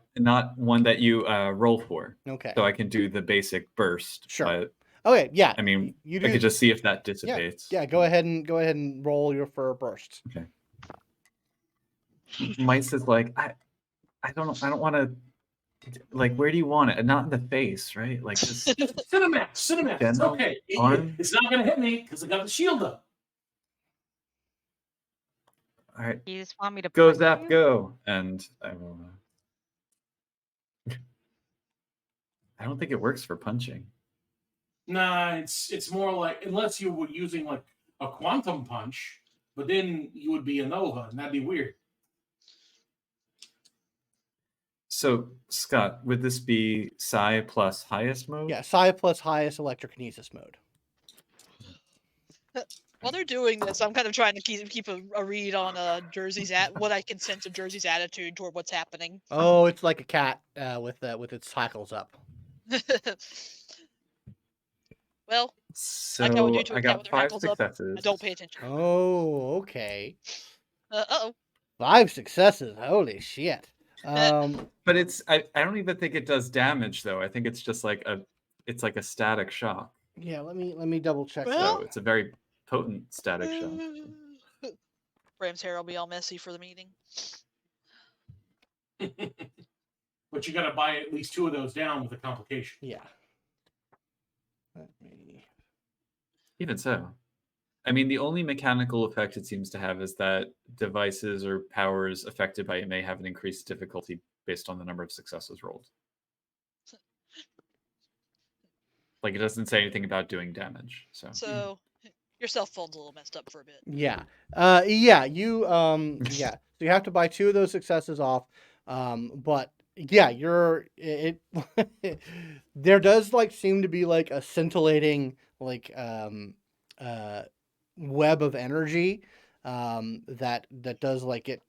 Speaker 2: one that you roll for.
Speaker 1: Okay.
Speaker 2: So I can do the basic burst.
Speaker 1: Sure.
Speaker 2: But,
Speaker 1: okay. Yeah.
Speaker 2: I mean,
Speaker 1: you do.
Speaker 2: I could just see if that dissipates.
Speaker 1: Yeah. Go ahead and roll your for a burst.
Speaker 2: Okay. Mice is like, I don't want to. Like, where do you want it? Not in the face, right? Like, just
Speaker 4: Cinemax. It's okay. It's not going to hit me because I got the shield up.
Speaker 2: All right.
Speaker 3: You just want me to
Speaker 2: Go,
Speaker 3: punch
Speaker 2: Zap,
Speaker 3: you?
Speaker 2: go. And I will. I don't think it works for punching.
Speaker 4: Nah, it's more like, unless you were using like a quantum punch, but then you would be a Nova, and that'd be weird.
Speaker 2: So, Scott, would this be psi plus highest mode?
Speaker 1: Yeah, psi plus highest electrokinesis mode.
Speaker 5: while they're doing this, I'm kind of trying to keep a read on Jersey's what I can sense of Jersey's attitude toward what's happening.
Speaker 1: Oh, it's like a cat with its hackles up.
Speaker 5: Well,
Speaker 2: So
Speaker 5: like I would do to a
Speaker 2: I
Speaker 5: cat with
Speaker 2: got
Speaker 5: their
Speaker 2: 5
Speaker 5: hackles up.
Speaker 2: successes.
Speaker 5: I don't pay attention.
Speaker 1: Oh, okay.
Speaker 5: Uh-oh.
Speaker 1: 5 successes. Holy shit.
Speaker 2: But it's I don't even think it does damage though. I think it's just like a static shock.
Speaker 1: Yeah, let me double check.
Speaker 5: Well-
Speaker 2: So it's a very potent static shock.
Speaker 5: Bram's hair will be all messy for the meeting.
Speaker 4: But you got to buy at least 2 of those down with a complication.
Speaker 1: Yeah. Let me...
Speaker 2: Even so, I mean, the only mechanical effect it seems to have is that devices or powers affected by it may have an increased difficulty based on the number of successes rolled. Like, it doesn't say anything about doing damage.
Speaker 5: So your cell phone's a little messed up for a bit.
Speaker 1: Yeah. Yeah, yeah. So you have to buy 2 of those successes off. But yeah, there does like seem to be like a scintillating like web of energy that does like it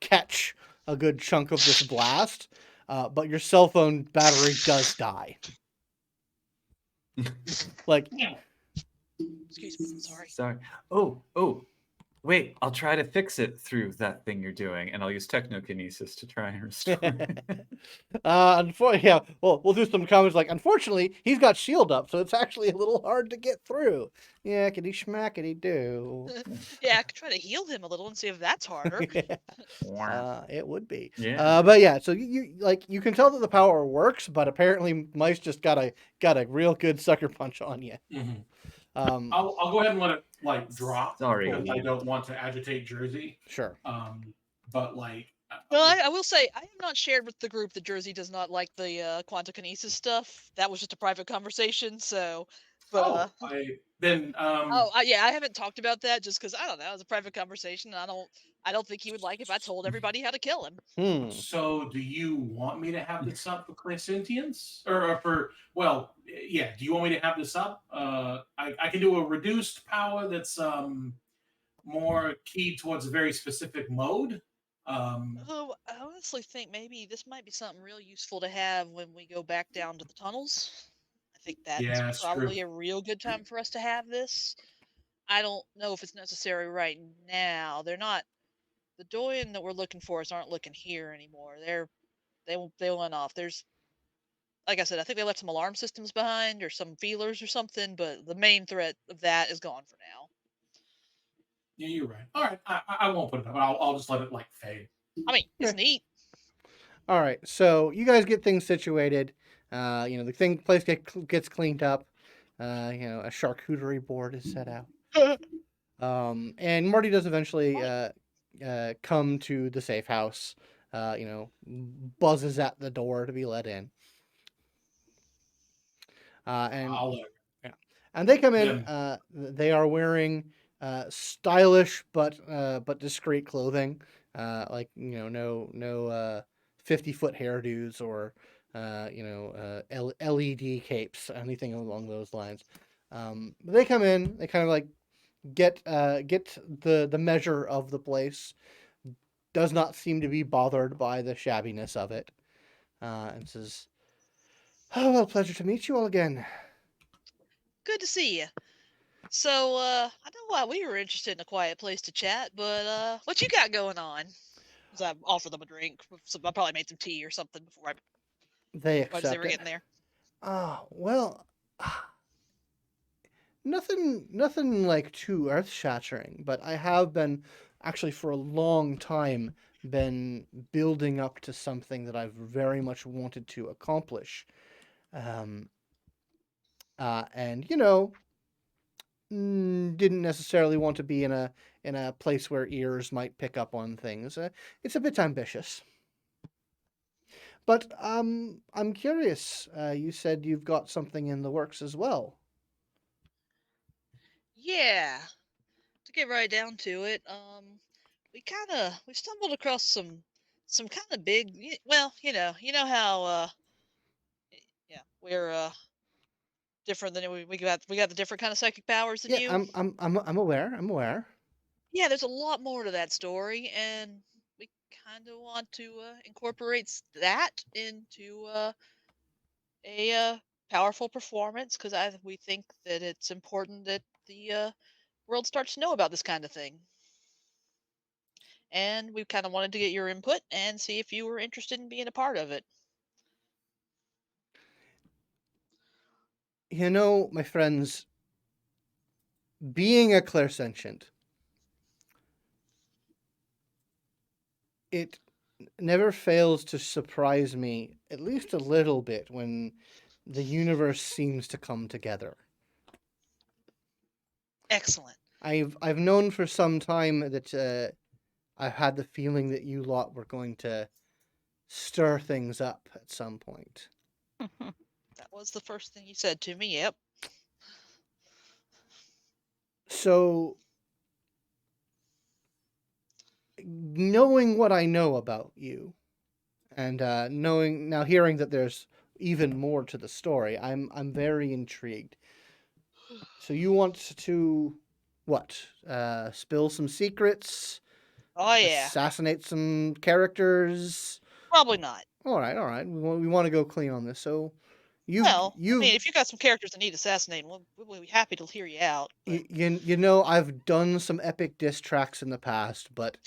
Speaker 1: catch a good chunk of this blast. But your cell phone battery does die. Like,
Speaker 5: Excuse me, sorry.
Speaker 2: Sorry. Oh, wait, I'll try to fix it through that thing you're doing, and I'll use technokinesis to try and restore it.
Speaker 1: yeah, well, we'll do some comments like, unfortunately, he's got shield up, so it's actually a little hard to get through. Yeah, kitty schmackety do.
Speaker 5: Yeah, I could try to heal him a little and see if that's harder.
Speaker 1: It would be.
Speaker 2: Yeah.
Speaker 1: But yeah, so you can tell that the power works, but apparently Mice just got a real good sucker punch on you.
Speaker 4: I'll go ahead and let it like drop.
Speaker 2: Sorry.
Speaker 4: Because I don't want to agitate Jersey.
Speaker 1: Sure.
Speaker 4: But like.
Speaker 5: Well, I will say I have not shared with the group that Jersey does not like the quantum kinesis stuff. That was just a private conversation. So, but yeah, I haven't talked about that just because I don't know. It was a private conversation. And I don't think he would like if I told everybody how to kill him.
Speaker 4: So, do you want me to have this up for clairsentience, or for? Well, yeah. Do you want me to have this up? I can do a reduced power that's more keyed towards a very specific mode.
Speaker 5: Although I honestly think maybe this might be something real useful to have when we go back down to the tunnels. I think that's probably a real good time for us to have this. I don't know if it's necessary right now. They're not. The Doyen that we're looking for aren't looking here anymore. They went off. There's, like I said, I think they left some alarm systems behind or some feelers or something, but the main threat of that is gone for now.
Speaker 4: Yeah, you're right. All right, I won't put it up. I'll just let it like fade.
Speaker 5: I mean, it's neat.
Speaker 1: All right, so you guys get things situated. The place gets cleaned up. A charcuterie board is set out. And Marty does eventually come to the safe house. Buzzes at the door to be let in. And they come in. They are wearing stylish but discreet clothing. No 50-foot hairdos or LED capes, anything along those lines. They come in. They kind of like get the measure of the place. Does not seem to be bothered by the shabbiness of it, and says, "Oh well, pleasure to meet you all again.
Speaker 5: Good to see you. So, I know why we were interested in a quiet place to chat, but what you got going on?" So I offer them a drink. So I probably made some tea or something before
Speaker 1: they accept
Speaker 5: they were getting there.
Speaker 1: Well, nothing like too earth-shattering, but I have been actually for a long time been building up to something that I've very much wanted to accomplish. And didn't necessarily want to be in a place where ears might pick up on things. It's a bit ambitious. But I'm curious. You said you've got something in the works as well.
Speaker 5: Yeah. To get right down to it, we stumbled across some kind of big. Well, you know how we're different than we got the different kind of psychic powers than you.
Speaker 1: I'm aware.
Speaker 5: Yeah, there's a lot more to that story, and we kind of want to incorporate that into a powerful performance because we think that it's important that the world starts to know about this kind of thing. And we kind of wanted to get your input and see if you were interested in being a part of it.
Speaker 1: My friends, being a clairsentient, it never fails to surprise me, at least a little bit, when the universe seems to come together.
Speaker 5: Excellent.
Speaker 1: I've known for some time that I've had the feeling that you lot were going to stir things up at some point.
Speaker 5: That was the first thing you said to me. Yep.
Speaker 1: So, knowing what I know about you, and hearing that there's even more to the story, I'm very intrigued. So you want to what? Spill some secrets?
Speaker 5: Oh yeah.
Speaker 1: Assassinate some characters?
Speaker 5: Probably not.
Speaker 1: All right. We want to go clean on this. So you
Speaker 5: Well, I mean, if you got some characters that need assassinating, we'll be happy to hear you out. But...
Speaker 1: you know, I've done some epic diss tracks in the past, but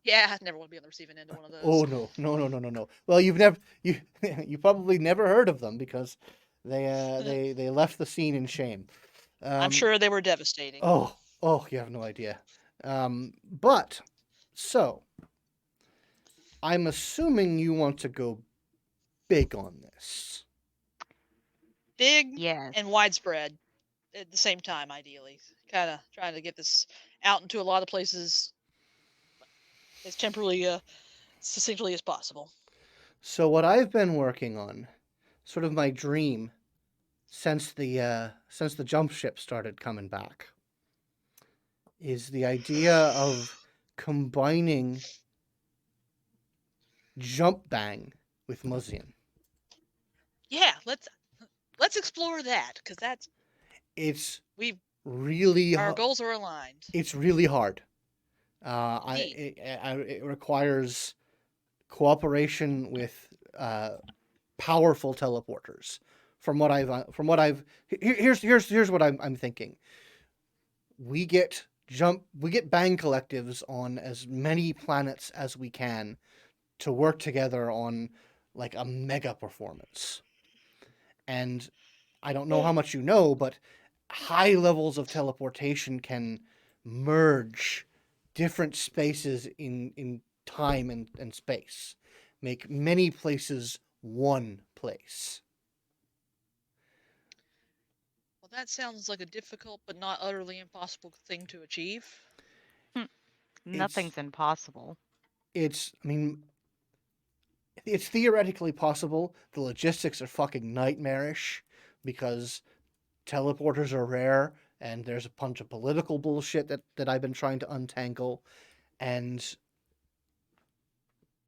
Speaker 5: yeah, I never want to be on the receiving end of one of those.
Speaker 1: oh no. Well, you probably never heard of them because they left the scene in shame.
Speaker 5: I'm sure they were devastating.
Speaker 1: Oh, you have no idea. But so I'm assuming you want to go big on this.
Speaker 5: Big
Speaker 3: Yes.
Speaker 5: and widespread at the same time, ideally. Kind of trying to get this out into a lot of places as temporarily succinctly as possible.
Speaker 1: So what I've been working on, sort of my dream, since the jump ship started coming back, is the idea of combining Jump Bang with Muzian.
Speaker 5: Yeah, let's explore that because our goals are aligned.
Speaker 1: It's really hard. It requires cooperation with powerful teleporters. Here's what I'm thinking. We get bang collectives on as many planets as we can to work together on like a mega performance. And I don't know how much you know, but high levels of teleportation can merge different spaces in time and space, make many places one place.
Speaker 5: Well, that sounds like a difficult but not utterly impossible thing to achieve.
Speaker 3: Nothing's impossible.
Speaker 1: It's theoretically possible. The logistics are fucking nightmarish because teleporters are rare and there's a bunch of political bullshit that I've been trying to untangle. And,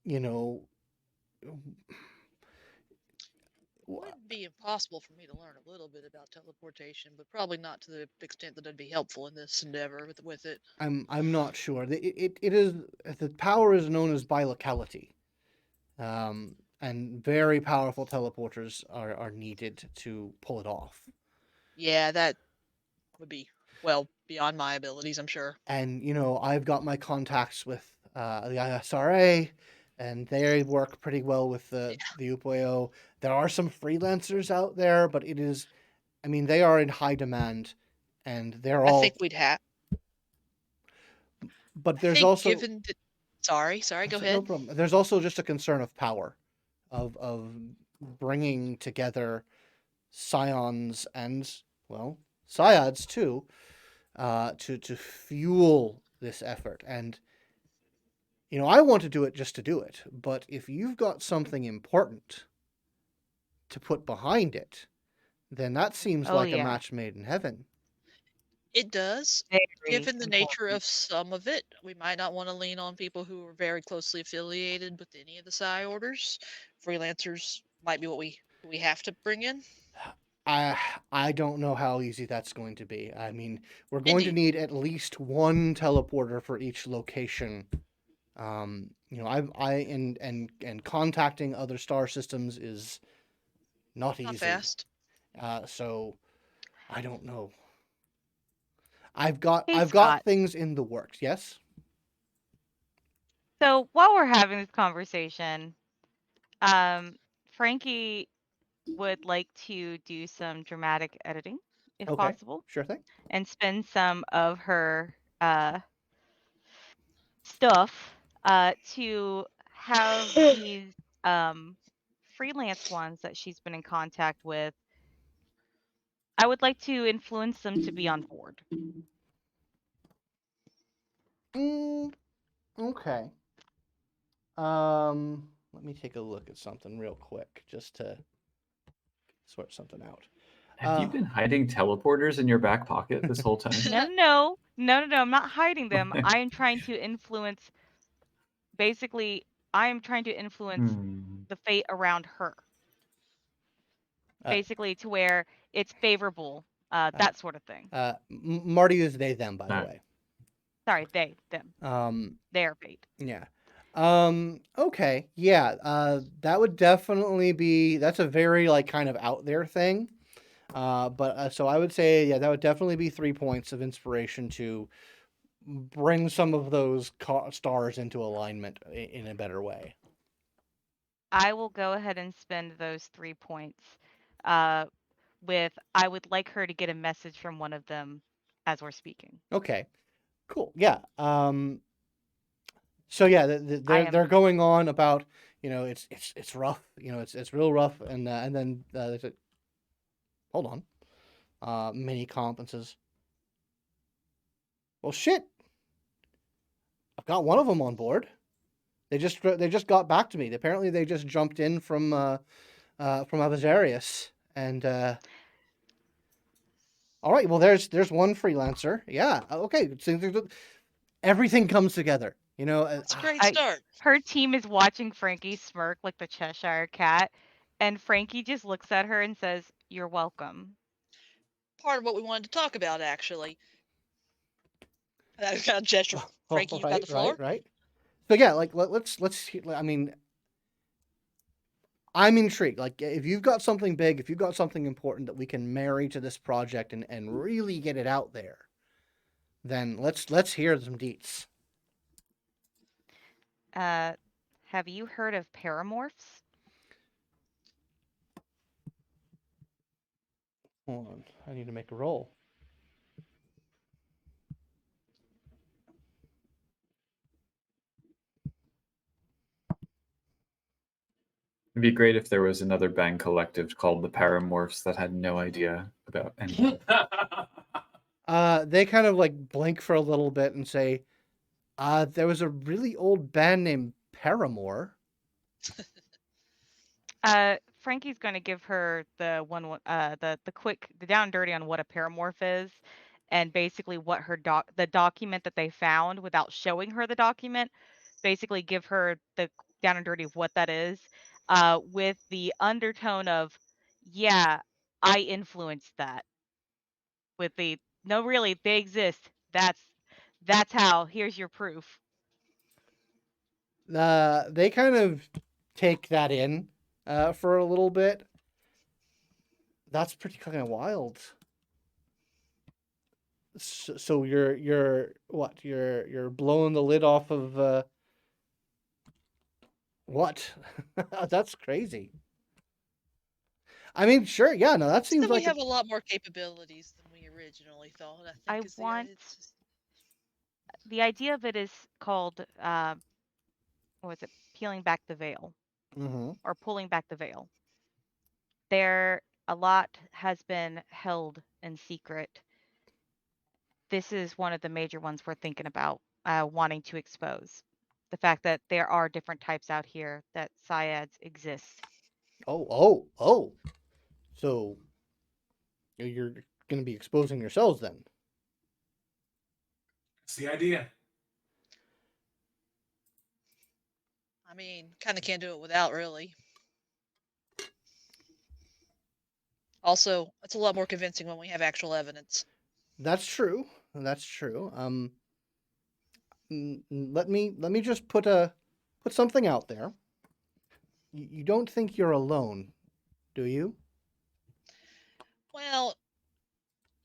Speaker 1: you know,
Speaker 5: it wouldn't be impossible for me to learn a little bit about teleportation, but probably not to the extent that it'd be helpful in this endeavor with it.
Speaker 1: I'm not sure. It is, the power is known as bilocality. And very powerful teleporters are needed to pull it off.
Speaker 5: Yeah, that would be well beyond my abilities, I'm sure.
Speaker 1: And you know, I've got my contacts with the ISRA, and they work pretty well with the UPOO. There are some freelancers out there, but they are in high demand, and they're all.
Speaker 5: I think we'd have.
Speaker 1: But there's also.
Speaker 5: Sorry, go ahead.
Speaker 1: No problem. There's also just a concern of power, of bringing together scions and syads too, to fuel this effort. And you know, I want to do it just to do it, but if you've got something important to put behind it, then that seems like a match made in heaven.
Speaker 5: It does. Given the nature of some of it, we might not want to lean on people who are very closely affiliated with any of the psi orders. Freelancers might be what we have to bring in.
Speaker 1: I don't know how easy that's going to be. I mean, we're going to need at least one teleporter for each location. You know, and contacting other star systems is not easy.
Speaker 5: Fast.
Speaker 1: So I don't know. I've got things in the works. Yes.
Speaker 3: So while we're having this conversation, Frankie would like to do some dramatic editing, if possible.
Speaker 1: Sure thing.
Speaker 3: And spend some of her stuff to have these freelance ones that she's been in contact with, I would like to influence them to be on board.
Speaker 1: Okay. Let me take a look at something real quick just to sort something out.
Speaker 2: Have you been hiding teleporters in your back pocket this whole time?
Speaker 3: No. I'm not hiding them. I am trying to influence. Basically, I am trying to influence
Speaker 2: Hmm.
Speaker 3: the fate around her. Basically, to where it's favorable, that sort of thing.
Speaker 1: Marty is they them, by the way.
Speaker 3: Sorry, they them. Their fate.
Speaker 1: Yeah. Okay. Yeah. That would definitely be. That's a very like kind of out there thing. But so I would say, yeah, that would definitely be 3 points of inspiration to bring some of those stars into alignment in a better way.
Speaker 3: I will go ahead and spend those 3 points. With I would like her to get a message from one of them as we're speaking.
Speaker 1: Okay. Cool. Yeah. So yeah, they're going on about, you know, it's rough, you know, it's real rough, and then they said, hold on, mini conferences. Well, shit, I've got one of them on board. They just got back to me. Apparently, they just jumped in from Avazarius, and all right. Well, there's one freelancer. Yeah. Okay. So everything comes together. You know,
Speaker 5: It's a great start.
Speaker 3: Her team is watching Frankie smirk like the Cheshire Cat, and Frankie just looks at her and says, "You're welcome."
Speaker 5: Part of what we wanted to talk about, actually. That kind of gesture. Frankie, you've got the floor.
Speaker 1: Right. So yeah, like let's. I mean, I'm intrigued. Like, if you've got something big, if you've got something important that we can marry to this project and really get it out there, then let's hear some deets.
Speaker 3: Have you heard of paramorphs?
Speaker 1: Hold on, I need to make a roll.
Speaker 2: It'd be great if there was another band collective called the Paramorphs that had no idea about anything.
Speaker 1: They kind of like blink for a little bit and say, there was a really old band named Paramore.
Speaker 3: Frankie's going to give her the quick, the down and dirty on what a paramorph is, and basically what her the document that they found without showing her the document. Basically, give her the down and dirty of what that is, with the undertone of, yeah, I influenced that. With the no, really, they exist. That's how. Here's your proof.
Speaker 1: They kind of take that in for a little bit. That's pretty kind of wild. So you're what? You're blowing the lid off of what? That's crazy. I mean, sure, yeah, no, that seems like
Speaker 5: we have a lot more capabilities than we originally thought. I think
Speaker 3: the idea of it is called what was it? Peeling back the veil, or pulling back the veil. A lot has been held in secret. This is one of the major ones we're thinking about wanting to expose. The fact that there are different types out here, that syads exist.
Speaker 1: Oh. So you're going to be exposing yourselves then?
Speaker 4: That's the idea.
Speaker 5: I mean, kind of can't do it without, really. Also, it's a lot more convincing when we have actual evidence.
Speaker 1: That's true. Let me just put something out there. You don't think you're alone, do you?
Speaker 5: Well,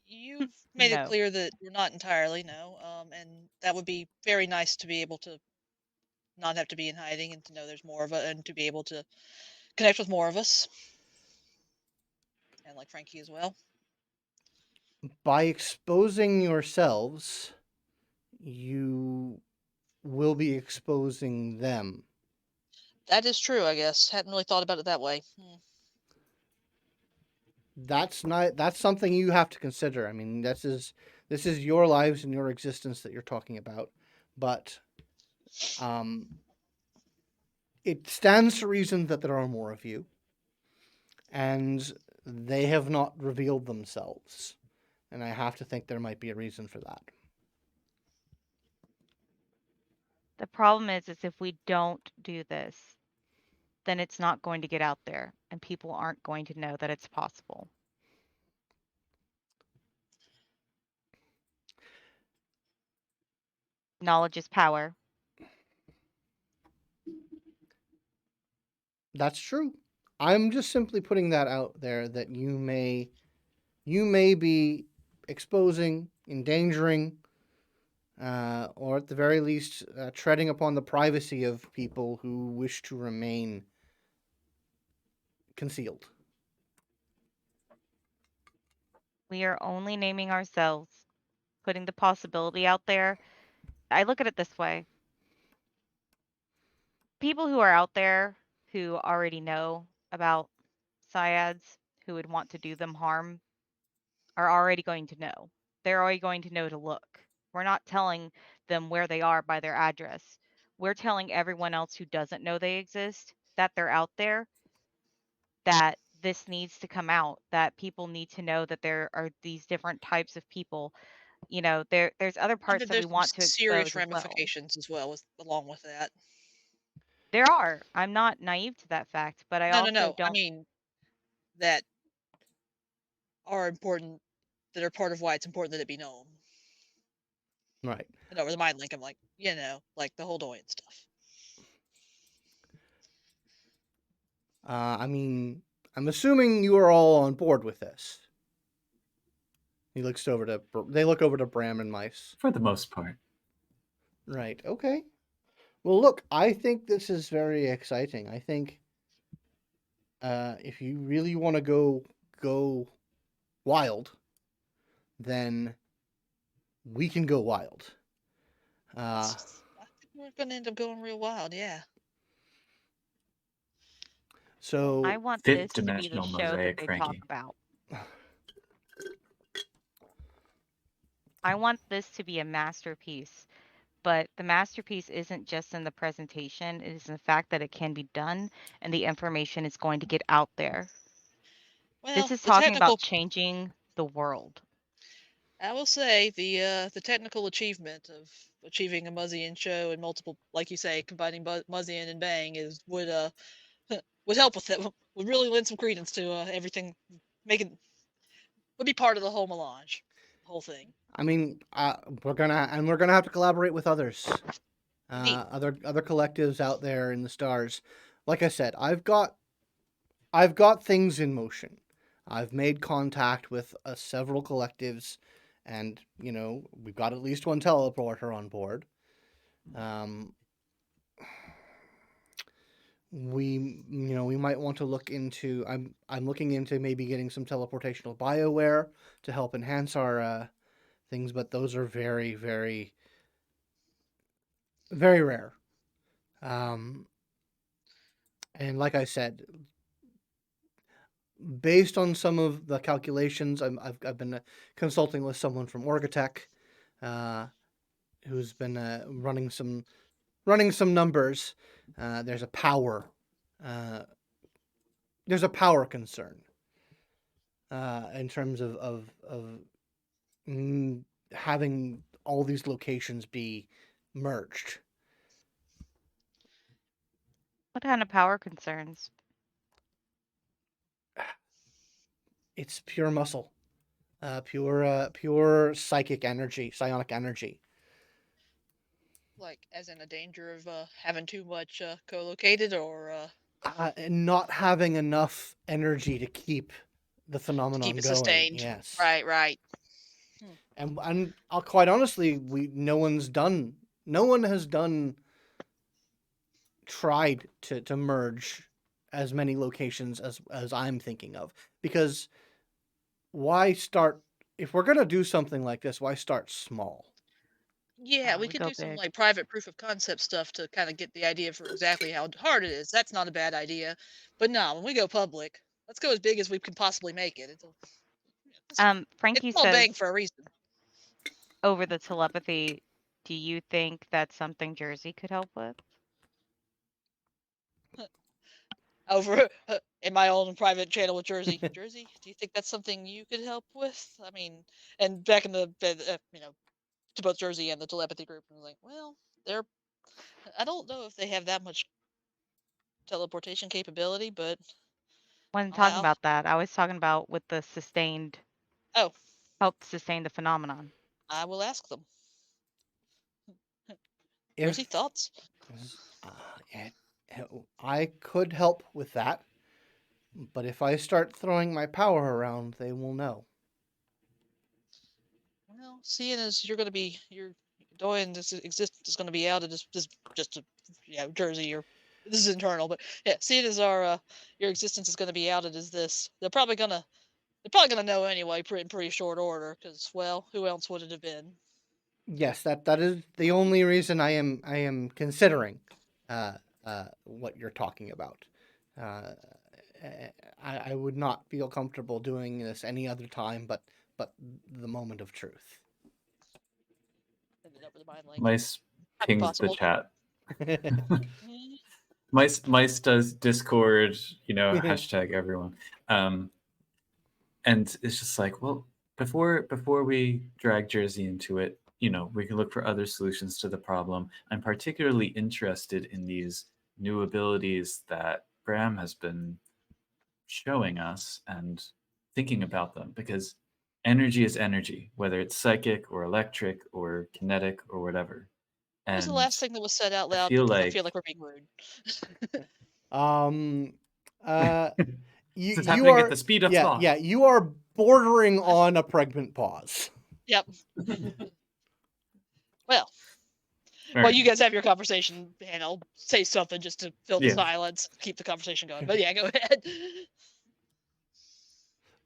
Speaker 5: you've made it clear that you're not entirely, no. And that would be very nice to be able to not have to be in hiding and to know there's more of it and to be able to connect with more of us. And like Frankie as well.
Speaker 1: By exposing yourselves, you will be exposing them.
Speaker 5: That is true, I guess. Hadn't really thought about it that way.
Speaker 1: That's something you have to consider. I mean, this is your lives and your existence that you're talking about, but it stands to reason that there are more of you, and they have not revealed themselves, and I have to think there might be a reason for that.
Speaker 3: The problem is if we don't do this, then it's not going to get out there, and people aren't going to know that it's possible. Knowledge is power.
Speaker 1: That's true. I'm just simply putting that out there that you may be exposing, endangering, or at the very least, treading upon the privacy of people who wish to remain concealed.
Speaker 3: We are only naming ourselves, putting the possibility out there. I look at it this way. People who are out there who already know about syads, who would want to do them harm, are already going to know. They're already going to know to look. We're not telling them where they are by their address. We're telling everyone else who doesn't know they exist that they're out there, that this needs to come out, that people need to know that there are these different types of people. You know, there's other
Speaker 5: And
Speaker 3: parts
Speaker 5: that
Speaker 3: that we
Speaker 5: there's some
Speaker 3: want to
Speaker 5: serious
Speaker 3: expose as well.
Speaker 5: ramifications as well along with that.
Speaker 3: There are. I'm not naive to that fact, but I
Speaker 5: No,
Speaker 3: also
Speaker 5: I
Speaker 3: don't.
Speaker 5: mean, that are important, that are part of why it's important that it be known.
Speaker 1: Right.
Speaker 5: And over the mind link, I'm like, like the whole Doyen stuff.
Speaker 1: I mean, I'm assuming you are all on board with this. He looks over to. They look over to Bram and Mice.
Speaker 2: For the most part.
Speaker 1: Right. Okay. Well, look, I think this is very exciting. I think if you really want to go wild, then we can go wild.
Speaker 5: I think we're going to end up going real wild, yeah.
Speaker 1: So
Speaker 3: I want
Speaker 2: Fifth
Speaker 3: this to be the
Speaker 2: dimensional
Speaker 3: show that
Speaker 2: mosaic,
Speaker 3: they
Speaker 2: Frankie.
Speaker 3: talk about. I want this to be a masterpiece, but the masterpiece isn't just in the presentation, it is in the fact that it can be done and the information is going to get out there.
Speaker 5: Well,
Speaker 3: This is
Speaker 5: the
Speaker 3: talking
Speaker 5: technical,
Speaker 3: about changing the world.
Speaker 5: I will say the technical achievement of achieving a Muzzian show and multiple, like you say, combining Muzzian and Bang would help with it. Would really lend some credence to everything, would be part of the whole melange, the whole thing.
Speaker 1: I mean, we're gonna have to collaborate with others,
Speaker 5: Indeed.
Speaker 1: other collectives out there in the stars. Like I said, I've got things in motion. I've made contact with several collectives, and we've got at least one teleporter on board. We might want to look into. I'm looking into maybe getting some teleportational bioware to help enhance our things, but those are very, very, very rare. And like I said, based on some of the calculations, I've been consulting with someone from Orgatech, who's been running some numbers. There's a power concern in terms of having all these locations be merged.
Speaker 3: What kind of power concerns?
Speaker 1: It's pure muscle, pure psychic energy, psionic energy.
Speaker 5: Like, as in a danger of having too much co-located, or
Speaker 1: and not having enough energy to keep the phenomenon
Speaker 5: keep it
Speaker 1: going.
Speaker 5: sustained.
Speaker 1: Yes.
Speaker 5: Right.
Speaker 1: And quite honestly, no one has tried to merge as many locations as I'm thinking of, because why start if we're gonna do something like this? Why start small?
Speaker 5: Yeah, we
Speaker 3: we
Speaker 5: could
Speaker 3: go
Speaker 5: do some
Speaker 3: big.
Speaker 5: like private proof of concept stuff to kind of get the idea for exactly how hard it is. That's not a bad idea. But no, when we go public, let's go as big as we can possibly make it. It's
Speaker 3: Frankie
Speaker 5: all
Speaker 3: says
Speaker 5: bang for a reason.
Speaker 3: over the telepathy, do you think that's something Jersey could help with?
Speaker 5: Over in my own private channel with Jersey. Jersey, do you think that's something you could help with? I mean, and back in the to both Jersey and the telepathy group, I was like, well, they're. I don't know if they have that much teleportation capability, but
Speaker 3: Wasn't
Speaker 5: I'll,
Speaker 3: talking
Speaker 5: I'll
Speaker 3: about that. I was talking about with the sustained
Speaker 5: oh,
Speaker 3: help sustain the phenomenon.
Speaker 5: I will ask them.
Speaker 1: If
Speaker 5: Jersey, thoughts?
Speaker 1: uh, it, I could help with that, but if I start throwing my power around, they will know.
Speaker 5: Well, seeing as you're going to be your Doyen's existence is going to be out of this just to Jersey or this is internal, but yeah, seeing as our your existence is going to be outed as this, they're probably gonna know anyway, in pretty short order. Because well, who else would it have been?
Speaker 1: Yes, that is the only reason I am considering what you're talking about. Uh, I would not feel comfortable doing this any other time, but the moment of truth.
Speaker 5: Send it over the mind link.
Speaker 2: Mice
Speaker 5: Might be
Speaker 2: pings the
Speaker 5: possible.
Speaker 2: chat.
Speaker 5: Mm,
Speaker 2: Mice does Discord, hashtag everyone. And it's just like, well, before we drag Jersey into it, we can look for other solutions to the problem. I'm particularly interested in these new abilities that Bram has been showing us and thinking about them, because energy is energy, whether it's psychic or electric or kinetic or whatever.
Speaker 5: what was the
Speaker 2: And
Speaker 5: last thing that was said out
Speaker 2: I
Speaker 5: loud?
Speaker 2: feel
Speaker 5: Because I
Speaker 2: like
Speaker 5: feel like we're being rude.
Speaker 1: You
Speaker 2: it's
Speaker 1: you
Speaker 2: happening at
Speaker 1: are
Speaker 2: the speed of
Speaker 1: yeah
Speaker 2: thought.
Speaker 1: yeah you are bordering on a pregnant pause.
Speaker 5: Yep. Well,
Speaker 2: All
Speaker 5: well,
Speaker 2: right.
Speaker 5: you guys have your conversation, and I'll say something just to fill the
Speaker 2: Yeah.
Speaker 5: silence, keep the conversation going. But yeah, go ahead.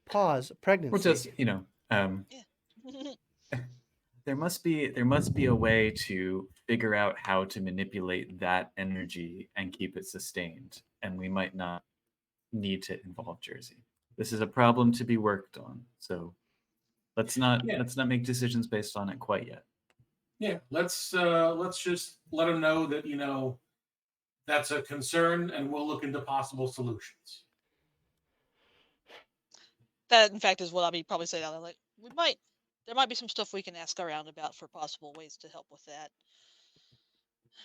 Speaker 1: Pause.
Speaker 2: Or
Speaker 1: Pregnancy.
Speaker 2: just, there must be a way to figure out how to manipulate that energy and keep it sustained, and we might not need to involve Jersey. This is a problem to be worked on, so let's not make decisions based on it quite yet.
Speaker 4: Yeah, let's just let them know that that's a concern, and we'll look into possible solutions.
Speaker 5: That, in fact, is what I'll be probably saying. Like, there might be some stuff we can ask around about for possible ways to help with that.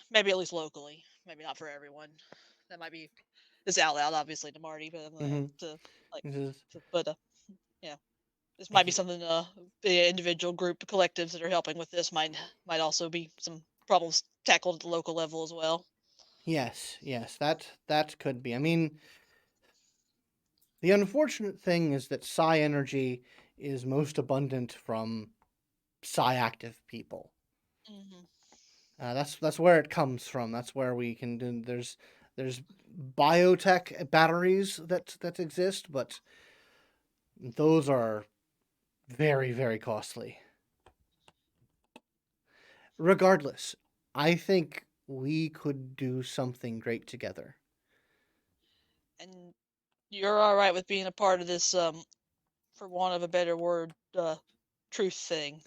Speaker 5: Maybe at least locally. Maybe not for everyone. That might be this out loud, obviously, to Marty, but yeah, this might be something. The individual group collectives that are helping with this might also be some problems tackled at the local level as well.
Speaker 1: Yes, that could be. I mean, the unfortunate thing is that psi energy is most abundant from psi active people.
Speaker 5: Mm-hmm.
Speaker 1: That's where it comes from. That's where we can do. There's biotech batteries that exist, but those are very, very costly. Regardless, I think we could do something great together.
Speaker 5: And you're all right with being a part of this, for want of a better word, truth thing,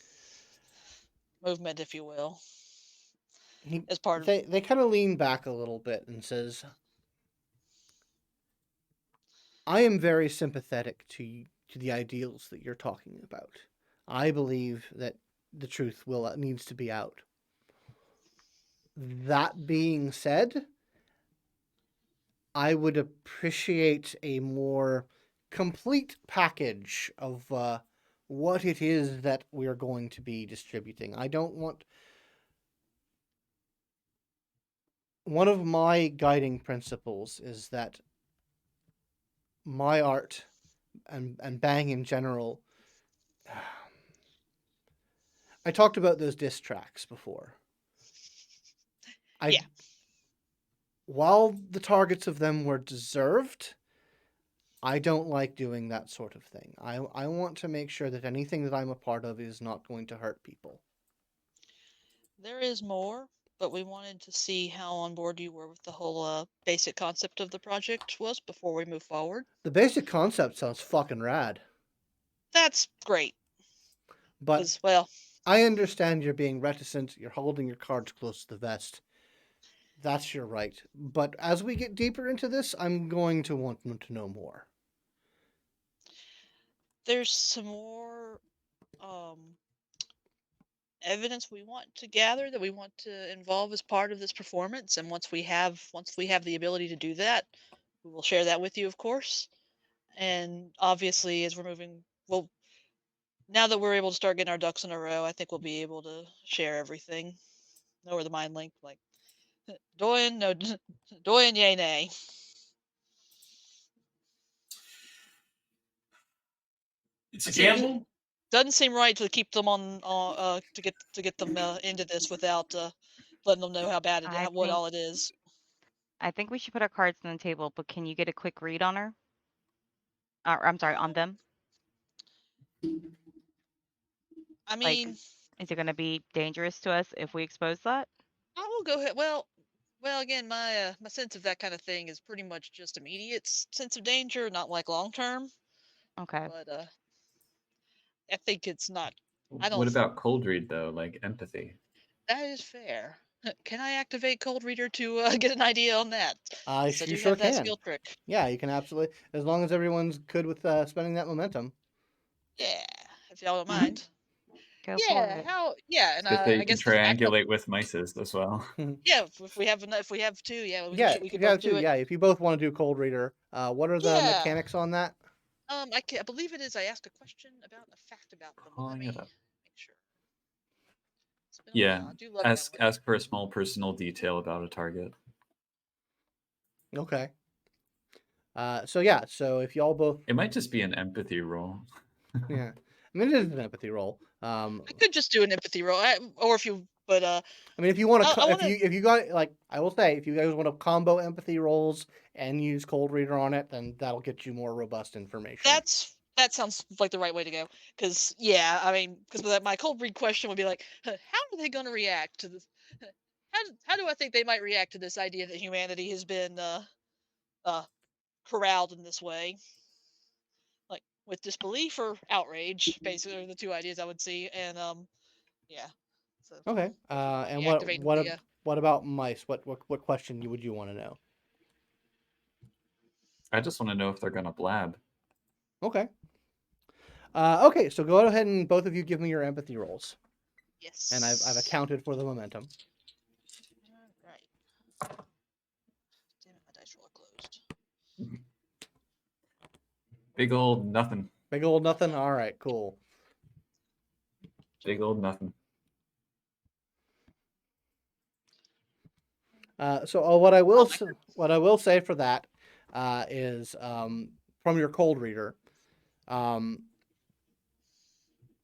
Speaker 5: movement, if you will. As part of
Speaker 1: They kind of lean back a little bit and says, I am very sympathetic to the ideals that you're talking about. I believe that the truth needs to be out. That being said, I would appreciate a more complete package of what it is that we're going to be distributing. I don't want. One of my guiding principles is that my art and Bang in general. I talked about those diss tracks before.
Speaker 5: Yeah.
Speaker 1: While the targets of them were deserved, I don't like doing that sort of thing. I want to make sure that anything that I'm a part of is not going to hurt people.
Speaker 5: There is more, but we wanted to see how on board you were with the whole basic concept of the project was before we move forward.
Speaker 1: The basic concept sounds fucking rad.
Speaker 5: That's great.
Speaker 1: But
Speaker 5: 'Cause, well,
Speaker 1: I understand you're being reticent. You're holding your cards close to the vest. That's your right. But as we get deeper into this, I'm going to want to know more.
Speaker 5: there's some more evidence we want to gather that we want to involve as part of this performance, and once we have the ability to do that, we will share that with you, of course. And obviously, as we're moving, well, now that we're able to start getting our ducks in a row, I think we'll be able to share everything. Know where the mind link, like Doyen, no, Doyen, yay, nay.
Speaker 4: It's a gamble.
Speaker 5: Doesn't seem right to keep them on to get them into this without letting them know how bad what all it is.
Speaker 3: I think we should put our cards on the table, but can you get a quick read on her? I'm sorry, on them.
Speaker 5: I mean,
Speaker 3: is it going to be dangerous to us if we expose that?
Speaker 5: I will go ahead. Well, again, my sense of that kind of thing is pretty much just immediate sense of danger, not like long term.
Speaker 3: Okay.
Speaker 5: But I think it's not. I don't.
Speaker 2: What about cold read though, like empathy?
Speaker 5: That is fair. Can I activate Cold Reader to get an idea on that?
Speaker 1: You
Speaker 5: do
Speaker 1: sure
Speaker 5: have that
Speaker 1: can.
Speaker 5: skill trick.
Speaker 1: Yeah, you can absolutely, as long as everyone's good with spending that momentum.
Speaker 5: Yeah, if y'all don't mind.
Speaker 3: Go
Speaker 5: Yeah,
Speaker 3: for it.
Speaker 5: how? Yeah, and
Speaker 2: If they
Speaker 5: I
Speaker 2: can
Speaker 5: guess the backup.
Speaker 2: triangulate with mices as well.
Speaker 5: Yeah, if we have two, yeah, we
Speaker 1: Yeah,
Speaker 5: could
Speaker 1: you have
Speaker 5: both do
Speaker 1: to.
Speaker 5: it.
Speaker 1: Yeah, if you both want to do Cold Reader, what are the
Speaker 5: Yeah.
Speaker 1: mechanics on that?
Speaker 5: I believe it is. I asked a question about a fact about them.
Speaker 2: Pulling it up.
Speaker 5: Make sure. It's been a
Speaker 2: Yeah,
Speaker 5: while. I do love that one.
Speaker 2: ask for a small personal detail about a target.
Speaker 1: Okay. So if y'all both,
Speaker 2: it might just be an empathy roll.
Speaker 1: Yeah, I mean it is an empathy roll.
Speaker 5: I could just do an empathy roll, or if you, but
Speaker 1: I mean, if you want to, if you got, like, I will say, if you guys want to combo empathy rolls and use Cold Reader on it, then that'll get you more robust information.
Speaker 5: That sounds like the right way to go. Because yeah, I mean, because my cold read question would be like, how are they going to react to this? How do I think they might react to this idea that humanity has been corralled in this way? Like with disbelief or outrage, basically are the two ideas I would see, and yeah. So,
Speaker 1: okay. And what about mice? What question would you want to know?
Speaker 2: I just want to know if they're gonna blab.
Speaker 1: Okay. Okay, so go ahead and both of you give me your empathy rolls.
Speaker 5: Yes.
Speaker 1: And I've accounted for the momentum.
Speaker 5: All right. Damn it, my dice roll closed.
Speaker 2: Big old nothing.
Speaker 1: Big old nothing. All right, cool.
Speaker 2: Big old nothing.
Speaker 1: So what I will say for that is from your Cold Reader,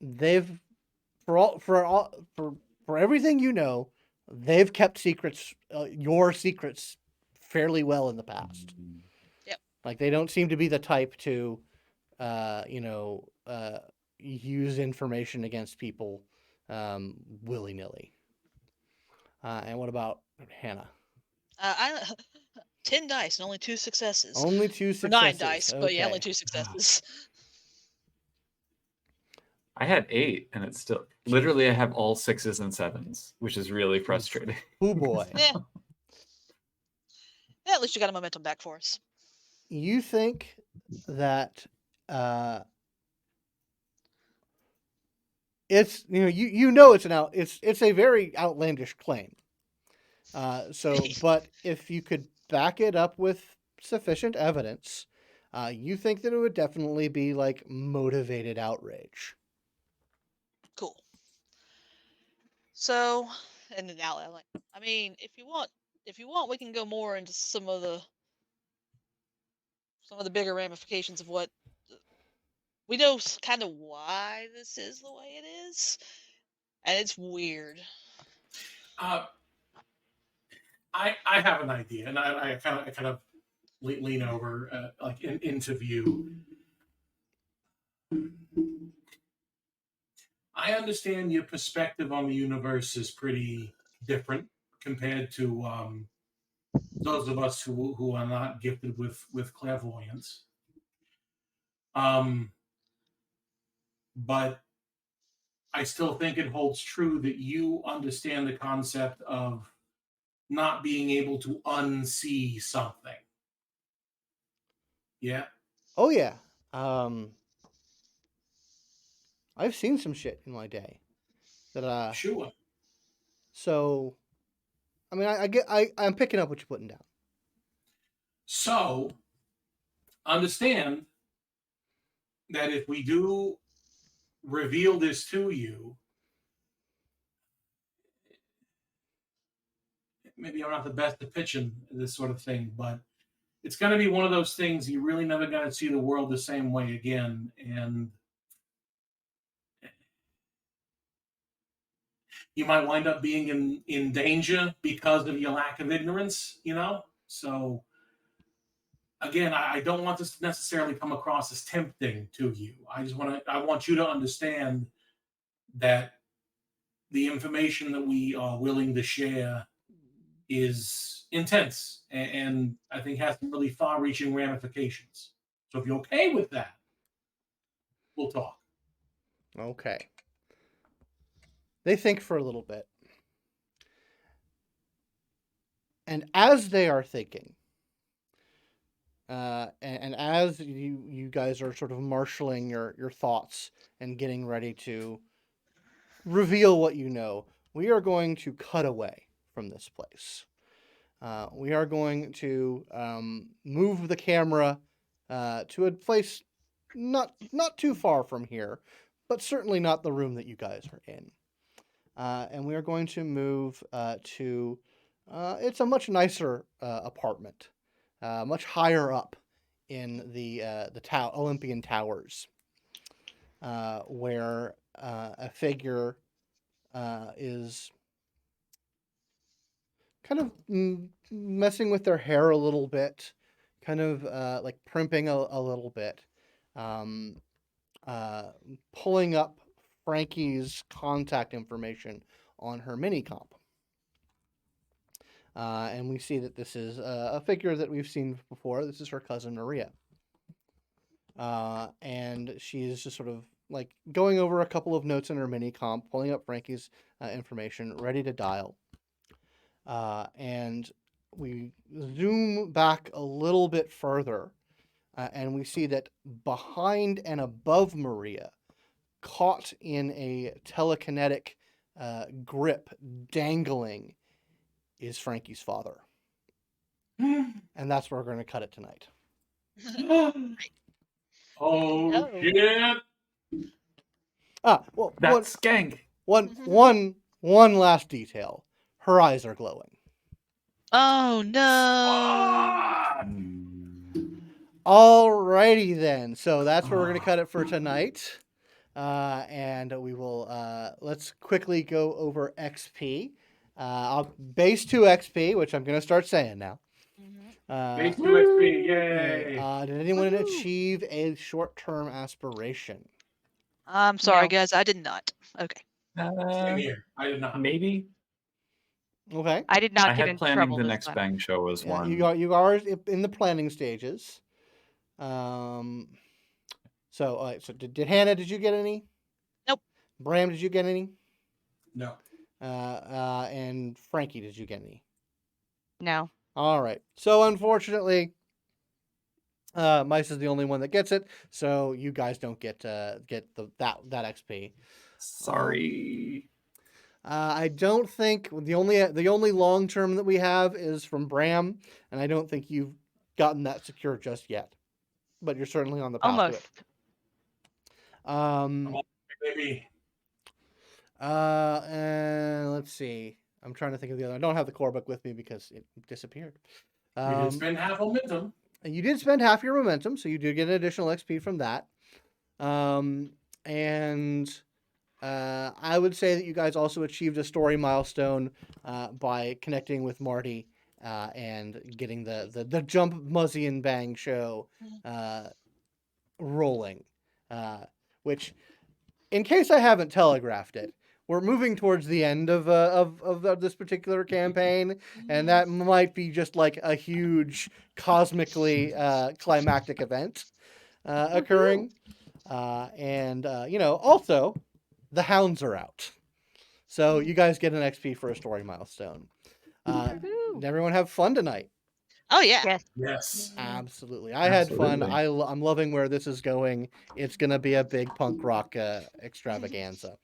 Speaker 1: they've for everything you know, they've kept secrets, your secrets, fairly well in the past.
Speaker 5: Yep.
Speaker 1: Like they don't seem to be the type to, use information against people willy nilly. And what about Hannah?
Speaker 5: 10 dice and only 2 successes.
Speaker 1: Only 2 successes.
Speaker 5: Or 9 dice,
Speaker 1: okay.
Speaker 5: but yeah, only 2 successes.
Speaker 2: I had 8, and it's still literally I have all 6s and 7s, which is really frustrating.
Speaker 1: Oh boy.
Speaker 5: Yeah, at least you got a momentum back for us.
Speaker 1: You think that it's it's a very outlandish claim. But if you could back it up with sufficient evidence, you think that it would definitely be like motivated outrage.
Speaker 5: Cool. So, and now, I mean, if you want, we can go more into some of the bigger ramifications of what we know, kind of why this is the way it is, and it's weird.
Speaker 4: I have an idea, and I kind of lean over, into view. I understand your perspective on the universe is pretty different compared to those of us who are not gifted with clairvoyance. But I still think it holds true that you understand the concept of not being able to unsee something. Yeah.
Speaker 1: Oh yeah. I've seen some shit in my day that
Speaker 4: Sure.
Speaker 1: so I mean I'm picking up what you're putting down.
Speaker 4: So understand that if we do reveal this to you, maybe I'm not the best at pitching this sort of thing, but it's going to be one of those things you're really never going to see the world the same way again. And you might wind up being in danger because of your lack of ignorance, you know? So, again, I don't want this to necessarily come across as tempting to you. I want you to understand that the information that we are willing to share is intense and I think has some really far-reaching ramifications. So if you're okay with that, we'll talk.
Speaker 1: Okay. They think for a little bit. And as they are thinking, and as you guys are sort of marshaling your thoughts and getting ready to reveal what you know, we are going to cut away from this place. We are going to move the camera to a place not too far from here, but certainly not the room that you guys are in. And we are going to move to it's a much nicer apartment, much higher up in the Olympian Towers, where a figure is kind of messing with their hair a little bit, kind of like primping a little bit, pulling up Frankie's contact information on her mini comp. And we see that this is a figure that we've seen before. This is her cousin Maria. And she's just sort of like going over a couple of notes in her mini comp, pulling up Frankie's information, ready to dial. And we zoom back a little bit further, and we see that behind and above Maria, caught in a telekinetic grip, dangling, is Frankie's father. And that's where we're going to cut it tonight.
Speaker 4: Oh,
Speaker 5: No.
Speaker 4: shit.
Speaker 1: Well,
Speaker 2: That's skank.
Speaker 1: one last detail. Her eyes are glowing.
Speaker 5: Oh no.
Speaker 1: Alrighty then. So that's where we're going to cut it for tonight. And we will, let's quickly go over XP. Base 2 XP, which I'm going to start saying now.
Speaker 4: Base 2 XP, yay!
Speaker 1: Did anyone achieve a short-term aspiration?
Speaker 5: I'm sorry,
Speaker 3: No.
Speaker 5: guys. I did not. Okay.
Speaker 4: Same here. I did not.
Speaker 2: Maybe.
Speaker 1: Okay.
Speaker 3: I did not
Speaker 2: I
Speaker 3: get
Speaker 2: had
Speaker 3: in
Speaker 2: planning
Speaker 3: trouble
Speaker 2: the
Speaker 3: this
Speaker 2: next
Speaker 3: time.
Speaker 2: bang show as
Speaker 1: Yeah,
Speaker 2: one.
Speaker 1: you are in the planning stages. So did Hannah? Did you get any?
Speaker 5: Nope.
Speaker 1: Bram, did you get any?
Speaker 4: No.
Speaker 1: And Frankie, did you get any?
Speaker 3: No.
Speaker 1: All right. So unfortunately, Mice is the only one that gets it. So you guys don't get that XP.
Speaker 2: Sorry.
Speaker 1: I don't think the only long term that we have is from Bram, and I don't think you've gotten that secure just yet. But you're certainly on the path
Speaker 3: Almost.
Speaker 1: to it.
Speaker 4: Maybe.
Speaker 1: And let's see. I'm trying to think of the other. I don't have the core book with me because it disappeared.
Speaker 4: You did spend half momentum.
Speaker 1: You did spend half your momentum, so you did get an additional XP from that. And I would say that you guys also achieved a story milestone by connecting with Marty and getting the Jump Muzzy and Bang show rolling, which in case I haven't telegraphed it, we're moving towards the end of this particular campaign, and that might be just like a huge cosmically climactic event occurring. And also the hounds are out, so you guys get an XP for a story milestone. Did everyone have fun tonight?
Speaker 5: Oh yeah.
Speaker 3: Yes.
Speaker 4: Yes.
Speaker 1: Absolutely. I had fun.
Speaker 2: Absolutely.
Speaker 1: I'm loving where this is going. It's going to be a big punk rock extravaganza.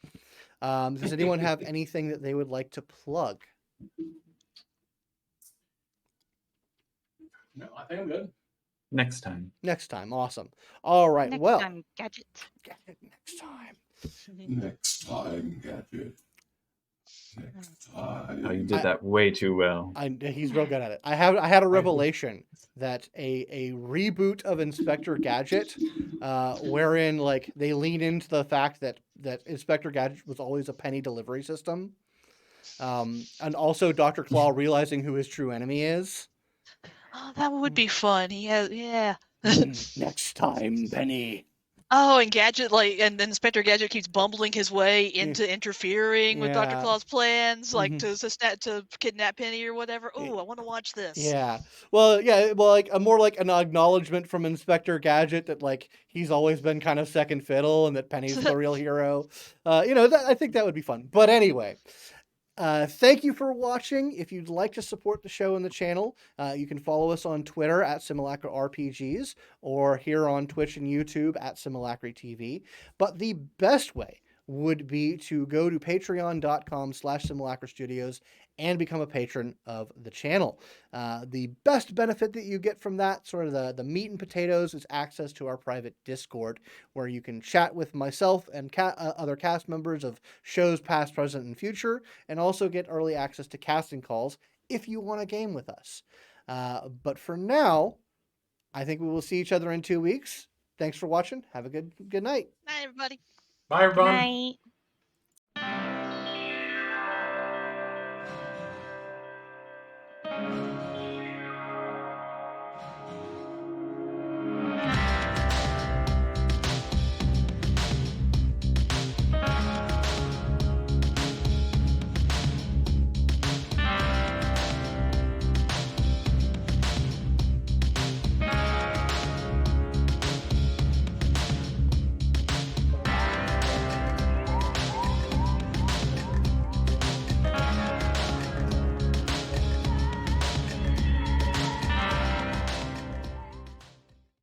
Speaker 1: Does anyone have anything that they would like to plug?
Speaker 4: No, I think I'm good.
Speaker 2: Next time.
Speaker 1: Next time. Awesome. All right.
Speaker 3: Next
Speaker 1: well,
Speaker 3: time, gadget.
Speaker 1: next time.
Speaker 6: Next time, Gadget. Next time.
Speaker 2: Oh, you did that way too well.
Speaker 1: He's real good at it. I had a revelation that a reboot of Inspector Gadget, wherein like they lean into the fact that Inspector Gadget was always a penny delivery system, and also Dr. Claw realizing who his true enemy is.
Speaker 5: Oh, that would be fun. He has, yeah.
Speaker 1: Next time, Penny.
Speaker 5: Oh, and Gadget, and Inspector Gadget keeps bumbling his way into interfering with Dr.
Speaker 1: Yeah.
Speaker 5: Claw's plans,
Speaker 1: Mhm.
Speaker 5: to kidnap Penny or whatever. Oh, I want to watch this.
Speaker 1: Yeah. Well, like a more like an acknowledgement from Inspector Gadget that like he's always been kind of second fiddle and that Penny's the real hero. I think that would be fun. But anyway, thank you for watching. If you'd like to support the show and the channel, you can follow us on Twitter at Simulacra RPGs or here on Twitch and YouTube at Simulacra TV. But the best way would be to go to patreon.com/Simulacra Studios and become a patron of the channel. The best benefit that you get from that, sort of the meat and potatoes, is access to our private Discord, where you can chat with myself and other cast members of shows past, present, and future, and also get early access to casting calls if you want to game with us. But for now, I think we will see each other in 2 weeks. Thanks for watching. Have a good night.
Speaker 5: Night, everybody.
Speaker 4: Bye,
Speaker 3: Good
Speaker 4: everyone.
Speaker 3: night.